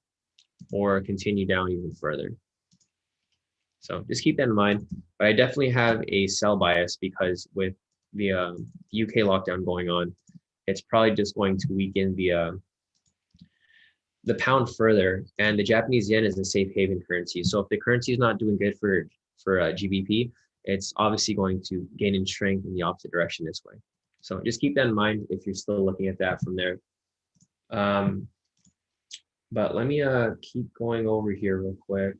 Speaker 1: or continue down even further. So just keep that in mind. But I definitely have a sell bias because with the UK lockdown going on, it's probably just going to weaken the pound further. And the Japanese yen is a safe haven currency. So if the currency is not doing good for GBP, it's obviously going to gain in strength in the opposite direction this way. So just keep that in mind if you're still looking at that from there. But let me keep going over here real quick.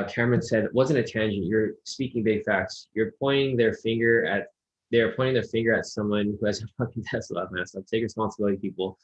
Speaker 1: Cameron said, it wasn't a tangent. You're speaking big facts. They're pointing their finger at someone who has a fucking Tesla, man. So take responsibility, people.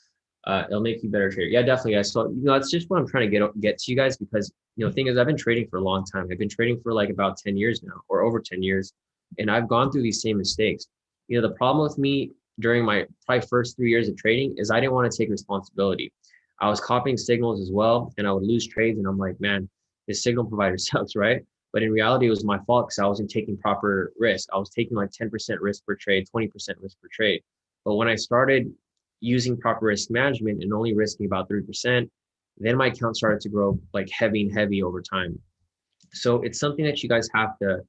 Speaker 1: It'll make you a better trader. Yeah, definitely, guys. So, that's just what I'm trying to get to you guys because, the thing is, I've been trading for a long time. I've been trading for like about 10 years now or over 10 years. And I've gone through these same mistakes. The problem with me during my probably first 3 years of trading is I didn't want to take responsibility. I was copying signals as well, and I would lose trades. And I'm like, man, this signal provider sucks, right? But in reality, it was my fault because I wasn't taking proper risk. I was taking like 10% risk per trade, 20% risk per trade. But when I started using proper risk management and only risking about 3%, then my account started to grow like heavy and heavy over time. So it's something that you guys have to,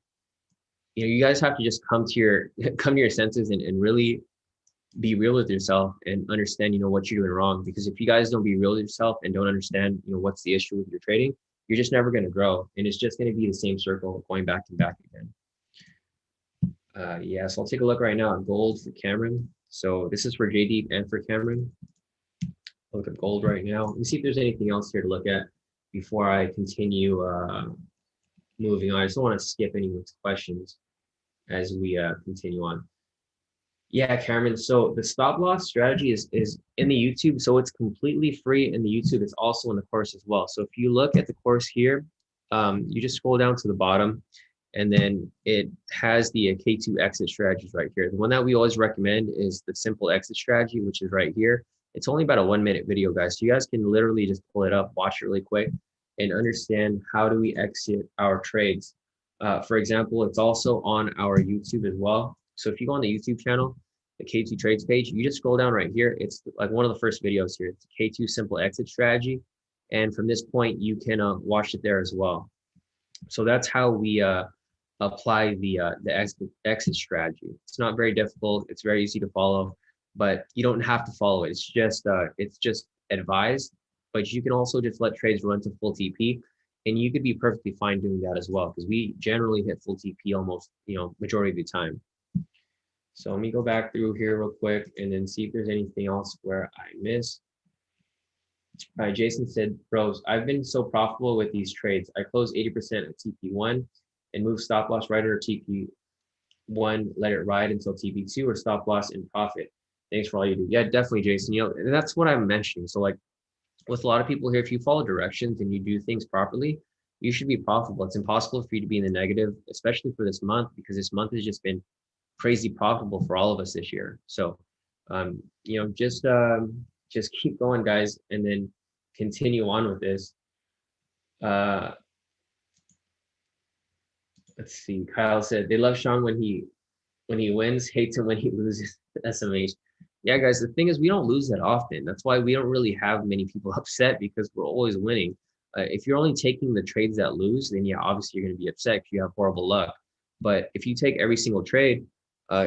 Speaker 1: just come to your senses and really be real with yourself and understand, what you're doing wrong. Because if you guys don't be real with yourself and don't understand, what's the issue with your trading, you're just never going to grow. And it's just going to be the same circle going back and back again. Yeah, so I'll take a look right now at gold for Cameron. So this is for JD and for Cameron. I'll look at gold right now. Let me see if there's anything else here to look at before I continue moving on. I just don't want to skip any questions as we continue on. Yeah, Cameron. So the stop loss strategy is in the YouTube. So it's completely free in the YouTube. It's also in the course as well. So if you look at the course here, you just scroll down to the bottom, and then it has the K² exit strategies right here. The one that we always recommend is the simple exit strategy, which is right here. It's only about a 1-minute video, guys. So you guys can literally just pull it up, watch it really quick, and understand how do we exit our trades For example, it's also on our YouTube as well. So if you go on the YouTube channel, the K2 Trades page, you just scroll down right here. It's like one of the first videos here. It's K2 Simple Exit Strategy. And from this point, you can watch it there as well. So that's how we apply the exit strategy. It's not very difficult. It's very easy to follow, but you don't have to follow it. It's just advised, but you can also just let trades run to full TP, and you could be perfectly fine doing that as well, because we generally hit full TP almost, majority of the time. So let me go back through here real quick and then see if there's anything else where I missed. Jason said, bros, I've been so profitable with these trades. I close 80% at TP1 and move stop loss right under TP1, let it ride until TP2 or stop loss and profit. Thanks for all you do. Yeah, definitely, Jason. And that's what I'm mentioning. So like with a lot of people here, if you follow directions and you do things properly, you should be profitable. It's impossible for you to be in the negative, especially for this month, because this month has just been crazy profitable for all of us this year. So, just keep going, guys, and then continue on with this. Let's see. Kyle said they love Shawn when he wins, hates him when he loses. SMH. Yeah, guys. The thing is, we don't lose that often. That's why we don't really have many people upset, because we're always winning. If you're only taking the trades that lose, then yeah, obviously you're going to be upset if you have horrible luck. But if you take every single trade,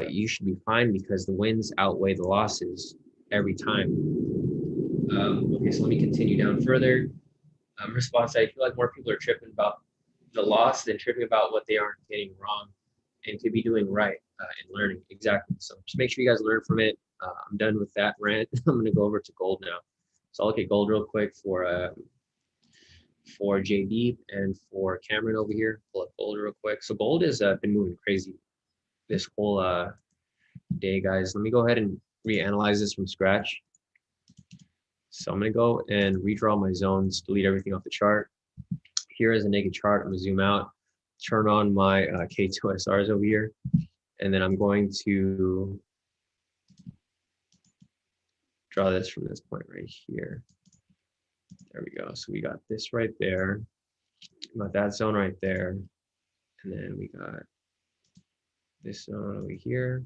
Speaker 1: you should be fine, because the wins outweigh the losses every time. Okay, so let me continue down further. Response, I feel like more people are tripping about the loss than tripping about what they aren't getting wrong and could be doing right and learning. Exactly. So just make sure you guys learn from it. I'm done with that rant. I'm going to go over to gold now. So I'll look at gold real quick for JD and for Cameron over here. Pull up gold real quick. So gold has been moving crazy this whole day, guys. Let me go ahead and reanalyze this from scratch. So I'm going to go and redraw my zones, delete everything off the chart. Here is a naked chart. I'm going to zoom out, turn on my K2 SRs over here, and then I'm going to draw this from this point right here. There we go. So we got this right there. We got that zone right there. And then we got this zone over here.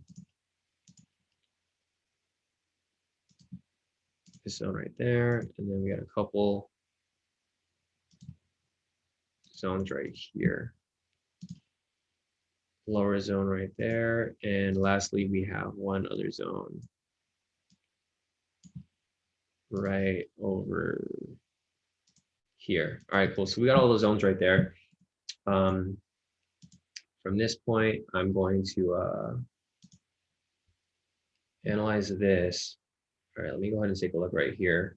Speaker 1: This zone right there. And then we got a couple zones right here. Lower zone right there. And lastly, we have one other zone right over here. All right, cool. So we got all those zones right there. From this point, I'm going to analyze this. All right, let me go ahead and take a look right here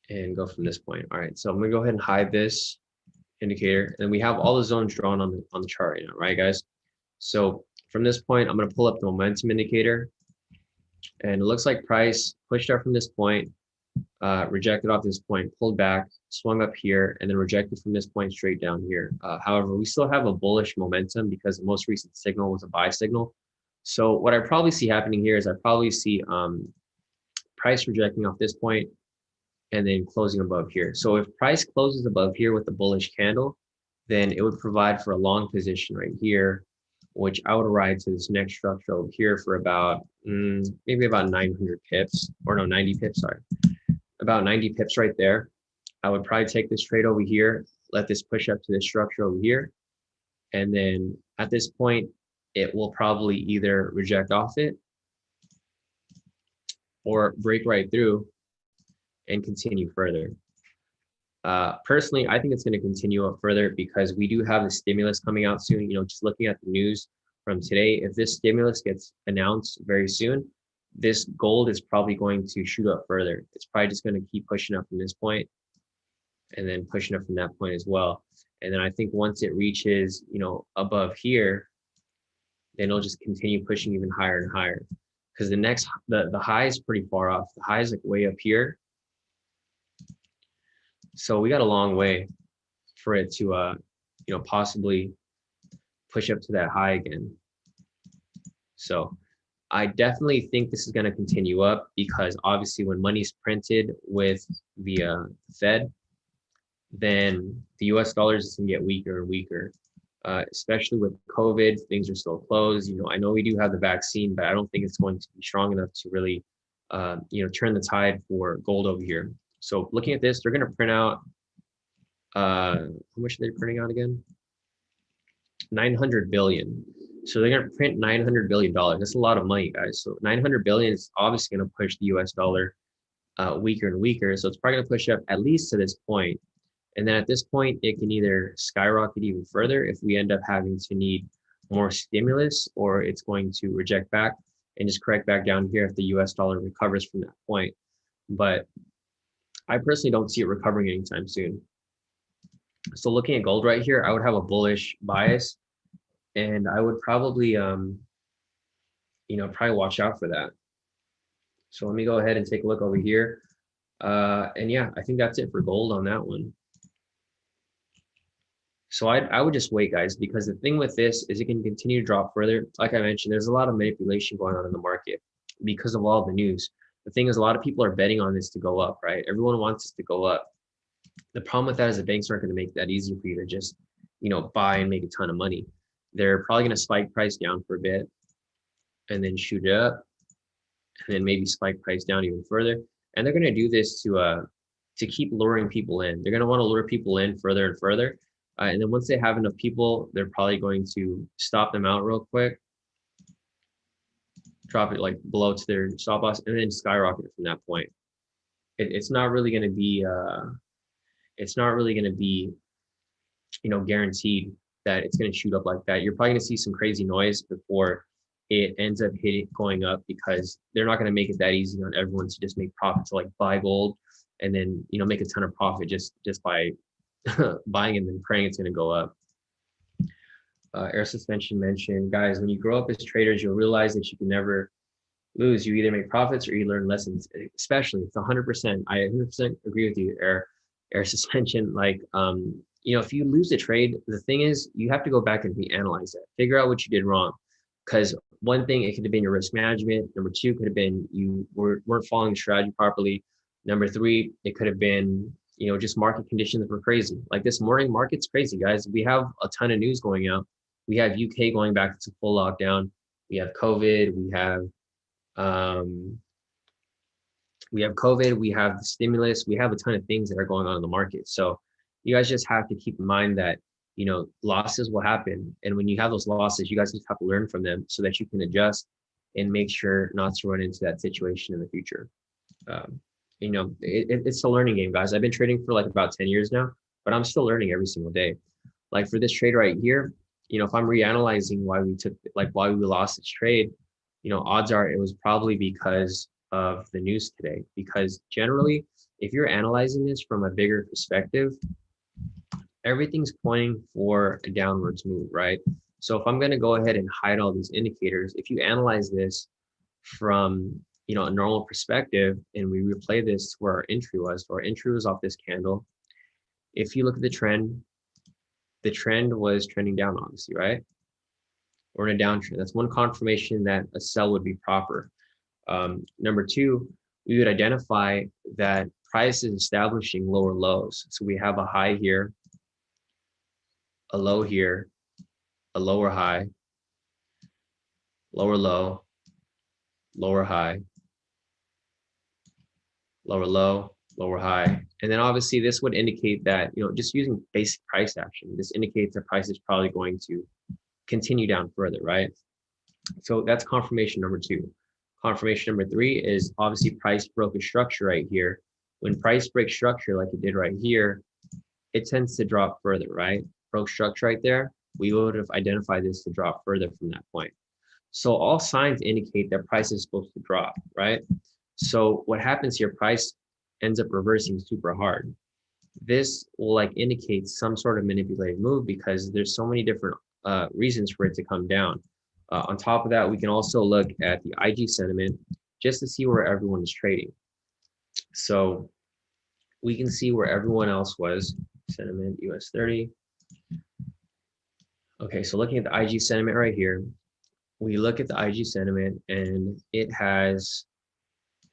Speaker 1: and go from this point. All right, so I'm gonna go ahead and hide this indicator, and we have all the zones drawn on the chart right now, right, guys? So from this point, I'm gonna pull up the momentum indicator, and it looks like price pushed up from this point, rejected off this point, pulled back, swung up here, and then rejected from this point straight down here. However, we still have a bullish momentum because the most recent signal was a buy signal. So what I probably see happening here is I probably see price rejecting off this point and then closing above here. So if price closes above here with the bullish candle, then it would provide for a long position right here, which I would ride to this next structure over here for about maybe about 900 pips, or no, 90 pips, sorry. About 90 pips right there. I would probably take this trade over here, let this push up to this structure over here. And then at this point, it will probably either reject off it or break right through and continue further. Personally, I think it's going to continue up further because we do have the stimulus coming out soon. Just looking at the news from today, if this stimulus gets announced very soon, this gold is probably going to shoot up further. It's probably just going to keep pushing up from this point and then pushing up from that point as well. And then I think once it reaches, above here, then it'll just continue pushing even higher and higher. Because the high is pretty far off. The high is like way up here. So we got a long way for it to, possibly push up to that high again. So I definitely think this is going to continue up because obviously when money's printed with the Fed, then the US dollars is going to get weaker and weaker. Especially with COVID, things are still closed. I know we do have the vaccine, but I don't think it's going to be strong enough to really, turn the tide for gold over here. So looking at this, they're going to print out, how much are they printing out again? 900 billion. So they're going to print $900 billion. That's a lot of money, guys. So 900 billion is obviously going to push the US dollar weaker and weaker. So it's probably going to push up at least to this point. And then at this point, it can either skyrocket even further if we end up having to need more stimulus, or it's going to reject back and just correct back down here if the US dollar recovers from that point. But I personally don't see it recovering anytime soon. So looking at gold right here, I would have a bullish bias, and I would probably, probably watch out for that. So let me go ahead and take a look over here. And yeah, I think that's it for gold on that one. So I would just wait, guys, because the thing with this is it can continue to drop further. Like I mentioned, there's a lot of manipulation going on in the market because of all the news. The thing is, a lot of people are betting on this to go up, right? Everyone wants this to go up. The problem with that is the banks aren't going to make that easy for you to just, buy and make a ton of money. They're probably going to spike price down for a bit and then shoot it up, and then maybe spike price down even further. And they're going to do this to keep luring people in. They're going to want to lure people in further and further. And then once they have enough people, they're probably going to stop them out real quick, drop it like below to their stop loss, and then skyrocket it from that point. It's not really going to be, guaranteed that it's going to shoot up like that. You're probably going to see some crazy noise before it ends up going up, because they're not going to make it that easy on everyone to just make profit, to like buy gold and then, make a ton of profit just by buying and then praying it's going to go up. Air suspension mentioned, guys, when you grow up as traders, you'll realize that you can never lose. You either make profits or you learn lessons. Especially, it's 100%. I 100% agree with you, air suspension. Like, if you lose a trade, the thing is, you have to go back and reanalyze that, figure out what you did wrong. Because one thing, it could have been your risk management. Number two, could have been you weren't following the strategy properly. Number three, it could have been, just market conditions were crazy. Like this morning, market's crazy, guys. We have a ton of news going out. We have UK going back to full lockdown. We have COVID. We have COVID. We have the stimulus. We have a ton of things that are going on in the market. So you guys just have to keep in mind that, losses will happen. And when you have those losses, you guys just have to learn from them so that you can adjust and make sure not to run into that situation in the future. It's a learning game, guys. I've been trading for like about 10 years now, but I'm still learning every single day. Like for this trade right here, if I'm reanalyzing why we lost this trade, odds are it was probably because of the news today. Because generally, if you're analyzing this from a bigger perspective, everything's pointing for a downwards move, right? So if I'm going to go ahead and hide all these indicators, if you analyze this from a normal perspective, and we replay this to where our entry was. So our entry was off this candle. If you look at the trend was trending down, obviously, right? Or in a downtrend. That's one confirmation that a sell would be proper. Number two, we would identify that price is establishing lower lows. So we have a high here, a low here, a lower high, lower low, lower high, lower low, lower high. And then obviously this would indicate that, just using basic price action, this indicates that price is probably going to continue down further, right? So that's confirmation number two. Confirmation number three is obviously price broke a structure right here. When price breaks structure like it did right here, it tends to drop further, right? Broke structure right there, we would have identified this to drop further from that point. So all signs indicate that price is supposed to drop, right? So what happens here, price ends up reversing super hard. This will indicate some sort of manipulated move because there's so many different reasons for it to come down. On top of that, we can also look at the IG sentiment just to see where everyone is trading. So we can see where everyone else was. Sentiment, US 30. Okay, so looking at the IG sentiment right here, we look at the IG sentiment and it has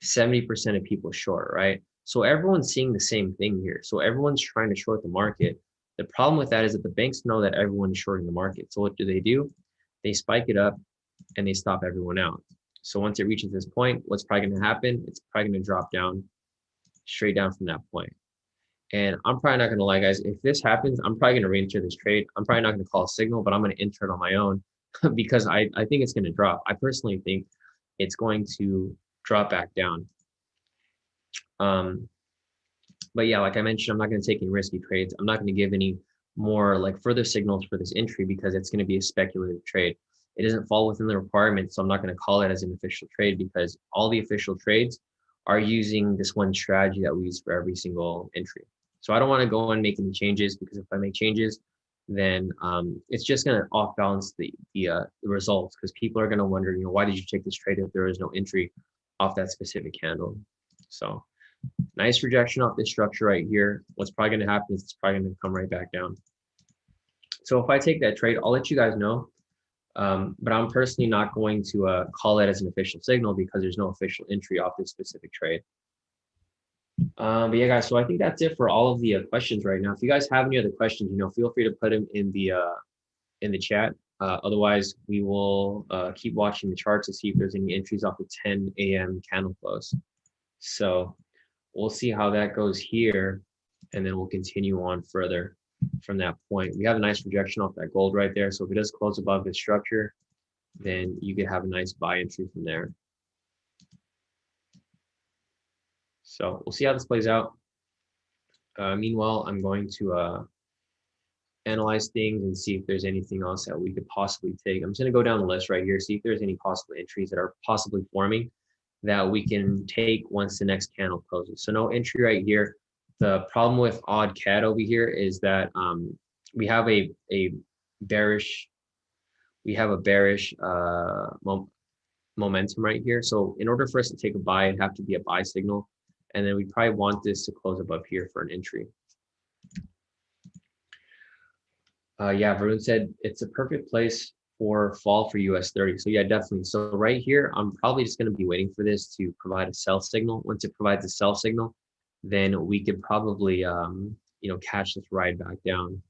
Speaker 1: 70% of people short, right? So everyone's seeing the same thing here. So everyone's trying to short the market. The problem with that is that the banks know that everyone is shorting the market. So what do? They spike it up and they stop everyone out. So once it reaches this point, what's probably going to happen? It's probably going to drop down straight down from that point. And I'm probably not going to lie, guys. If this happens, I'm probably going to re-enter this trade. I'm probably not going to call a signal, but I'm going to enter it on my own because I think it's going to drop. I personally think it's going to drop back down. But yeah, like I mentioned, I'm not going to take any risky trades. I'm not going to give any more like further signals for this entry because it's going to be a speculative trade. It doesn't fall within the requirements, so I'm not going to call it as an official trade because all the official trades are using this one strategy that we use for every single entry. So I don't want to go and make any changes because if I make changes, then it's just going to off balance the results because people are going to wonder, you know, why did you take this trade if there is no entry off that specific candle? So nice rejection off this structure right here. What's probably going to happen is it's probably going to come right back down. So if I take that trade, I'll let you guys know. But I'm personally not going to call it as an official signal because there's no official entry off this specific trade. But yeah, guys, so I think that's it for all of the questions right now. If you guys have any other questions, you know, feel free to put them in the chat. Otherwise, we will keep watching the charts to see if there's any entries off the 10 a.m. candle close. So we'll see how that goes here, and then we'll continue on further from that point. We have a nice rejection off that gold right there. So if it does close above this structure, then you could have a nice buy entry from there. So we'll see how this plays out. Meanwhile, I'm going to analyze things and see if there's anything else that we could possibly take. I'm just going to go down the list right here, see if there's any possible entries that are possibly forming that we can take once the next candle closes. So no entry right here. The problem with odd cat over here is that we have a bearish momentum right here. So in order for us to take a buy, it'd have to be a buy signal. And then we probably want this to close above here for an entry. Yeah, Varun said it's a perfect place for fall for US 30. So yeah, definitely. So right here, I'm probably just going to be waiting for this to provide a sell signal. Once it provides a sell signal, then we could probably, you know, catch this ride back down.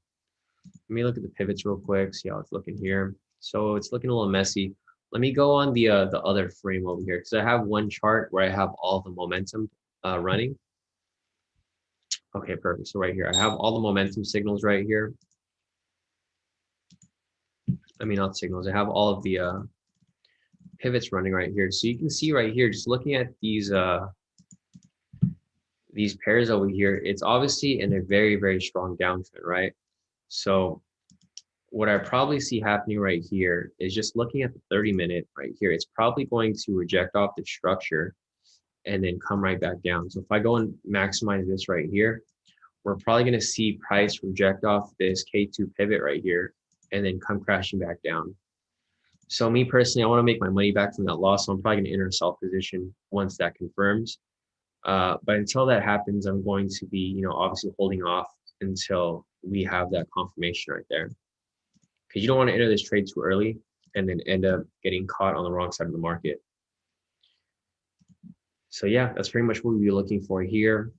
Speaker 1: Let me look at the pivots real quick, see how it's looking here. So it's looking a little messy. Let me go on the other frame over here because I have one chart where I have all the momentum running. Okay, perfect. So right here, I have all the momentum signals right here. I mean, not signals. I have all of the pivots running right here. So you can see right here, just looking at these pairs over here, it's obviously in a very, very strong downtrend, right? So what I probably see happening right here is just looking at the 30-minute right here, it's probably going to reject off the structure and then come right back down. So if I go and maximize this right here, we're probably going to see price reject off this K2 pivot right here and then come crashing back down. So me personally, I want to make my money back from that loss. So I'm probably going to enter a sell position once that confirms. But until that happens, I'm going to be, you know, obviously holding off until we have that confirmation right there. Because you don't want to enter this trade too early and then end up getting caught on the wrong side of the market. So yeah, that's pretty much what we'll be looking for here.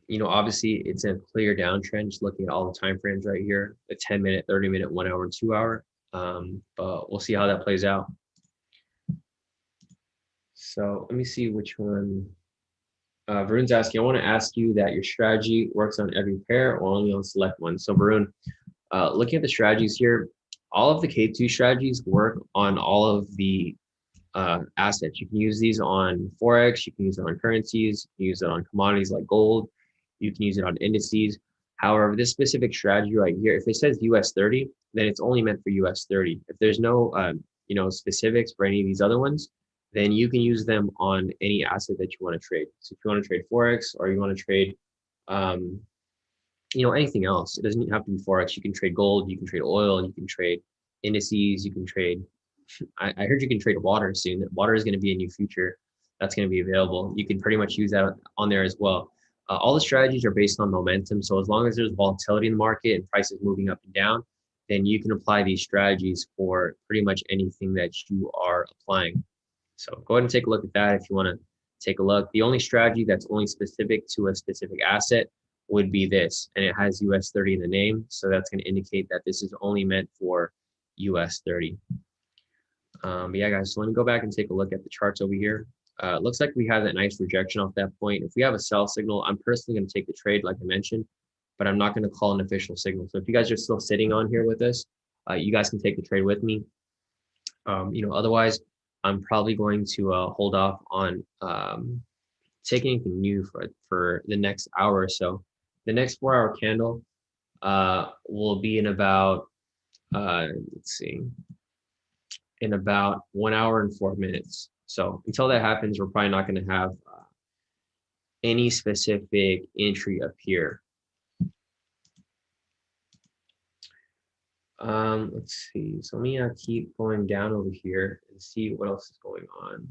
Speaker 1: You know, obviously it's a clear downtrend, just looking at all the time frames right here, the 10-minute, 30-minute, 1 hour, and 2 hour. But we'll see how that plays out. So let me see which one. Varun's asking, I want to ask you that your strategy works on every pair or only on select ones. So Varun, looking at the strategies here, all of the K2 strategies work on all of the assets. You can use these on Forex, you can use it on currencies, you can use it on commodities like gold, you can use it on indices. However, this specific strategy right here, if it says US 30, then it's only meant for US 30. If there's no you know, specifics for any of these other ones, then you can use them on any asset that you want to trade. So if you want to trade Forex or you want to trade you know, anything else, it doesn't have to be Forex. You can trade gold, you can trade oil, you can trade indices, you can trade, I heard you can trade water soon. Water is going to be a new feature that's going to be available. You can pretty much use that on there as well. All the strategies are based on momentum. So as long as there's volatility in the market and prices moving up and down, then you can apply these strategies for pretty much anything that you are applying. So go ahead and take a look at that if you want to take a look. The only strategy that's only specific to a specific asset would be this, and it has US 30 in the name. So that's going to indicate that this is only meant for US 30. But yeah, guys, so let me go back and take a look at the charts over here. It looks like we have that nice rejection off that point. If we have a sell signal, I'm personally going to take the trade, like I mentioned, but I'm not going to call an official signal. So if you guys are still sitting on here with us, you guys can take the trade with me. Otherwise, I'm probably going to hold off on taking anything new for the next hour or so. The next 4-hour candle will be in about, let's see, in about 1 hour and 4 minutes. So until that happens, we're probably not going to have any specific entry up here. Let's see. So let me keep going down over here and see what else is going on.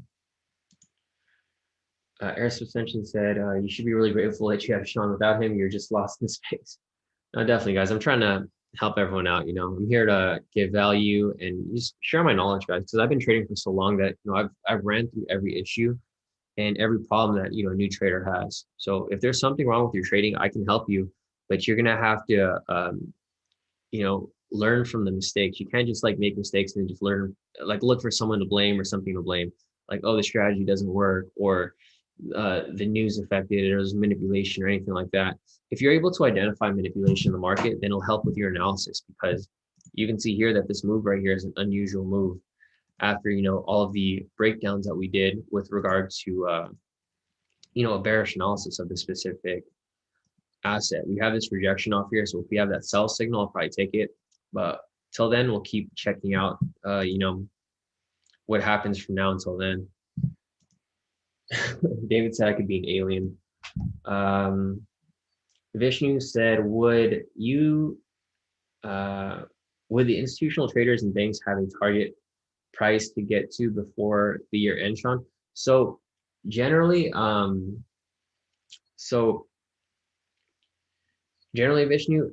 Speaker 1: Air Suspension said, you should be really grateful that you have Shawn. Without him, you're just lost in space. No, definitely, guys. I'm trying to help everyone out. I'm here to give value and just share my knowledge, guys, because I've been trading for so long that I've ran through every issue and every problem that a new trader has. So if there's something wrong with your trading, I can help you, but you're gonna have to learn from the mistakes. You can't just make mistakes and just learn, look for someone to blame or something to blame, oh, the strategy doesn't work, or the news affected, or there's manipulation or anything like that. If you're able to identify manipulation in the market, then it'll help with your analysis, because you can see here that this move right here is an unusual move after all of the breakdowns that we did with regard to a bearish analysis of the specific asset. We have this rejection off here, so if we have that sell signal, I'll probably take it, but till then we'll keep checking out what happens from now until then. David said I could be an alien. Vishnu said, would the institutional traders and banks have a target price to get to before the year ends, Shawn? So generally, Vishnu,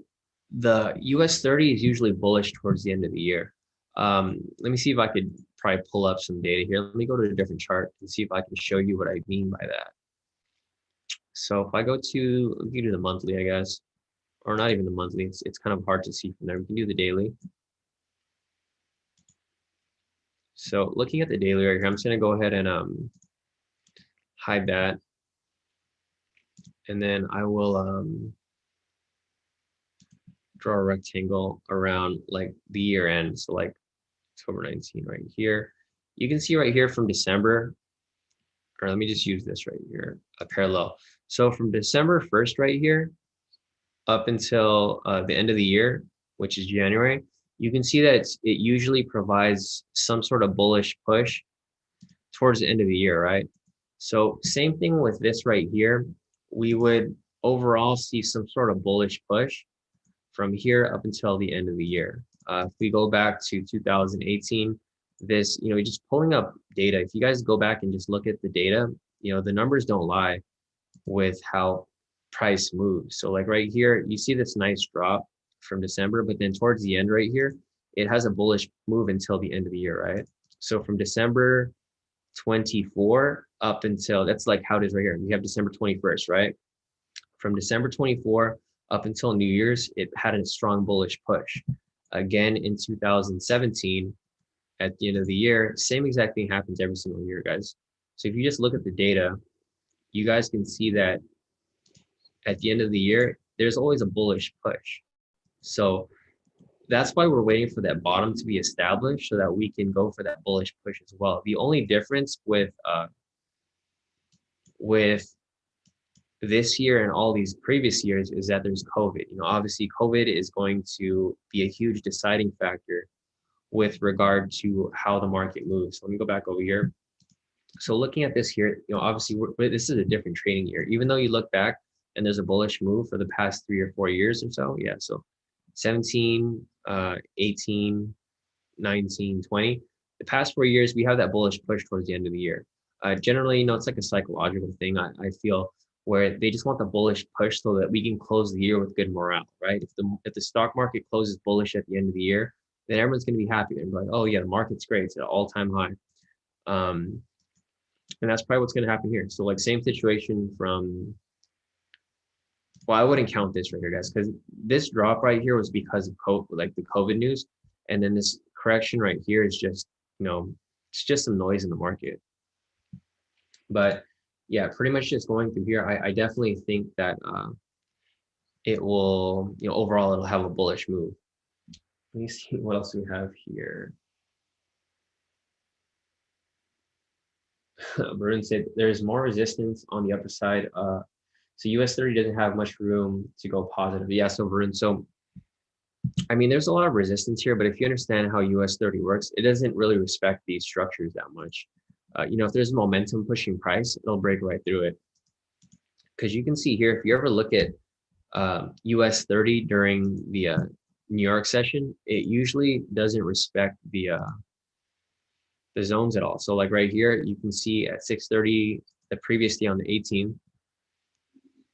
Speaker 1: the US 30 is usually bullish towards the end of the year. Let me see if I could probably pull up some data here. Let me go to a different chart and see if I can show you what I mean by that. So if I go to, we can do the monthly, I guess, or not even the monthly. It's kind of hard to see from there. We can do the daily. So looking at the daily right here, I'm just going to go ahead and hide that. And then I will draw a rectangle around the year end. So October 19 right here. You can see right here from December, or let me just use this right here, a parallel. So from December 1st right here up until the end of the year, which is January, you can see that it usually provides some sort of bullish push towards the end of the year, right? So same thing with this right here. We would overall see some sort of bullish push from here up until the end of the year. If we go back to 2018, this, just pulling up data, if you guys go back and just look at the data, the numbers don't lie with how price moves. So right here, you see this nice drop from December, but then towards the end right here, it has a bullish move until the end of the year, right? So from December 24 up until, that's how it is right here. We have December 21st, right? From December 24 up until New Year's, it had a strong bullish push. Again, in 2017, at the end of the year, same exact thing happens every single year, guys. So if you just look at the data, you guys can see that at the end of the year, there's always a bullish push. So that's why we're waiting for that bottom to be established so that we can go for that bullish push as well. The only difference with this year and all these previous years is that there's COVID. Obviously COVID is going to be a huge deciding factor with regard to how the market moves. So let me go back over here. So looking at this here, obviously this is a different trading year. Even though you look back and there's a bullish move for the past 3 or 4 years or so, yeah. So 17, 18, 19, 20. The past 4 years, we have that bullish push towards the end of the year. Generally, it's like a psychological thing, I feel, where they just want the bullish push so that we can close the year with good morale, right? If the stock market closes bullish at the end of the year, then everyone's going to be happy. They're like, oh yeah, the market's great. It's at an all-time high. And that's probably what's going to happen here. So like same situation from, well, I wouldn't count this right here, guys, because this drop right here was because of COVID, like the COVID news. And then this correction right here is just, it's just some noise in the market. But yeah, pretty much just going through here, I definitely think that it will, overall, it'll have a bullish move. Let me see what else we have here. Varun said there's more resistance on the upper side. So US 30 doesn't have much room to go positive. Yeah, so Varun, so I mean, there's a lot of resistance here, but if you understand how US 30 works, it doesn't really respect these structures that much. If there's momentum pushing price, it'll break right through it. Because you can see here, if you ever look at US 30 during the New York session, it usually doesn't respect the zones at all. So like right here, you can see at 6:30, the previous day on the 18th,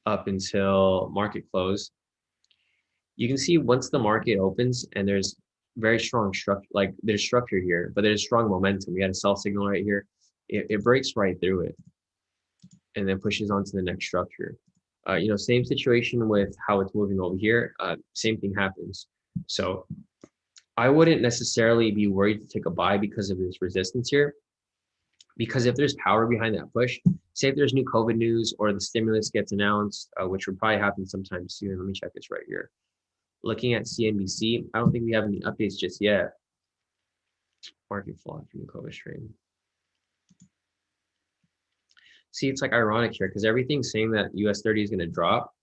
Speaker 1: up until market close, you can see once the market opens and there's very strong structure, like there's structure here, but there's strong momentum. We had a sell signal right here. It breaks right through it and then pushes on to the next structure. Same situation with how it's moving over here. Same thing happens. So I wouldn't necessarily be worried to take a buy because of this resistance here. Because if there's power behind that push, say if there's new COVID news or the stimulus gets announced, which would probably happen sometime soon. Let me check this right here. Looking at CNBC, I don't think we have any updates just yet. Market fall from the COVID strain. See, it's like ironic here because everything's saying that US 30 is going to drop,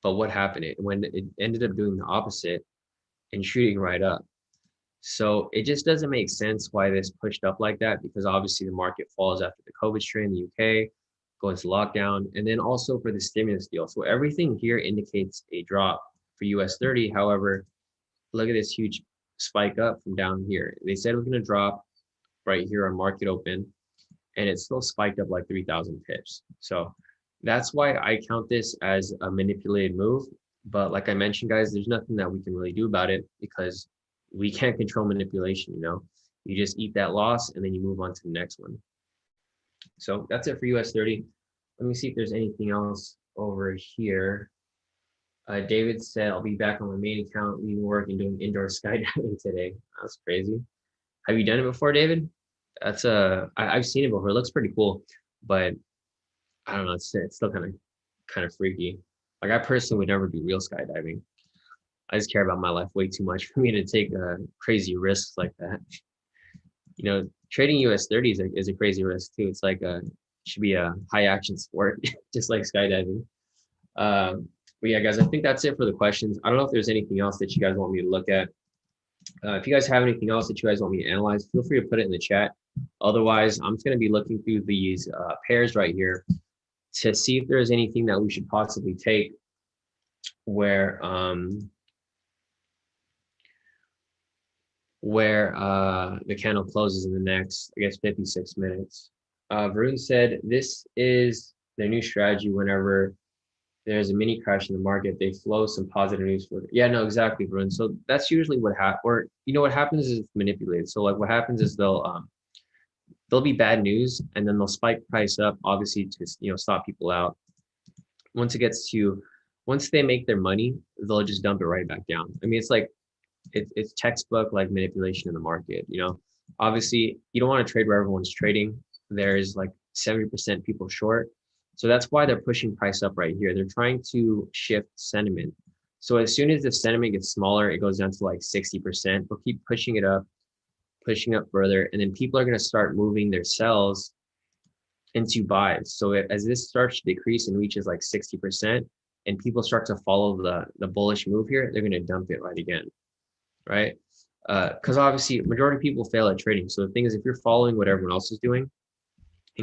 Speaker 1: but what happened? When it ended up doing the opposite and shooting right up. So it just doesn't make sense why this pushed up like that, because obviously the market falls after the COVID strain in the UK, goes to lockdown, and then also for the stimulus deal. So everything here indicates a drop for US 30. However, look at this huge spike up from down here. They said it was going to drop right here on market open, and it still spiked up like 3,000 pips. So that's why I count this as a manipulated move. But like I mentioned, guys, there's nothing that we can really do about it because we can't control manipulation. You just eat that loss and then you move on to the next one. So that's it for US 30. Let me see if there's anything else over here. David said, I'll be back on my main account, leaving work and doing indoor skydiving today. That's crazy. Have you done it before, David? That's I've seen it before. It looks pretty cool, but I don't know. It's still kind of freaky. Like I personally would never do real skydiving. I just care about my life way too much for me to take crazy risks like that. Trading US 30 is a crazy risk too. It's like should be a high action sport, just like skydiving. But yeah, guys, I think that's it for the questions. I don't know if there's anything else that you guys want me to look at. If you guys have anything else that you guys want me to analyze, feel free to put it in the chat. Otherwise, I'm just going to be looking through these pairs right here to see if there's anything that we should possibly take where the candle closes in the next, I guess, 56 minutes. Varun said this is their new strategy. Whenever there's a mini crash in the market, they flow some positive news for it. Yeah, no, exactly, Varun. So that's usually what happens. Or what happens is it's manipulated. So like what happens is there'll be bad news and then they'll spike price up, obviously to stop people out. Once they make their money, they'll just dump it right back down. I mean, it's like it's textbook like manipulation in the market. Obviously you don't want to trade where everyone's trading. There's like 70% people short. So that's why they're pushing price up right here. They're trying to shift sentiment. So as soon as the sentiment gets smaller, it goes down to like 60%. They'll keep pushing up further. And then people are going to start moving their sells into buys. So as this starts to decrease and reaches like 60% and people start to follow the bullish move here, they're going to dump it right again. Right? Because obviously majority of people fail at trading. So the thing is, if you're following what everyone else is doing,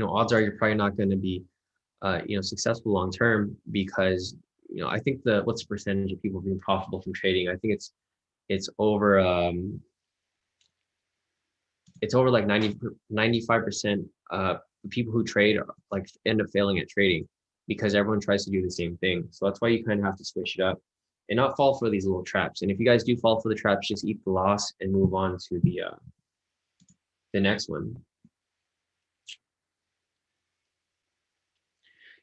Speaker 1: odds are you're probably not going to be successful long term, because I think what's the percentage of people being profitable from trading? I think it's over like 95% people who trade like end up failing at trading because everyone tries to do the same thing. So that's why you kind of have to switch it up and not fall for these little traps. And if you guys do fall for the traps, just eat the loss and move on to the next one.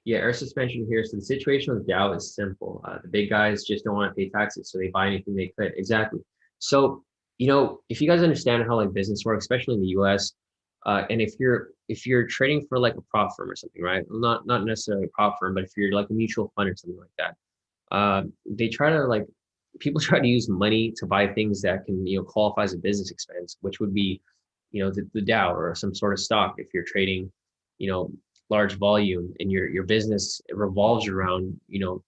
Speaker 1: Yeah, air suspension here. So the situation with Dow is simple. The big guys just don't want to pay taxes, so they buy anything they could. Exactly. So, if you guys understand how like business works, especially in the US, and if you're trading for like a prop firm or something, right? Not necessarily a prop firm, but if you're like a mutual fund or something like that, they try to like people try to use money to buy things that can qualify as a business expense, which would be the Dow or some sort of stock if you're trading you know large volume and your business revolves around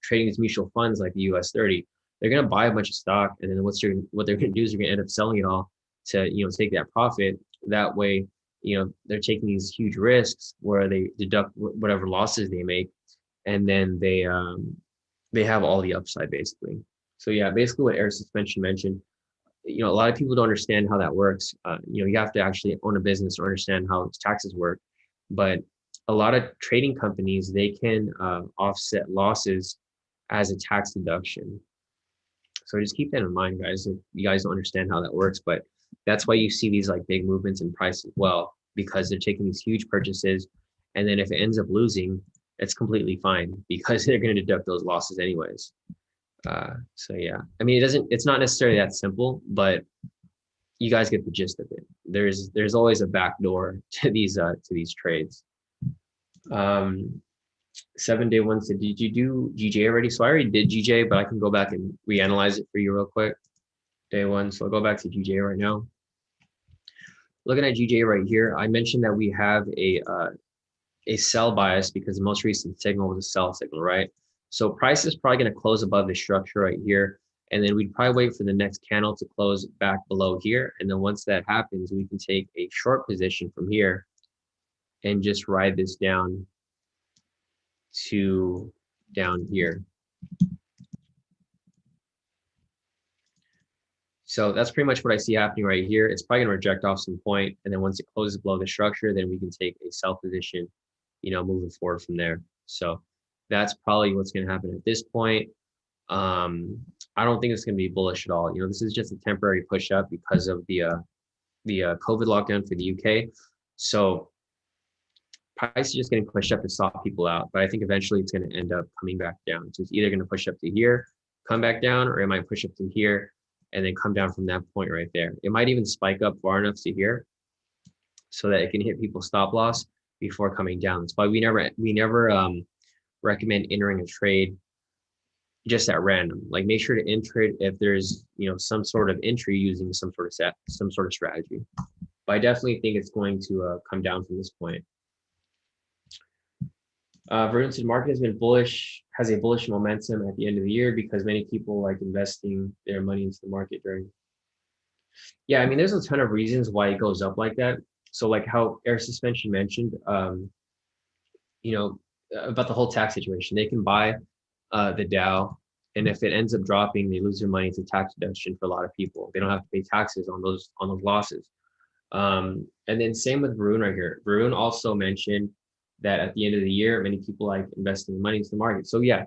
Speaker 1: trading these mutual funds like the US 30. They're going to buy a bunch of stock, and then what they're going to do is they're going to end up selling it all to take that profit. That way they're taking these huge risks where they deduct whatever losses they make, and then they have all the upside basically. So yeah, basically what air suspension mentioned, a lot of people don't understand how that works. You have to actually own a business or understand how taxes work. But a lot of trading companies, they can offset losses as a tax deduction. So just keep that in mind, guys, if you guys don't understand how that works. But that's why you see these like big movements in price as well, because they're taking these huge purchases. And then if it ends up losing, it's completely fine because they're going to deduct those losses anyways. So yeah, I mean, it's not necessarily that simple, but you guys get the gist of it. There's always a back door to these trades. 7 day one said, did you do GJ already? So I already did GJ, but I can go back and reanalyze it for you real quick. Day one. So I'll go back to GJ right now. Looking at GJ right here, I mentioned that we have a sell bias because the most recent signal was a sell signal, right? So price is probably going to close above the structure right here. And then we'd probably wait for the next candle to close back below here. And then once that happens, we can take a short position from here and just ride this down to down here. So that's pretty much what I see happening right here. It's probably going to reject off some point. And then once it closes below the structure, then we can take a sell position, moving forward from there. So that's probably what's going to happen at this point. I don't think it's going to be bullish at all. This is just a temporary push up because of the COVID lockdown for the UK. So price is just getting pushed up to stop people out. But I think eventually it's going to end up coming back down. So it's either going to push up to here, come back down, or it might push up to here and then come down from that point right there. It might even spike up far enough to here so that it can hit people's stop loss before coming down. That's why we never recommend entering a trade just at random. Like make sure to enter it if there's some sort of entry using some sort of strategy. But I definitely think it's going to come down from this point. Varun said market has been bullish, has a bullish momentum at the end of the year because many people like investing their money into the market during. Yeah, I mean, there's a ton of reasons why it goes up like that. So like how air suspension mentioned, about the whole tax situation, they can buy the Dow, and if it ends up dropping, they lose their money to tax deduction for a lot of people. They don't have to pay taxes on those losses. And then same with Varun right here. Varun also mentioned that at the end of the year, many people like investing money into the market. So yeah,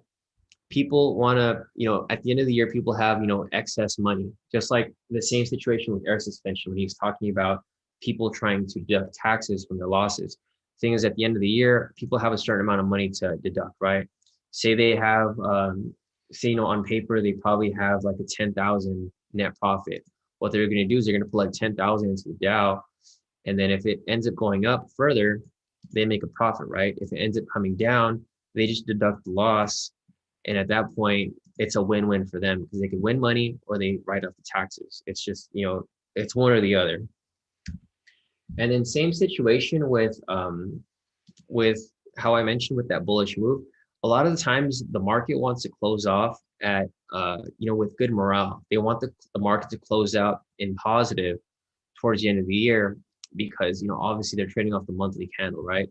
Speaker 1: people want to, at the end of the year, people have, excess money, just like the same situation with air suspension when he's talking about people trying to deduct taxes from their losses. Thing is, at the end of the year, people have a certain amount of money to deduct, right? Say they have, on paper, they probably have like a 10,000 net profit. What they're going to do is they're going to put like 10,000 into the Dow. And then if it ends up going up further, they make a profit, right? If it ends up coming down, they just deduct the loss. And at that point, it's a win-win for them because they can win money or they write off the taxes. It's just, it's one or the other. And then same situation with how I mentioned with that bullish move. A lot of the times the market wants to close off at, with good morale. They want the market to close out in positive towards the end of the year because, obviously they're trading off the monthly candle, right?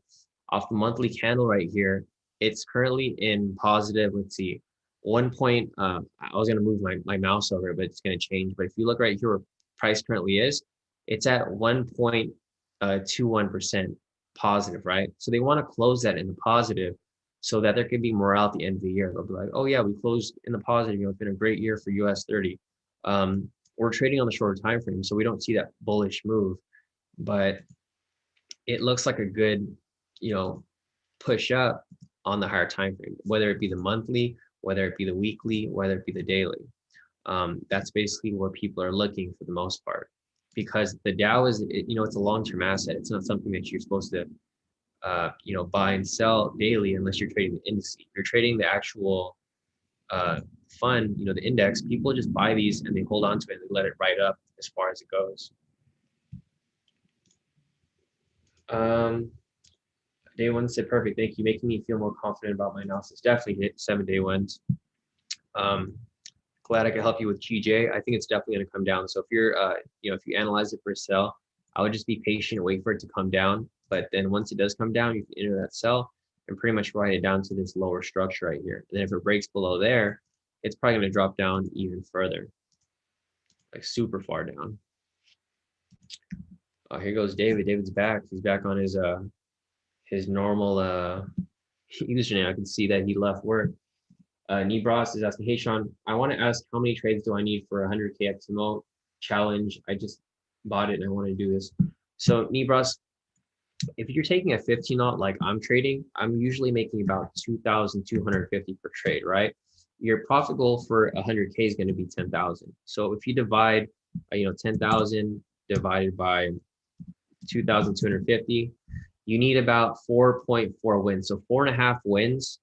Speaker 1: Off the monthly candle right here, it's currently in positive. Let's see, I was going to move my mouse over, but it's going to change. But if you look right here where price currently is, it's at 1.21% positive, right? So they want to close that in the positive so that there can be morale at the end of the year. They'll be like, oh yeah, we closed in the positive. It's been a great year for US 30. We're trading on the shorter time frame, so we don't see that bullish move, but it looks like a good, push up on the higher time frame, whether it be the monthly, whether it be the weekly, whether it be the daily. That's basically where people are looking for the most part, because the Dow is, it's a long-term asset. It's not something that you're supposed to, buy and sell daily unless you're trading the index. If you're trading the actual fund, the index, people just buy these and they hold on to it and they let it ride up as far as it goes. Day one said, perfect, thank you, making me feel more confident about my analysis. Definitely hit 7-day ones. Glad I could help you with GJ. I think it's definitely going to come down. So if you're, if you analyze it for a sell, I would just be patient, wait for it to come down. But then once it does come down, you can enter that sell and pretty much write it down to this lower structure right here. And then if it breaks below there, it's probably going to drop down even further, like super far down. Oh, here goes David. David's back. He's back on his normal username. I can see that he left work. Nebros is asking, hey Shawn, I want to ask, how many trades do I need for 100K XMO challenge? I just bought it and I want to do this. So Nebros, if you're taking a 15 lot like I'm trading, I'm usually making about 2,250 per trade, right? Your profit goal for 100K is going to be 10,000. So if you divide, 10,000 divided by 2,250, you need about 4.4 wins. So 4.5 wins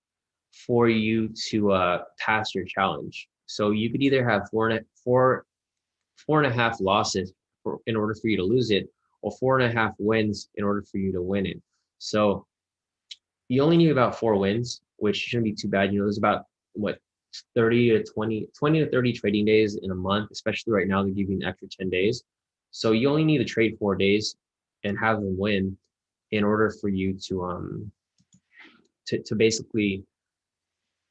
Speaker 1: for you to pass your challenge. So you could either have 4.5 losses in order for you to lose it, or 4.5 wins in order for you to win it. So you only need about 4 wins, which shouldn't be too bad. There's about 20 to 30 trading days in a month, especially right now, they're giving an extra 10 days. So you only need to trade 4 days and have them win in order for you to basically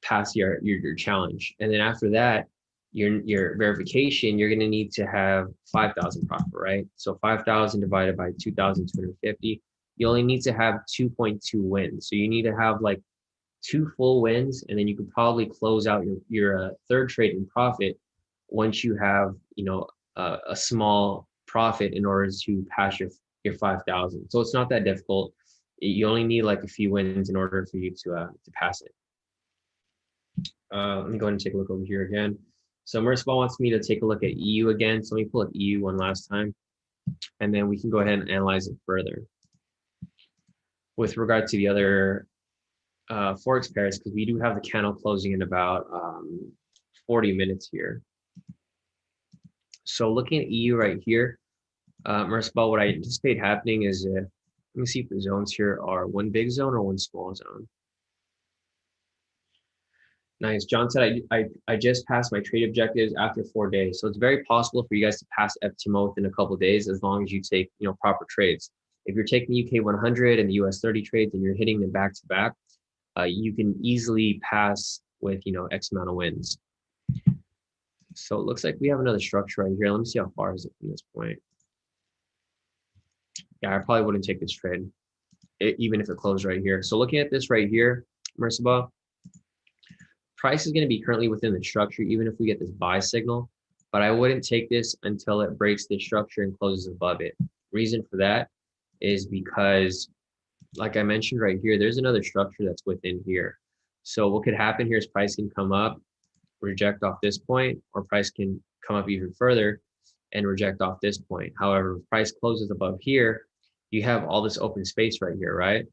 Speaker 1: pass your challenge. And then after that, your verification, you're going to need to have 5,000 profit, right? So 5,000 divided by 2,250, you only need to have 2.2 wins. So you need to have like 2 full wins, and then you could probably close out your third trade in profit once you have a small profit in order to pass your 5,000. So it's not that difficult. You only need like a few wins in order for you to pass it. Let me go ahead and take a look over here again. So Merciful wants me to take a look at EU again. So let me pull up EU one last time, and then we can go ahead and analyze it further. With regard to the other Forex pairs, because we do have the candle closing in about 40 minutes here. So looking at EU right here, Merciful, what I anticipate happening is, let me see if the zones here are one big zone or one small zone. Nice. John said, I just passed my trade objectives after 4 days. So it's very possible for you guys to pass FTMO within a couple of days, as long as you take, proper trades. If you're taking the UK 100 and the US 30 trades and you're hitting them back to back, you can easily pass with, X amount of wins. So it looks like we have another structure right here. Let me see how far is it from this point. Yeah, I probably wouldn't take this trade, even if it closed right here. So looking at this right here, Merciba, price is going to be currently within the structure, even if we get this buy signal, but I wouldn't take this until it breaks the structure and closes above it. Reason for that is because, like I mentioned right here, there's another structure that's within here. So what could happen here is price can come up, reject off this point, or price can come up even further and reject off this point. However, if price closes above here, you have all this open space right here, right?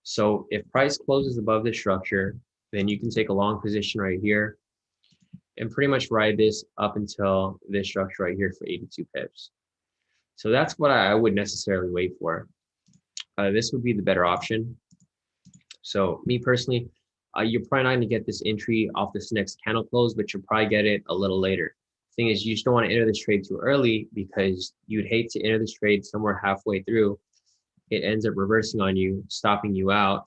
Speaker 1: So if price closes above this structure, then you can take a long position right here and pretty much ride this up until this structure right here for 82 pips. So that's what I would necessarily wait for. This would be the better option. So me personally, you're probably not going to get this entry off this next candle close, but you'll probably get it a little later. Thing is, you just don't want to enter this trade too early, because you'd hate to enter this trade somewhere halfway through. It ends up reversing on you, stopping you out,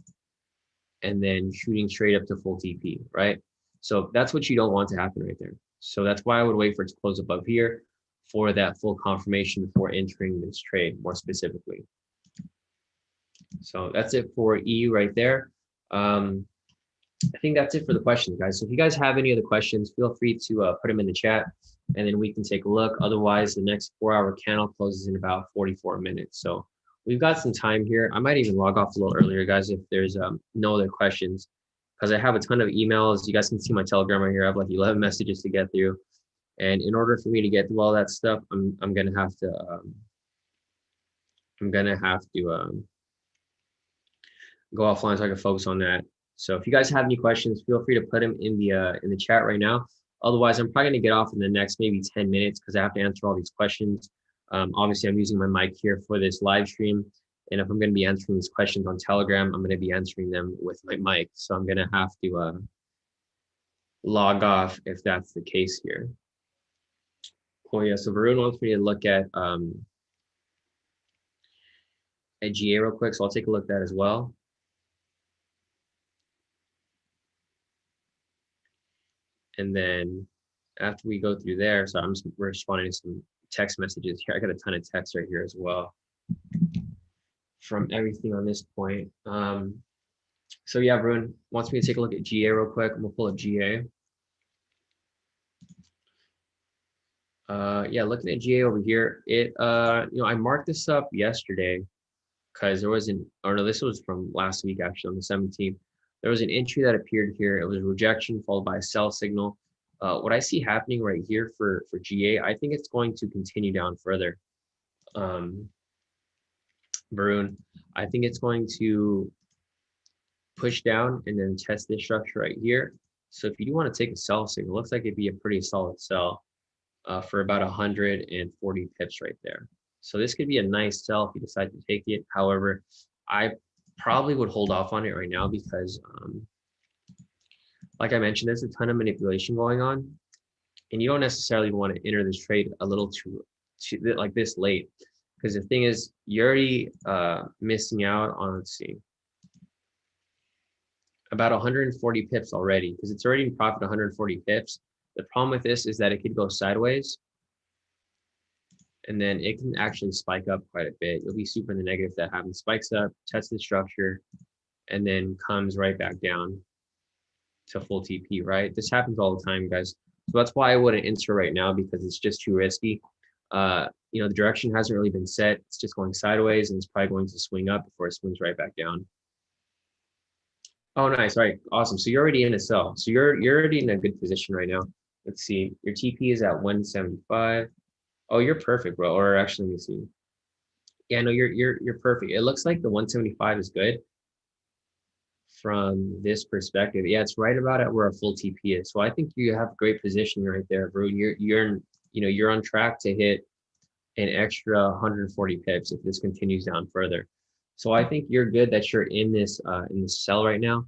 Speaker 1: and then shooting straight up to full TP, right? So that's what you don't want to happen right there. So that's why I would wait for it to close above here for that full confirmation before entering this trade more specifically. So that's it for EU right there. I think that's it for the questions, guys. So if you guys have any other questions, feel free to put them in the chat, and then we can take a look. Otherwise, the next 4-hour candle closes in about 44 minutes. So we've got some time here. I might even log off a little earlier, guys, if there's no other questions. because I have a ton of emails. You guys can see my Telegram right here. I have like 11 messages to get through. And in order for me to get through all that stuff, I'm gonna have to go offline so I can focus on that. So if you guys have any questions, feel free to put them in the chat right now. Otherwise, I'm probably gonna get off in the next maybe 10 minutes because I have to answer all these questions. Obviously, I'm using my mic here for this live stream. And if I'm going to be answering these questions on Telegram, I'm going to be answering them with my mic. So I'm going to have to log off if that's the case here. Oh yeah, so Varun wants me to look at GA real quick. So I'll take a look at that as well. And then after we go through there, so I'm just responding to some text messages here. I got a ton of text right here as well from everything on this point. So yeah, Varun wants me to take a look at GA real quick. I'm gonna pull up GA. Yeah, looking at GA over here, it I marked this up yesterday because there was this was from last week actually on the 17th. There was an entry that appeared here. It was a rejection followed by a sell signal. What I see happening right here for GA, I think it's going to continue down further. Varun, I think it's going to push down and then test this structure right here. So if you do want to take a sell signal, it looks like it'd be a pretty solid sell for about 140 pips right there. So this could be a nice sell if you decide to take it. However, I probably would hold off on it right now because like I mentioned, there's a ton of manipulation going on and you don't necessarily want to enter this trade a little too like this late. Because the thing is, you're already missing out on, let's see, about 140 pips already, because it's already in profit 140 pips. The problem with this is that it could go sideways, and then it can actually spike up quite a bit. You'll be super in the negative if that happens. Spikes up, tests the structure, and then comes right back down to full TP, right? This happens all the time, guys. So that's why I wouldn't enter right now, because it's just too risky. The direction hasn't really been set. It's just going sideways and it's probably going to swing up before it swings right back down. Oh, nice. All right. Awesome. So you're already in a sell. So you're already in a good position right now. Let's see. Your TP is at 175. Oh, you're perfect, bro. Or actually, let me see. Yeah, no, you're perfect. It looks like the 175 is good from this perspective. Yeah, it's right about at where a full TP is. So I think you have a great position right there, bro. You're on track to hit an extra 140 pips if this continues down further. So I think you're good that you're in this sell right now.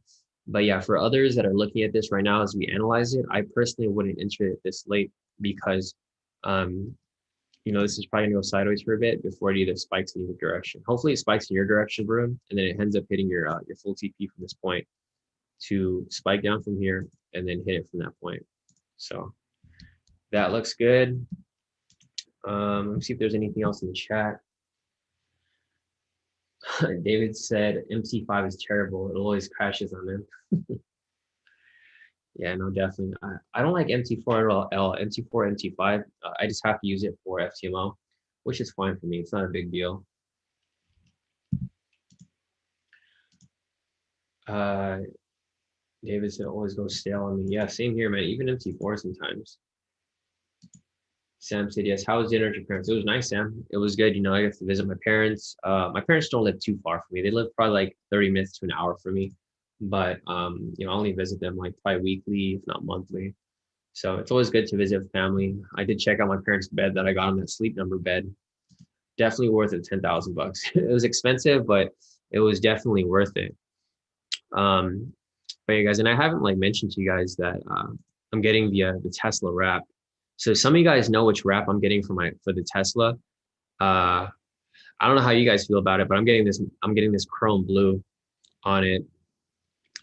Speaker 1: But yeah, for others that are looking at this right now as we analyze it, I personally wouldn't enter it this late because this is probably gonna go sideways for a bit before it either spikes in either direction. Hopefully it spikes in your direction, Varun, and then it ends up hitting your full TP from this point to spike down from here and then hit it from that point. So that looks good. Let me see if there's anything else in the chat. David said MC5 is terrible. It always crashes on them. Yeah, no, definitely. I don't like MT4 at all. MT4, MT5. I just have to use it for FTMO, which is fine for me. It's not a big deal. David said always go stale on me. Yeah, same here, man. Even MT4 sometimes. Sam said, yes. How was dinner at your parents? It was nice, Sam. It was good. I got to visit my parents. My parents don't live too far from me. They live probably like 30 minutes to an hour from me. But, I only visit them like probably weekly, if not monthly. So it's always good to visit family. I did check out my parents' bed that I got on that Sleep Number bed. Definitely worth it, 10,000 bucks. It was expensive, but it was definitely worth it. But yeah, guys, and I haven't mentioned to you guys that I'm getting the Tesla wrap. So some of you guys know which wrap I'm getting for the Tesla. I don't know how you guys feel about it, but I'm getting this chrome blue on it.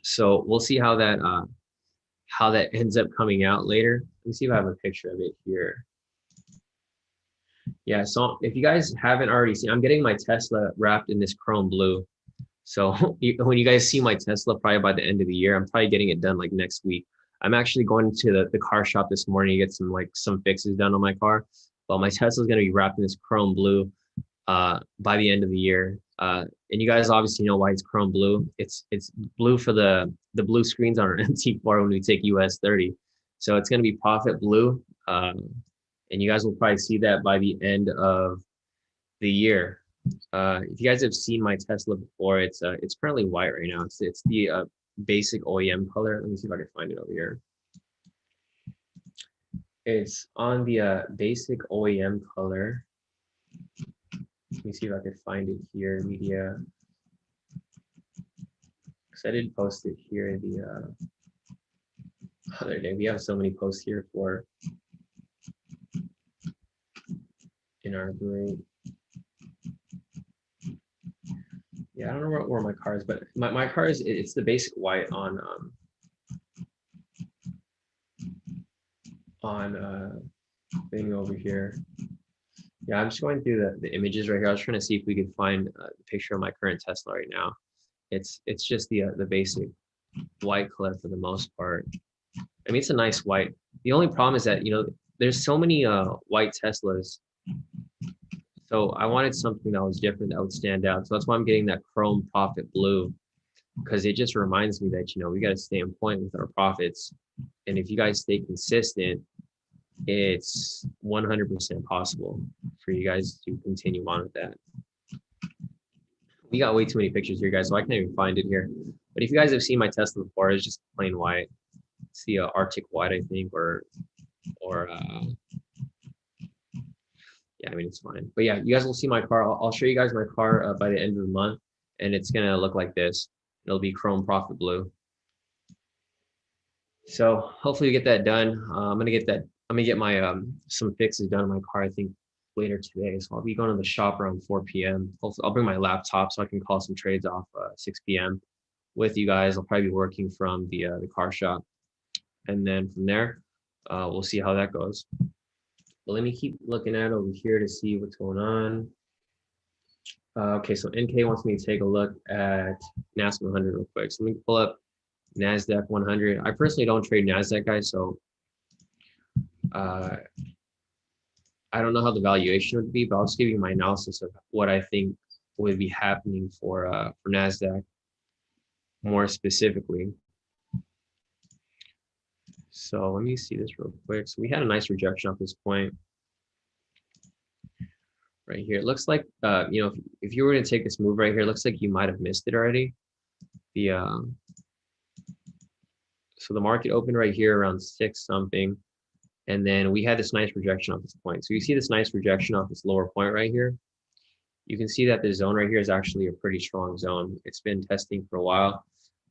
Speaker 1: So we'll see how that ends up coming out later. Let me see if I have a picture of it here. Yeah, so if you guys haven't already seen, I'm getting my Tesla wrapped in this chrome blue. So when you guys see my Tesla, probably by the end of the year, I'm probably getting it done next week. I'm actually going to the car shop this morning to get some fixes done on my car. But my Tesla is going to be wrapped in this chrome blue by the end of the year. And you guys obviously know why it's chrome blue. It's blue for the the blue screens on our MT4 when we take US 30. So it's going to be profit blue. And you guys will probably see that by the end of the year. If you guys have seen my Tesla before, it's currently white right now. It's the basic OEM color. Let me see if I can find it over here. It's on the basic OEM color. Let me see if I can find it here, media. Because I did post it here the other day. We have so many posts here for in our group. Yeah, I don't know where my car is, but my car is, it's the basic white on thing over here. Yeah, I'm just going through the images right here. I was trying to see if we could find a picture of my current Tesla right now. It's just the basic white color for the most part. I mean, it's a nice white. The only problem is that, you know, there's so many white Teslas. So I wanted something that was different, that would stand out. So that's why I'm getting that chrome profit blue, because it just reminds me that, you know, we got to stay on point with our profits. And if you guys stay consistent, it's 100% possible for you guys to continue on with that. We got way too many pictures here, guys, so I can't even find it here. But if you guys have seen my Tesla before, it's just plain white. It's the Arctic white, I think, or yeah, I mean, it's fine. But yeah, you guys will see my car. I'll show you guys my car by the end of the month, and it's gonna look like this. It'll be chrome profit blue. So hopefully we get that done. I'm gonna get my some fixes done on my car, I think, later today. So I'll be going to the shop around 4 p.m. Hopefully I'll bring my laptop so I can call some trades off 6 p.m. with you guys. I'll probably be working from the car shop, and then from there, we'll see how that goes. But let me keep looking at over here to see what's going on. Okay, so NK wants me to take a look at NASDAQ 100 real quick. So let me pull up NASDAQ 100. I personally don't trade NASDAQ, guys, so I don't know how the valuation would be, but I'll just give you my analysis of what I think would be happening for NASDAQ more specifically. So let me see this real quick. So we had a nice rejection off this point right here. It looks like, you know, if you were going to take this move right here, it looks like you might have missed it already. So the market opened right here around 6 something. And then we had this nice rejection off this point. So you see this nice rejection off this lower point right here. You can see that this zone right here is actually a pretty strong zone. It's been testing for a while,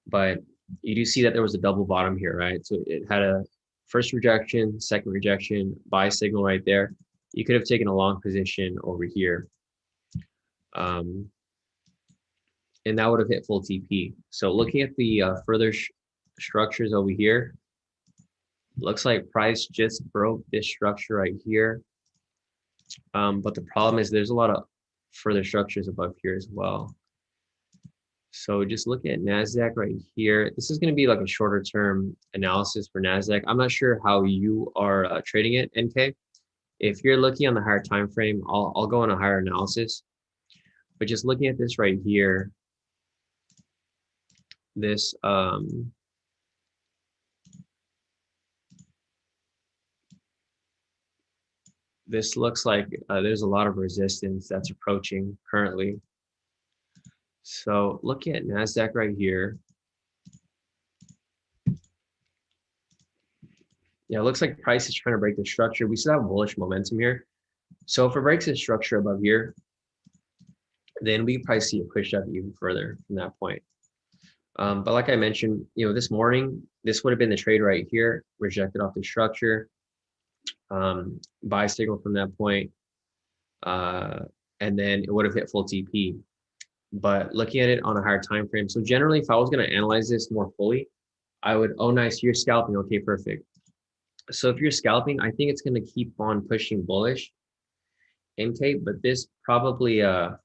Speaker 1: but you do see that there was a double bottom here, right? So it had a first rejection, second rejection, buy signal right there. You could have taken a long position over here. And that would have hit full TP. So looking at the further structures over here, looks like price just broke this structure right here. But the problem is there's a lot of further structures above here as well. So just looking at NASDAQ right here, this is going to be like a shorter term analysis for NASDAQ. I'm not sure how you are trading it, NK. If you're looking on the higher time frame, I'll go on a higher analysis. But just looking at this right here, this this looks like there's a lot of resistance that's approaching currently. So looking at NASDAQ right here, yeah, it looks like price is trying to break the structure. We still have bullish momentum here. So if it breaks the structure above here, then we probably see a push up even further from that point. But like I mentioned, you know, this morning, this would have been the trade right here, rejected off the structure, buy signal from that point, and then it would have hit full TP. But looking at it on a higher time frame, so generally, if I was going to analyze this more fully, I would, oh, nice, you're scalping. Okay, perfect. So if you're scalping, I think it's going to keep on pushing bullish, NK, but this probably, you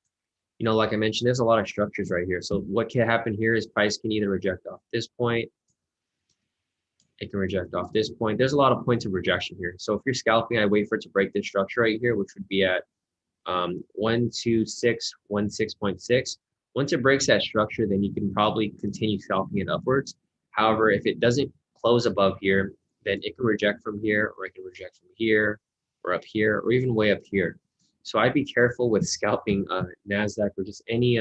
Speaker 1: know, like I mentioned, there's a lot of structures right here. So what can happen here is price can either reject off this point, it can reject off this point. There's a lot of points of rejection here. So if you're scalping, I wait for it to break this structure right here, which would be at 126.16. Once it breaks that structure, then you can probably continue scalping it upwards. However, if it doesn't close above here, then it can reject from here, or it can reject from here, or up here, or even way up here. So I'd be careful with scalping NASDAQ or just any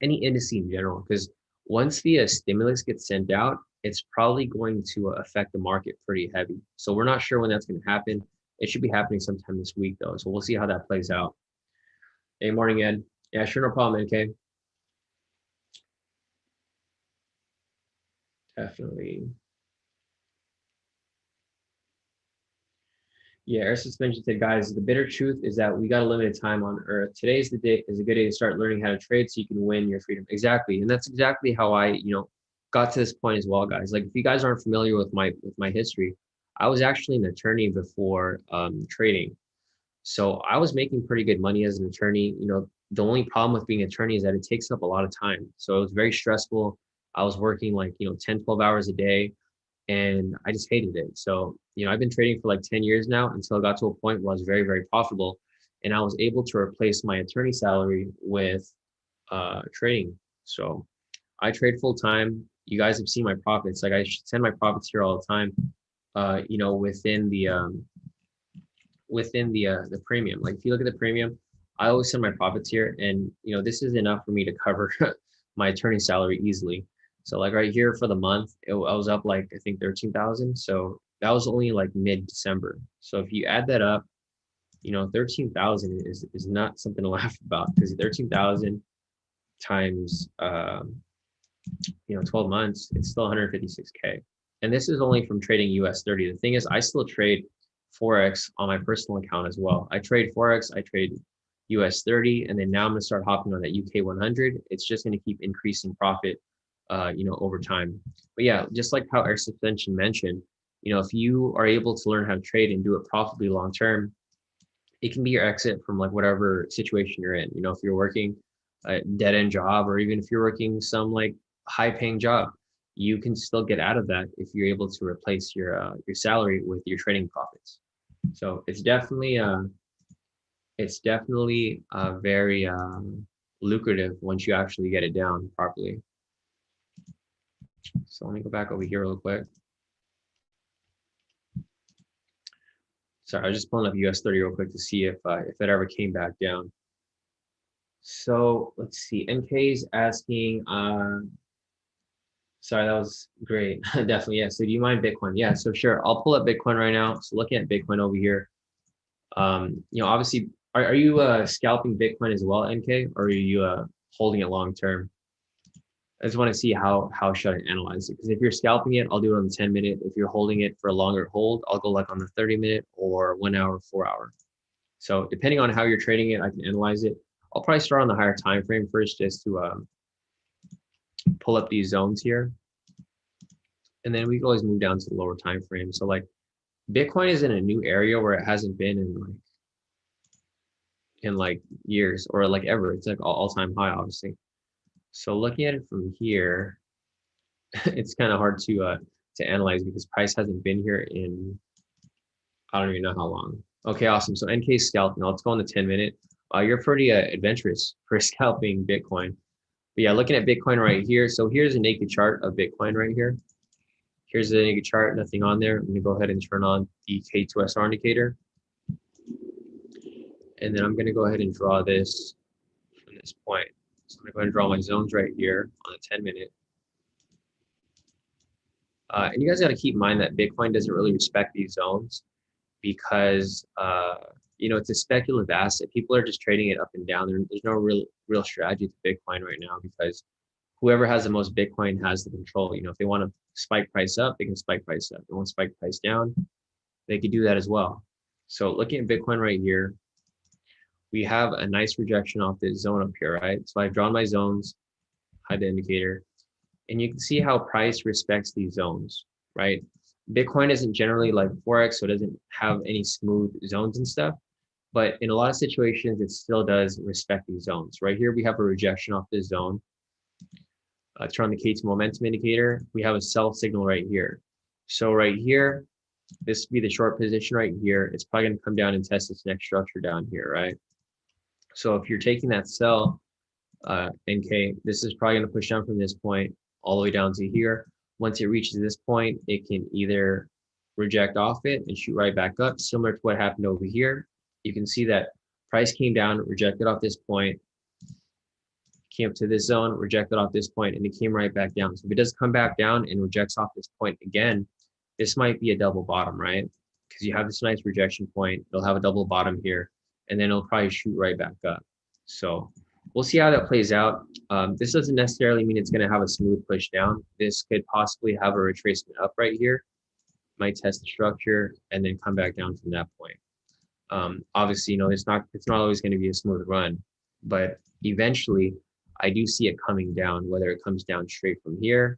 Speaker 1: indice in general, because once the stimulus gets sent out, it's probably going to affect the market pretty heavy. So we're not sure when that's going to happen. It should be happening sometime this week, though. So we'll see how that plays out. Hey, morning, Ed. Yeah, sure, no problem, NK. Definitely. Yeah, Air Suspension said, guys, the bitter truth is that we got a limited time on Earth. Today's the day is a good day to start learning how to trade so you can win your freedom. Exactly. And that's exactly how I, got to this point as well, guys. Like if you guys aren't familiar with my history, I was actually an attorney before trading. So I was making pretty good money as an attorney. The only problem with being an attorney is that it takes up a lot of time. So it was very stressful. I was working like, 10, 12 hours a day, and I just hated it. So, I've been trading for like 10 years now until I got to a point where I was very, very profitable, and I was able to replace my attorney salary with trading. So I trade full time. You guys have seen my profits. Like I should send my profits here all the time. Within the premium. Like if you look at the premium, I always send my profits here, and this is enough for me to cover my attorney salary easily. So like right here for the month, I was up like I think 13,000. So that was only like mid-December. So if you add that up, 13,000 is not something to laugh about, because 13,000 times 12 months, it's still 156K. And this is only from trading US 30. The thing is, I still trade Forex on my personal account as well. I trade Forex, I trade US 30, and then now I'm going to start hopping on that UK 100. It's just going to keep increasing profit, over time. But yeah, just like how Air Suspension mentioned, if you are able to learn how to trade and do it profitably long term, it can be your exit from like whatever situation you're in. If you're working a dead end job, or even if you're working some like high paying job, you can still get out of that if you're able to replace your salary with your trading profits. So it's definitely very lucrative once you actually get it down properly. So let me go back over here real quick. Sorry, I was just pulling up US 30 real quick to see if it ever came back down. So let's see. MK's asking. Sorry, that was great. Definitely, yeah. So do you mind Bitcoin? Yeah, so sure. I'll pull up Bitcoin right now. So looking at Bitcoin over here, obviously, are you scalping Bitcoin as well, NK, or are you holding it long term? I just want to see how should I analyze it, because if you're scalping it, I'll do it on the 10-minute. If you're holding it for a longer hold, I'll go like on the 30-minute or 1 hour, 4 hour. So depending on how you're trading it, I can analyze it. I'll probably start on the higher time frame first, just to pull up these zones here, and then we can always move down to the lower time frame. So like Bitcoin is in a new area where it hasn't been in like years, or like ever. It's like all-time high, obviously. So looking at it from here, it's kind of hard to analyze, because price hasn't been here in I don't even know how long. Okay, awesome. So NK scalping. Let's go on the 10-minute. You're pretty adventurous for scalping Bitcoin. But yeah, looking at Bitcoin right here. So here's a naked chart of Bitcoin right here. Here's the naked chart, nothing on there. I'm going to go ahead and turn on the K2SR indicator. And then I'm going to go ahead and draw this from this point. So I'm going to go ahead and draw my zones right here on the 10-minute. And you guys got to keep in mind that Bitcoin doesn't really respect these zones, because it's a speculative asset. People are just trading it up and down. There's no real strategy to Bitcoin right now, because whoever has the most Bitcoin has the control. If they want to spike price up, they can spike price up. If they want to spike price down, they could do that as well. So looking at Bitcoin right here, we have a nice rejection off this zone up here, right? So I've drawn my zones, hide the indicator, and you can see how price respects these zones, right? Bitcoin isn't generally like Forex, so it doesn't have any smooth zones and stuff. But in a lot of situations, it still does respect these zones. Right here, we have a rejection off this zone. Turn on the K2 momentum indicator. We have a sell signal right here. So right here, this would be the short position right here. It's probably going to come down and test this next structure down here, right? So if you're taking that sell, NK, this is probably going to push down from this point all the way down to here. Once it reaches this point, it can either reject off it and shoot right back up, similar to what happened over here. You can see that price came down, rejected off this point, came up to this zone, rejected off this point, and it came right back down. So if it does come back down and rejects off this point again, this might be a double bottom, right? Because you have this nice rejection point, it'll have a double bottom here, and then it'll probably shoot right back up. So we'll see how that plays out. This doesn't necessarily mean it's going to have a smooth push down. This could possibly have a retracement up right here, might test the structure, and then come back down from that point. Obviously, it's not always going to be a smooth run, but eventually I do see it coming down, whether it comes down straight from here,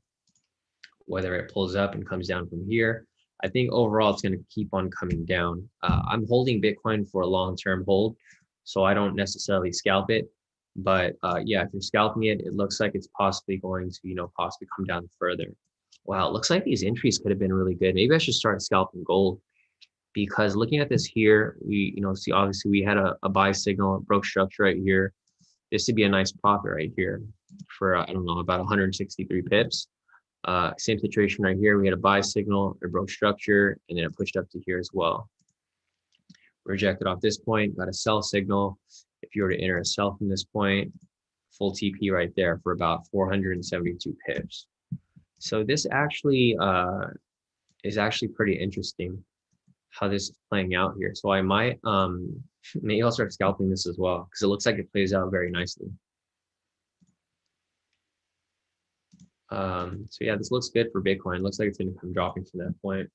Speaker 1: whether it pulls up and comes down from here. I think overall it's going to keep on coming down. I'm holding Bitcoin for a long-term hold, so I don't necessarily scalp it. But yeah, if you're scalping it, it looks like it's possibly going to, possibly come down further. Wow, it looks like these entries could have been really good. Maybe I should start scalping gold, because looking at this here, we, see, obviously we had a buy signal, broke structure right here. This would be a nice profit right here for, I don't know, about 163 pips. Same situation right here. We had a buy signal, a broke structure, and then it pushed up to here as well. Rejected off this point, got a sell signal. If you were to enter a sell from this point, full TP right there for about 472 pips. So this actually is actually pretty interesting how this is playing out here. So I might maybe I'll start scalping this as well, because it looks like it plays out very nicely. So yeah, this looks good for Bitcoin. It looks like it's going to come dropping from that point.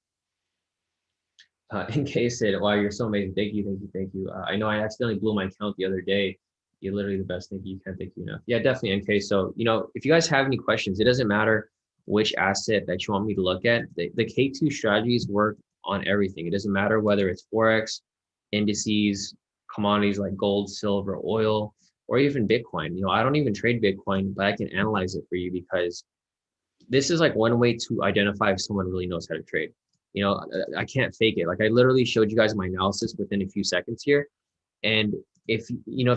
Speaker 1: In case it, wow, you're so amazing. Thank you, thank you, thank you. I know I accidentally blew my account the other day. You're literally the best. Thank you. You can't thank you enough. Yeah, definitely. NK. So, if you guys have any questions, it doesn't matter which asset that you want me to look at. The K² strategies work on everything. It doesn't matter whether it's Forex, indices, commodities like gold, silver, oil, or even Bitcoin. I don't even trade Bitcoin, but I can analyze it for you, because this is like one way to identify if someone really knows how to trade. I can't fake it. Like, I literally showed you guys my analysis within a few seconds here. And if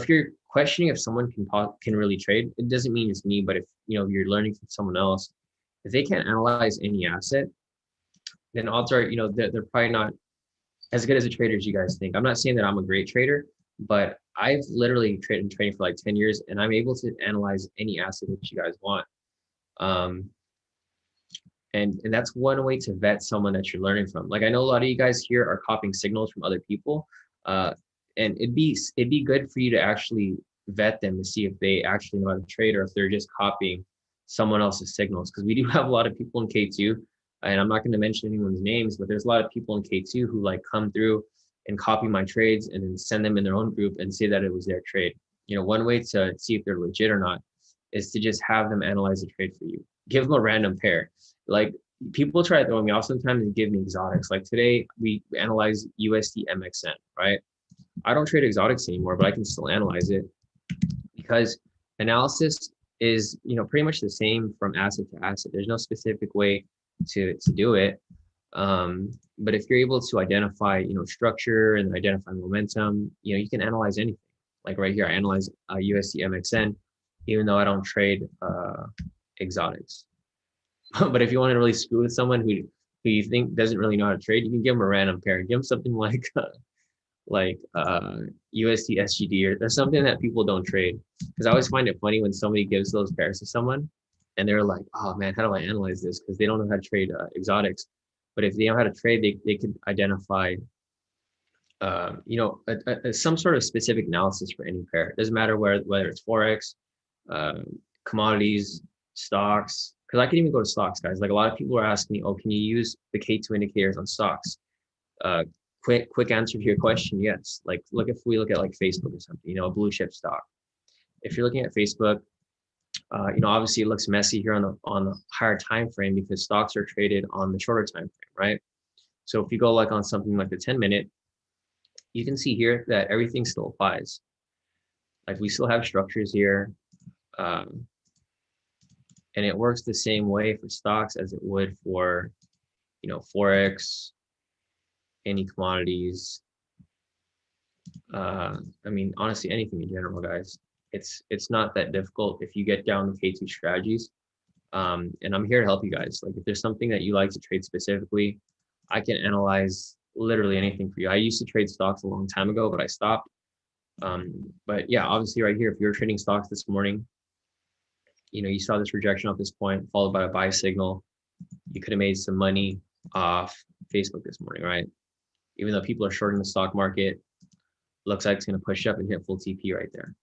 Speaker 1: you're questioning if someone can really trade, it doesn't mean it's me, but if you're learning from someone else, if they can't analyze any asset, then odds are they're probably not as good as a trader as you guys think. I'm not saying that I'm a great trader, but I've literally trading for like 10 years, and I'm able to analyze any asset that you guys want. And that's one way to vet someone that you're learning from. Like, I know a lot of you guys here are copying signals from other people, and it'd be good for you to actually vet them to see if they actually know how to trade, or if they're just copying someone else's signals. Because we do have a lot of people in K2, and I'm not going to mention anyone's names, but there's a lot of people in K2 who like come through and copy my trades and then send them in their own group and say that it was their trade. One way to see if they're legit or not is to just have them analyze the trade for you. Give them a random pair. Like, people try to throw me off sometimes and give me exotics. Like today, we analyze USD Mxn, right? I don't trade exotics anymore, but I can still analyze it, because analysis is, pretty much the same from asset to asset. There's no specific way to do it. But if you're able to identify, structure and identify momentum, you can analyze anything. Like right here, I analyze USD Mxn, even though I don't trade exotics. But if you want to really screw with someone who you think doesn't really know how to trade, you can give them a random pair. Give them something like USD SGD or something that people don't trade. Because I always find it funny when somebody gives those pairs to someone and they're like, oh man, how do I analyze this? Because they don't know how to trade exotics. But if they know how to trade, they could identify some sort of specific analysis for any pair. It doesn't matter whether it's Forex, commodities, stocks. Because I can even go to stocks, guys. Like, a lot of people are asking me, oh, can you use the K2 indicators on stocks? Quick answer to your question, yes. Like, if we look at like Facebook or something, a blue chip stock. If you're looking at Facebook, obviously it looks messy here on the higher time frame, because stocks are traded on the shorter time frame, right? So if you go like on something like the 10-minute, you can see here that everything still applies. Like, we still have structures here. And it works the same way for stocks as it would for, Forex, any commodities. I mean, honestly, anything in general, guys. It's not that difficult if you get down the K2 strategies. And I'm here to help you guys. Like if there's something that you like to trade specifically, I can analyze literally anything for you. I used to trade stocks a long time ago, but I stopped. But yeah, obviously right here, if you're trading stocks this morning, you saw this rejection off this point followed by a buy signal. You could have made some money off Facebook this morning, right? Even though people are shorting the stock market, looks like it's going to push up and hit full TP right there.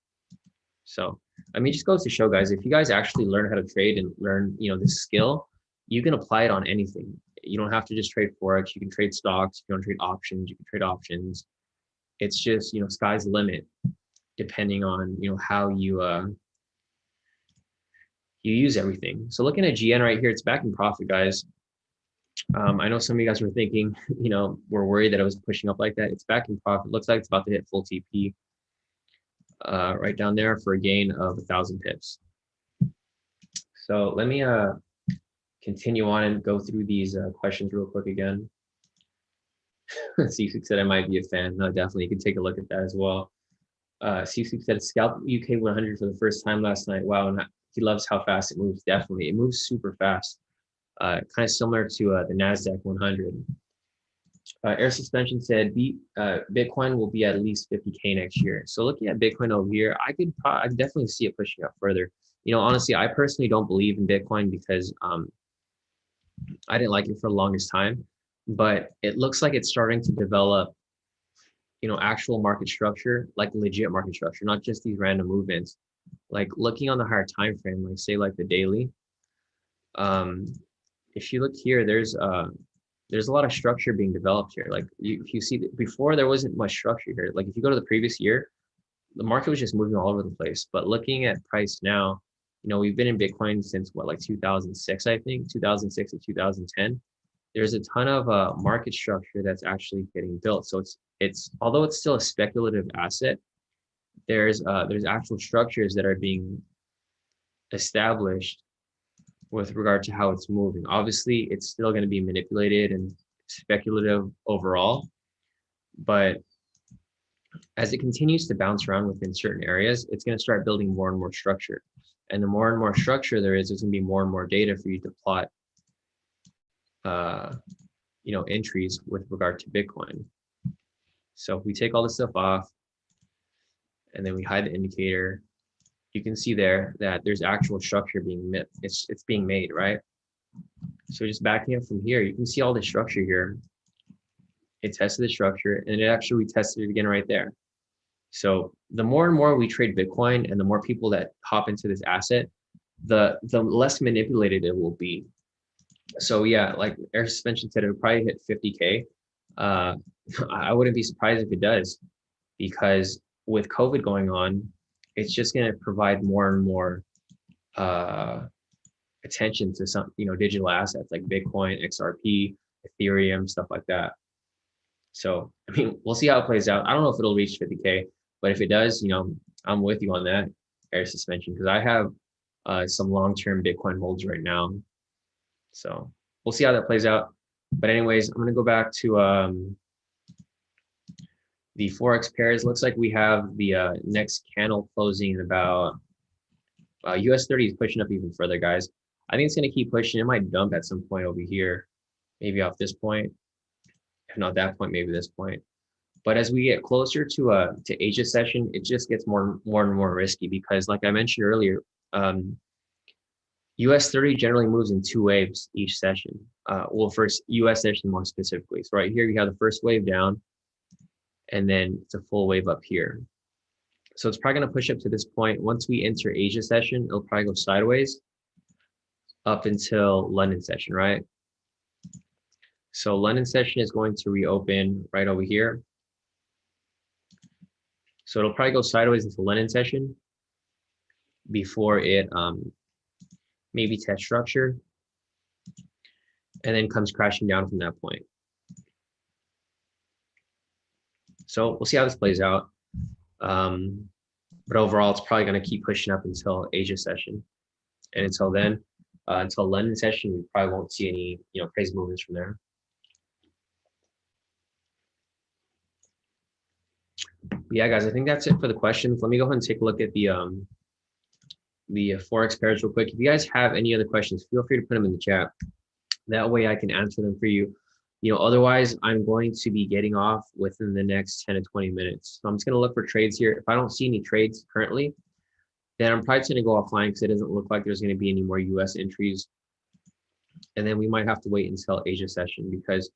Speaker 1: So, I mean, it just goes to show, guys, if you guys actually learn how to trade and learn, this skill, you can apply it on anything. You don't have to just trade Forex. You can trade stocks. If you want to trade options, you can trade options. It's just, sky's the limit, depending on, how you use everything. So looking at GN right here, it's back in profit, guys. I know some of you guys were thinking, we're worried that it was pushing up like that. It's back in profit. Looks like it's about to hit full TP right down there for a gain of 1,000 pips. So let me continue on and go through these questions real quick again. C6 said I might be a fan. No, definitely. You can take a look at that as well. C6 said scalp UK 100 for the first time last night. Wow, and he loves how fast it moves. Definitely, it moves super fast. Kind of similar to the NASDAQ 100. Air Suspension said Bitcoin will be at least 50K next year. So looking at Bitcoin over here, I could definitely see it pushing up further. Honestly, I personally don't believe in Bitcoin because I didn't like it for the longest time, but it looks like it's starting to develop, actual market structure, like legit market structure, not just these random movements. Like looking on the higher time frame, like say like the daily. If you look here, there's a lot of structure being developed here. Like if you see before, there wasn't much structure here. Like if you go to the previous year, the market was just moving all over the place. But looking at price now, we've been in Bitcoin since what, like 2006, I think, 2006 to 2010. There's a ton of market structure that's actually getting built. So it's although it's still a speculative asset, there's actual structures that are being established with regard to how it's moving. Obviously, it's still going to be manipulated and speculative overall, but as it continues to bounce around within certain areas, it's going to start building more and more structure. And the more and more structure there is, there's going to be more and more data for you to plot, entries with regard to Bitcoin. So if we take all this stuff off and then we hide the indicator, you can see there that there's actual structure being it's being made, right? So just backing up from here, you can see all the structure here. It tested the structure and it actually retested it again right there. So the more and more we trade Bitcoin and the more people that hop into this asset, the less manipulated it will be. So yeah, like Air Suspension said, it would probably hit 50K. I wouldn't be surprised if it does, because with COVID going on, it's just going to provide more and more attention to some, digital assets like Bitcoin, XRP, Ethereum, stuff like that. So, I mean, we'll see how it plays out. I don't know if it'll reach 50K, but if it does, I'm with you on that, Air Suspension, because I have some long-term Bitcoin holds right now. So we'll see how that plays out. But anyways, I'm going to go back to the Forex pairs. Looks like we have the next candle closing in about US 30 is pushing up even further, guys. I think it's going to keep pushing. It might dump at some point over here, maybe off this point. If not that point, maybe this point. But as we get closer to Asia session, it just gets more and more risky because, like I mentioned earlier, US 30 generally moves in two waves each session. Well, first US session more specifically. So right here, you have the first wave down, and then it's a full wave up here. So it's probably going to push up to this point. Once we enter Asia session, it'll probably go sideways up until London session, right? So London session is going to reopen right over here. So it'll probably go sideways into London session before it maybe test structure and then comes crashing down from that point. So we'll see how this plays out. But overall, it's probably going to keep pushing up until Asia session. And until then, until London session, we probably won't see any, crazy movements from there. But yeah, guys, I think that's it for the questions. Let me go ahead and take a look at the Forex pairs real quick. If you guys have any other questions, feel free to put them in the chat. That way I can answer them for you. Otherwise, I'm going to be getting off within the next 10 to 20 minutes. So I'm just going to look for trades here. If I don't see any trades currently, then I'm probably going to go offline because it doesn't look like there's going to be any more US entries. And then we might have to wait until Asia session, because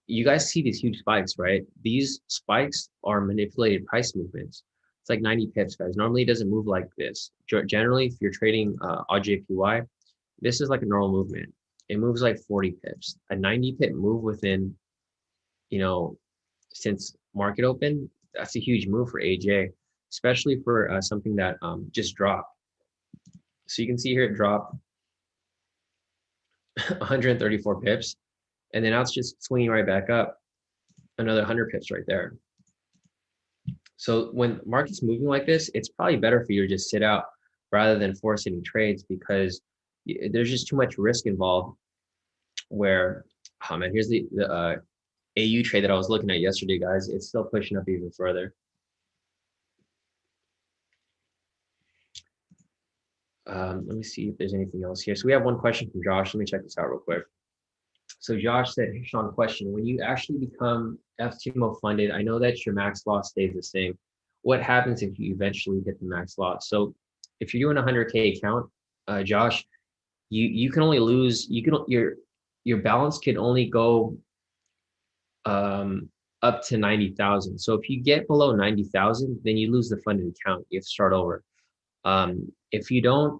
Speaker 1: you guys see these huge spikes, right? These spikes are manipulated price movements. It's like 90 pips, guys. Normally it doesn't move like this. Generally, if you're trading AJPY, this is like a normal movement. It moves like 40 pips. A 90 pip move within, since market open, that's a huge move for AJ, especially for something that just dropped. So you can see here it dropped 134 pips, and then now it's just swinging right back up another 100 pips right there. So when market's moving like this, it's probably better for you to just sit out rather than force any trades, because there's just too much risk involved. Where, oh man, here's the AU trade that I was looking at yesterday, guys. It's still pushing up even further. Let me see if there's anything else here. So we have one question from Josh. Let me check this out real quick. So Josh said, hey, Shawn, question. When you actually become FTMO funded, I know that your max loss stays the same. What happens if you eventually hit the max loss? So if you're doing a 100K account, Josh, you can only lose, your balance can only go up to 90,000. So if you get below 90,000, then you lose the funded account. You have to start over. If you don't,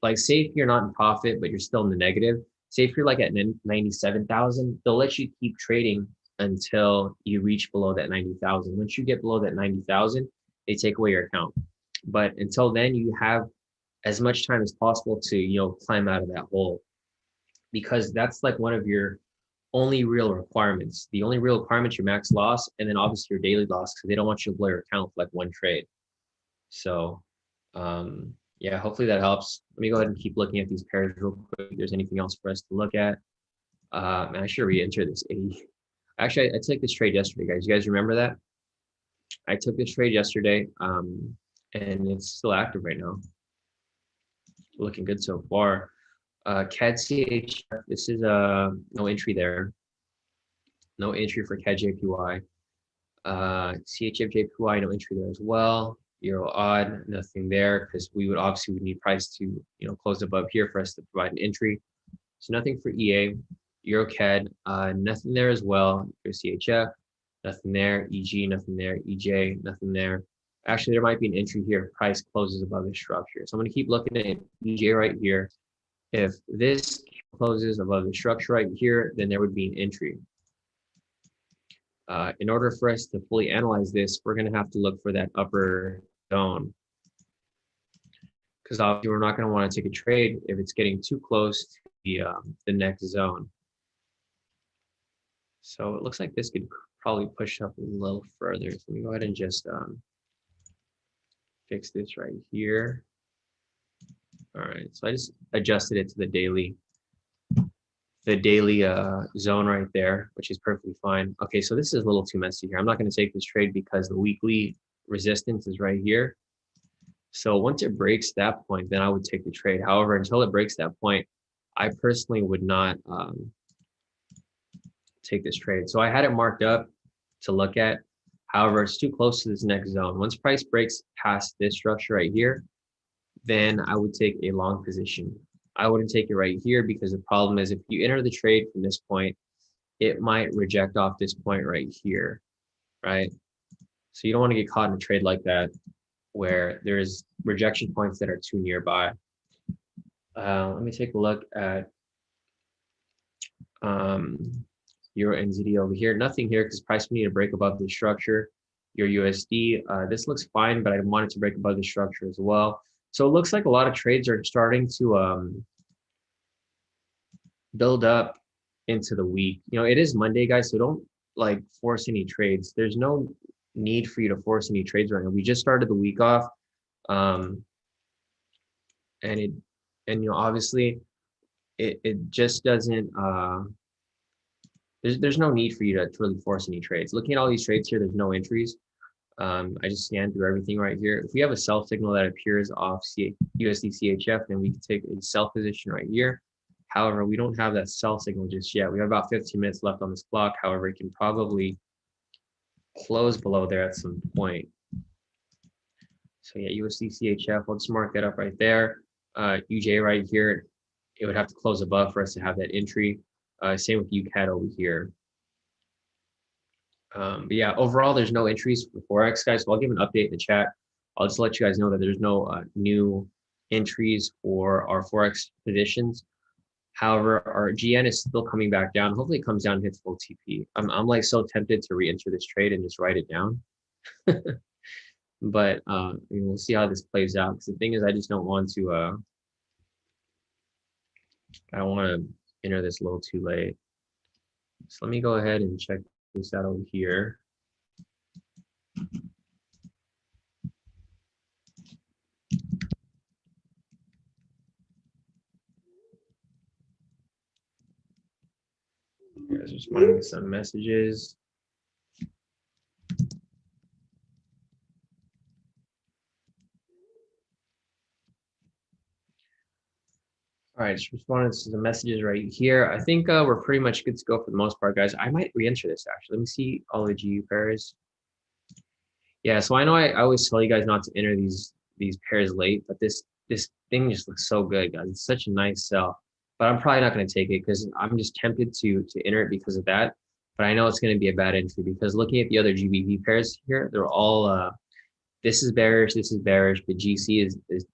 Speaker 1: like, say if you're not in profit, but you're still in the negative, say if you're like at 97,000, they'll let you keep trading until you reach below that 90,000. Once you get below that 90,000, they take away your account. But until then, you have as much time as possible to, climb out of that hole, because that's like one of your only real requirements. The only real requirement is your max loss, and then obviously your daily loss, because they don't want you to blow your account for like one trade. So yeah, hopefully that helps. Let me go ahead and keep looking at these pairs real quick. If there's anything else for us to look at. And I should re-enter this 80. Actually, I took this trade yesterday, guys. You guys remember that? I took this trade yesterday, and it's still active right now. Looking good so far. CAD CH, this is no entry there. No entry for CAD JPY. CHF JPY, no entry there as well. Euro odd, nothing there, because we would obviously need price to close above here for us to provide an entry. So nothing for EA. Euro CAD, nothing there as well. Euro CHF, nothing there. EG, nothing there. EJ, nothing there. Actually, there might be an entry here if price closes above the structure. So I'm going to keep looking at EJ right here. If this closes above the structure right here, then there would be an entry. In order for us to fully analyze this, we're going to have to look for that upper zone, because obviously we're not going to want to take a trade if it's getting too close to the next zone. So it looks like this could probably push up a little further. So let me go ahead and just fix this right here. All right, so I just adjusted it to the daily zone right there, which is perfectly fine. Okay, so this is a little too messy here. I'm not going to take this trade because the weekly resistance is right here. So once it breaks that point, then I would take the trade. However, until it breaks that point, I personally would not take this trade. So I had it marked up to look at. However, it's too close to this next zone. Once price breaks past this structure right here, then I would take a long position. I wouldn't take it right here, because the problem is if you enter the trade from this point, it might reject off this point right here, right? So you don't want to get caught in a trade like that where there's rejection points that are too nearby. Let me take a look at Euro NZD over here. Nothing here because price would need to break above the structure. Your USD, this looks fine, but I want it to break above the structure as well. So it looks like a lot of trades are starting to build up into the week. It is Monday, guys, so don't like force any trades. There's no need for you to force any trades right now. We just started the week off, and obviously it just doesn't. There's no need for you to really force any trades. Looking at all these trades here, there's no entries. I just scanned through everything right here. If we have a sell signal that appears off USD CHF, then we can take a sell position right here. However, we don't have that sell signal just yet. We have about 15 minutes left on this clock. However, it can probably close below there at some point. So yeah, USD CHF, let's mark that up right there. UJ right here, it would have to close above for us to have that entry. Same with UCAD over here. But yeah, overall, there's no entries for Forex, guys. So I'll give an update in the chat. I'll just let you guys know that there's no new entries for our Forex positions. However, our GN is still coming back down. Hopefully it comes down and hits full TP. I'm like so tempted to re-enter this trade and just write it down. But we'll see how this plays out. Because the thing is, I just don't want to, I don't want to enter this a little too late. So let me go ahead and check this out over here. You guys are responding to some messages. All right, just responding to the messages right here. I think we're pretty much good to go for the most part, guys. I might re-enter this actually. Let me see all the GU pairs. Yeah, so I know I always tell you guys not to enter these pairs late, but this thing just looks so good, guys. It's such a nice sell, but I'm probably not going to take it because I'm just tempted to enter it because of that. But I know it's going to be a bad entry because looking at the other GBP pairs here, they're all this is bearish, but GC is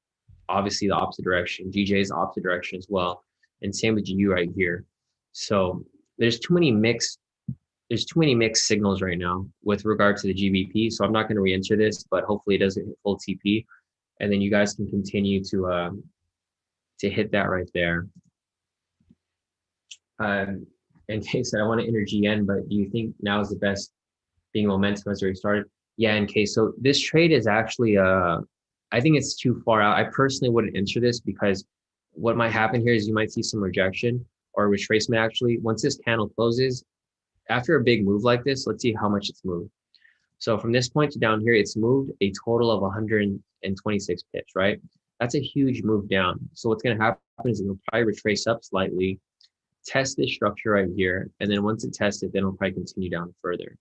Speaker 1: obviously the opposite direction. GJ is the opposite direction as well, and same with GU right here. So there's too many mixed signals right now with regard to the GBP. So I'm not going to re-enter this, but hopefully it doesn't hit full TP, and then you guys can continue to hit that right there. In case I want to enter GN, but do you think now is the best being momentum has already started? Yeah, in case. So this trade is actually I think it's too far out. I personally wouldn't enter this because what might happen here is you might see some rejection or retracement actually. Once this candle closes, after a big move like this, let's see how much it's moved. So from this point to down here, it's moved a total of 126 pips, right? That's a huge move down. So what's going to happen is it'll probably retrace up slightly, test this structure right here, and then once it tests it, then it'll probably continue down further.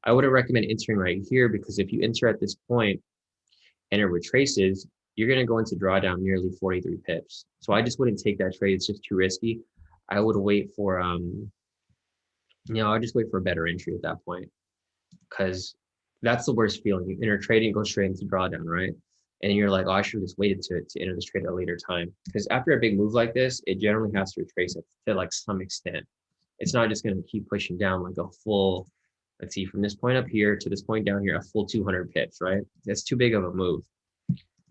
Speaker 1: I wouldn't recommend entering right here because if you enter at this point and it retraces, you're going to go into drawdown nearly 43 pips. So I just wouldn't take that trade. It's just too risky. I would wait for, I'd just wait for a better entry at that point because that's the worst feeling. You enter trading, go straight into drawdown, right? And you're like, oh, I should have just waited to enter this trade at a later time. Because after a big move like this, it generally has to retrace it to like some extent. It's not just going to keep pushing down like a full, let's see, from this point up here to this point down here, a full 200 pips, right? That's too big of a move.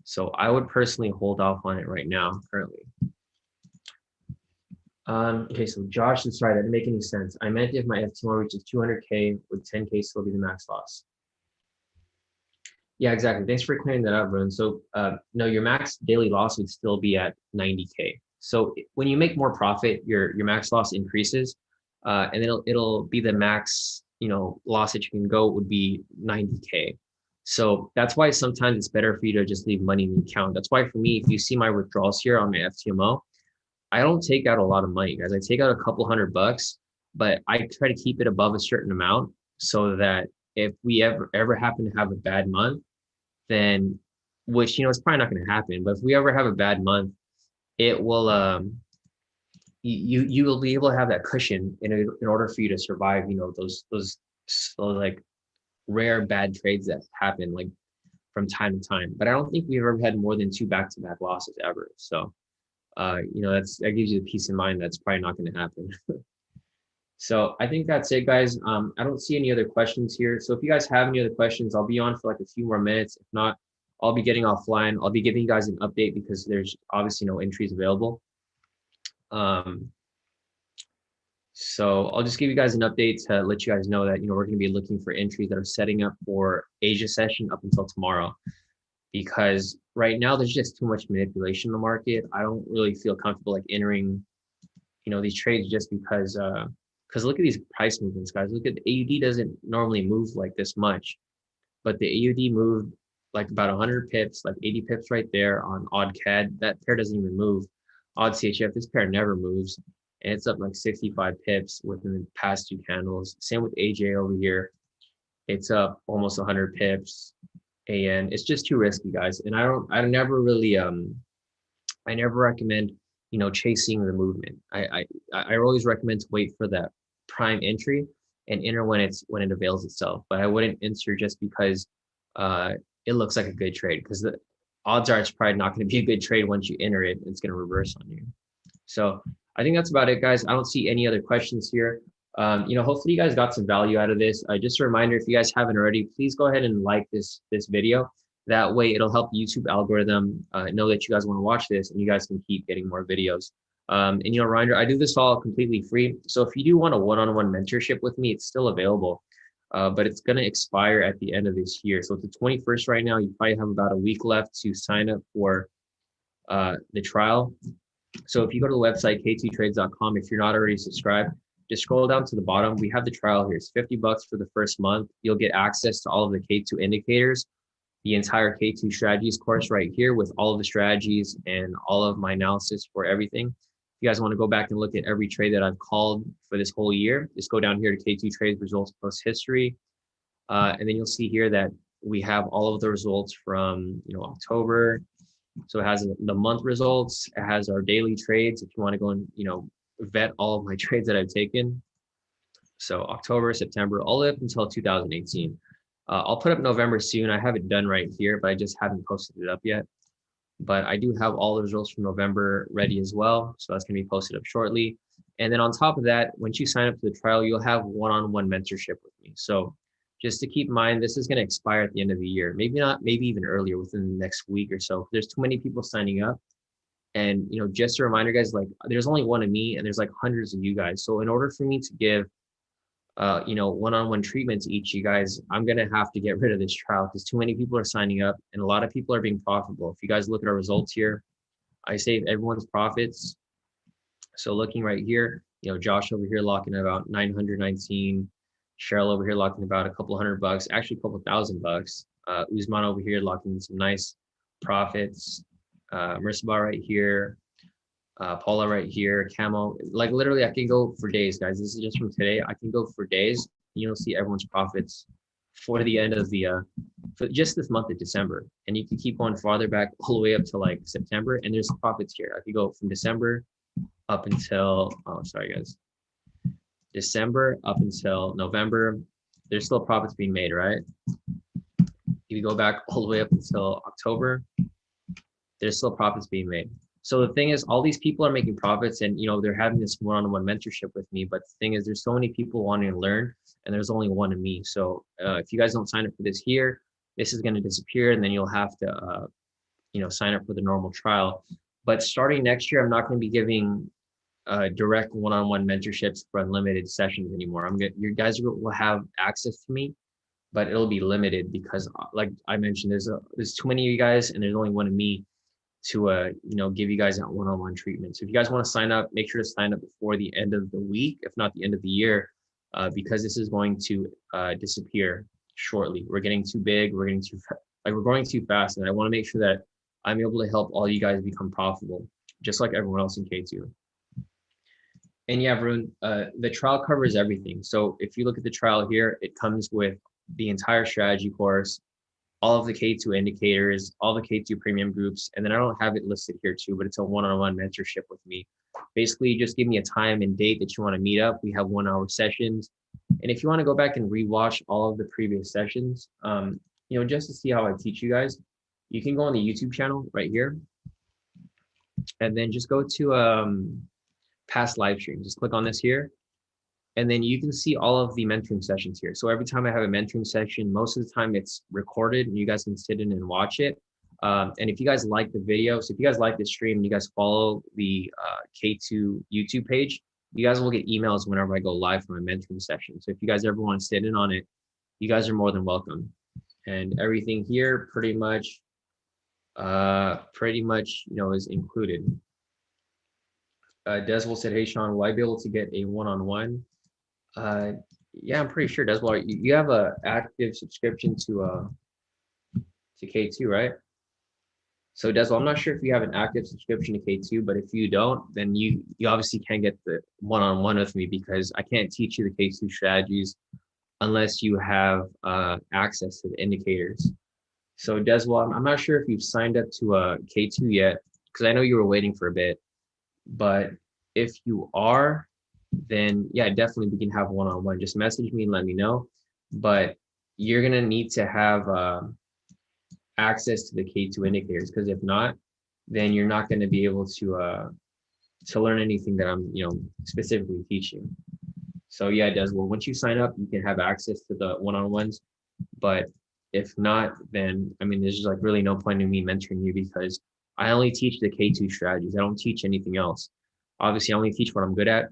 Speaker 1: So I would personally hold off on it right now, currently. Okay, so Josh is right. That didn't make any sense. I meant if my FTMO reaches 200K, would 10K still be the max loss? Yeah, exactly. Thanks for clearing that up, Rune. So no, your max daily loss would still be at 90K. So when you make more profit, your max loss increases, and it'll be the max, loss that you can go would be 90K. So that's why sometimes it's better for you to just leave money in the account. That's why for me, if you see my withdrawals here on my FTMO, I don't take out a lot of money, guys. I take out a couple $100, but I try to keep it above a certain amount so that if we ever happen to have a bad month, then, which, it's probably not going to happen, but if we ever have a bad month, it will, you will be able to have that cushion in order for you to survive, those like rare bad trades that happen like from time to time. But I don't think we've ever had more than 2 back-to-back losses ever. So, that gives you the peace of mind that's probably not going to happen. So I think that's it, guys. I don't see any other questions here. So if you guys have any other questions, I'll be on for like a few more minutes. If not, I'll be getting offline. I'll be giving you guys an update because there's obviously no entries available. So I'll just give you guys an update to let you guys know that, we're going to be looking for entries that are setting up for Asia session up until tomorrow. Because right now there's just too much manipulation in the market. I don't really feel comfortable like entering, these trades just because look at these price movements, guys. Look at AUD doesn't normally move like this much. but the AUD moved like about 100 pips, like 80 pips right there on odd CAD. That pair doesn't even move. Odd CHF, this pair never moves. And it's up like 65 pips within the past two candles. Same with AJ over here. It's up almost 100 pips. And it's just too risky, guys. And I never really, I never recommend, chasing the movement. I always recommend to wait for that prime entry and enter when it avails itself. But I wouldn't enter just because it looks like a good trade, because the odds are it's probably not going to be a good trade once you enter it. It's going to reverse on you. So I think that's about it, guys. I don't see any other questions here. Hopefully you guys got some value out of this. Just a reminder, if you guys haven't already, please go ahead and like this video. That way it'll help the YouTube algorithm know that you guys want to watch this, and you guys can keep getting more videos. And reminder, I do this all completely free. So if you do want a one-on-one mentorship with me, it's still available, but it's going to expire at the end of this year. So it's the 21st right now. You probably have about a week left to sign up for the trial. So if you go to the website, k2trades.com, if you're not already subscribed, just scroll down to the bottom. We have the trial here. It's $50 for the first month. You'll get access to all of the K2 indicators, the entire K2 strategies course right here with all of the strategies and all of my analysis for everything. If you guys want to go back and look at every trade that I've called for this whole year, just go down here to K2 Trades Results Plus History. And then you'll see here that we have all of the results from October. So it has the month results. It has our daily trades if you want to go and vet all of my trades that I've taken. So October, September, all the way up until 2018. I'll put up November soon. I have it done right here, but I just haven't posted it up yet. But I do have all the results from November ready as well. So that's going to be posted up shortly. And then on top of that, once you sign up for the trial, you'll have one-on-one mentorship with me. So just to keep in mind, this is going to expire at the end of the year. Maybe not, maybe even earlier, within the next week or so. There's too many people signing up. And, just a reminder, guys, like there's only one of me and there's like hundreds of you guys. So in order for me to give, one-on-one treatment to each of you guys, I'm going to have to get rid of this trial because too many people are signing up and a lot of people are being profitable. If you guys look at our results here, I save everyone's profits. So looking right here, Josh over here locking about 919, Cheryl over here locking about a couple $100, actually a couple $1,000. Usman over here locking in some nice profits. Marissa right here, Paula right here, Camo. Like literally, I can go for days, guys. This is just from today. I can go for days. You'll see everyone's profits for the end of the for just this month of December, and you can keep going farther back all the way up to like September. And there's profits here. I could go from December up until sorry guys, December up until November. There's still profits being made, right? If you go back all the way up until October, there's still profits being made. So the thing is, all these people are making profits and, they're having this one-on-one mentorship with me. But the thing is, there's so many people wanting to learn and there's only one of me. So if you guys don't sign up for this here, this is going to disappear and then you'll have to, sign up for the normal trial. But starting next year, I'm not going to be giving direct one-on-one mentorships for unlimited sessions anymore. You guys will have access to me, but it'll be limited because like I mentioned, there's too many of you guys and there's only one of me to give you guys that one-on-one treatment. So if you guys want to sign up, make sure to sign up before the end of the week, if not the end of the year, because this is going to disappear shortly. We're getting too big. We're going too fast, and I want to make sure that I'm able to help all you guys become profitable, just like everyone else in K2. And yeah, Varun, the trial covers everything. So if you look at the trial here, it comes with the entire strategy course, all of the K2 indicators, all the K2 premium groups, and then I don't have it listed here too, but it's a one-on-one mentorship with me. Basically, just give me a time and date that you want to meet up. We have 1-hour sessions. And if you want to go back and rewatch all of the previous sessions, just to see how I teach you guys, you can go on the YouTube channel right here, and then just go to past live streams. Just click on this here. And then you can see all of the mentoring sessions here. So every time I have a mentoring session, most of the time it's recorded and you guys can sit in and watch it. And if you guys like the video, so if you guys like this stream and you guys follow the K2 YouTube page, you guys will get emails whenever I go live for my mentoring session. So if you guys ever want to sit in on it, you guys are more than welcome. And everything here pretty much, is included. Deswell said, hey, Shawn, will I be able to get a one-on-one? Yeah, I'm pretty sure that's why you have a active subscription to K2, right? So Deswell, I'm not sure if you have an active subscription to K2, but if you don't, then you obviously can't get the one-on-one with me because I can't teach you the K2 strategies unless you have access to the indicators. So Deswell, I'm not sure if you've signed up to a K2 yet, because I know you were waiting for a bit, but if you are, then yeah, definitely we can have one-on-one. Just message me and let me know. But you're gonna need to have access to the K2 indicators because if not, then you're not going to be able to learn anything that I'm specifically teaching. So yeah, it does. Well, once you sign up, you can have access to the one-on-ones. But if not, then I mean, there's just like really no point in me mentoring you because I only teach the K2 strategies. I don't teach anything else. Obviously, I only teach what I'm good at.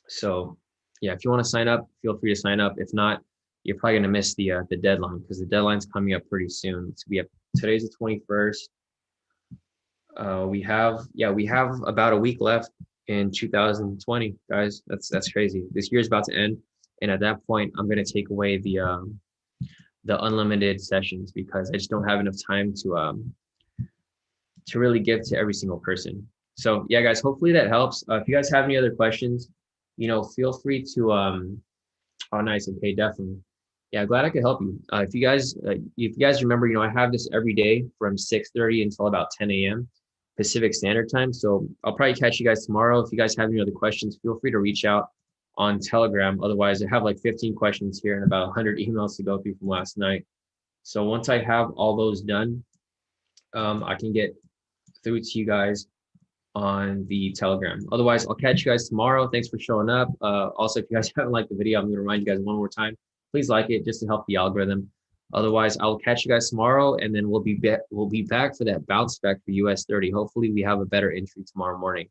Speaker 1: So yeah, if you want to sign up, feel free to sign up. If not, you're probably gonna miss the deadline because the deadline's coming up pretty soon. Today's the 21st. We have about a week left in 2020, guys. That's crazy. This year's about to end, and at that point, I'm gonna take away the unlimited sessions because I just don't have enough time to really give to every single person. So yeah, guys, hopefully that helps. If you guys have any other questions, feel free to oh, nice. Okay, definitely. Yeah, glad I could help you. If you guys remember, I have this every day from 6:30 until about 10 a.m. Pacific Standard Time. So I'll probably catch you guys tomorrow. If you guys have any other questions, feel free to reach out on Telegram. Otherwise, I have like 15 questions here and about 100 emails to go through from last night. So once I have all those done, I can get through to you guys on the Telegram. Otherwise, I'll catch you guys tomorrow. Thanks for showing up. Also, if you guys haven't liked the video, I'm going to remind you guys one more time. Please like it just to help the algorithm. Otherwise, I'll catch you guys tomorrow, and then we'll be back for that bounce back for US 30. Hopefully, we have a better entry tomorrow morning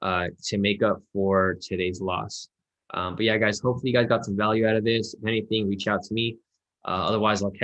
Speaker 1: to make up for today's loss. But yeah, guys, hopefully you guys got some value out of this. If anything, reach out to me. Otherwise, I'll catch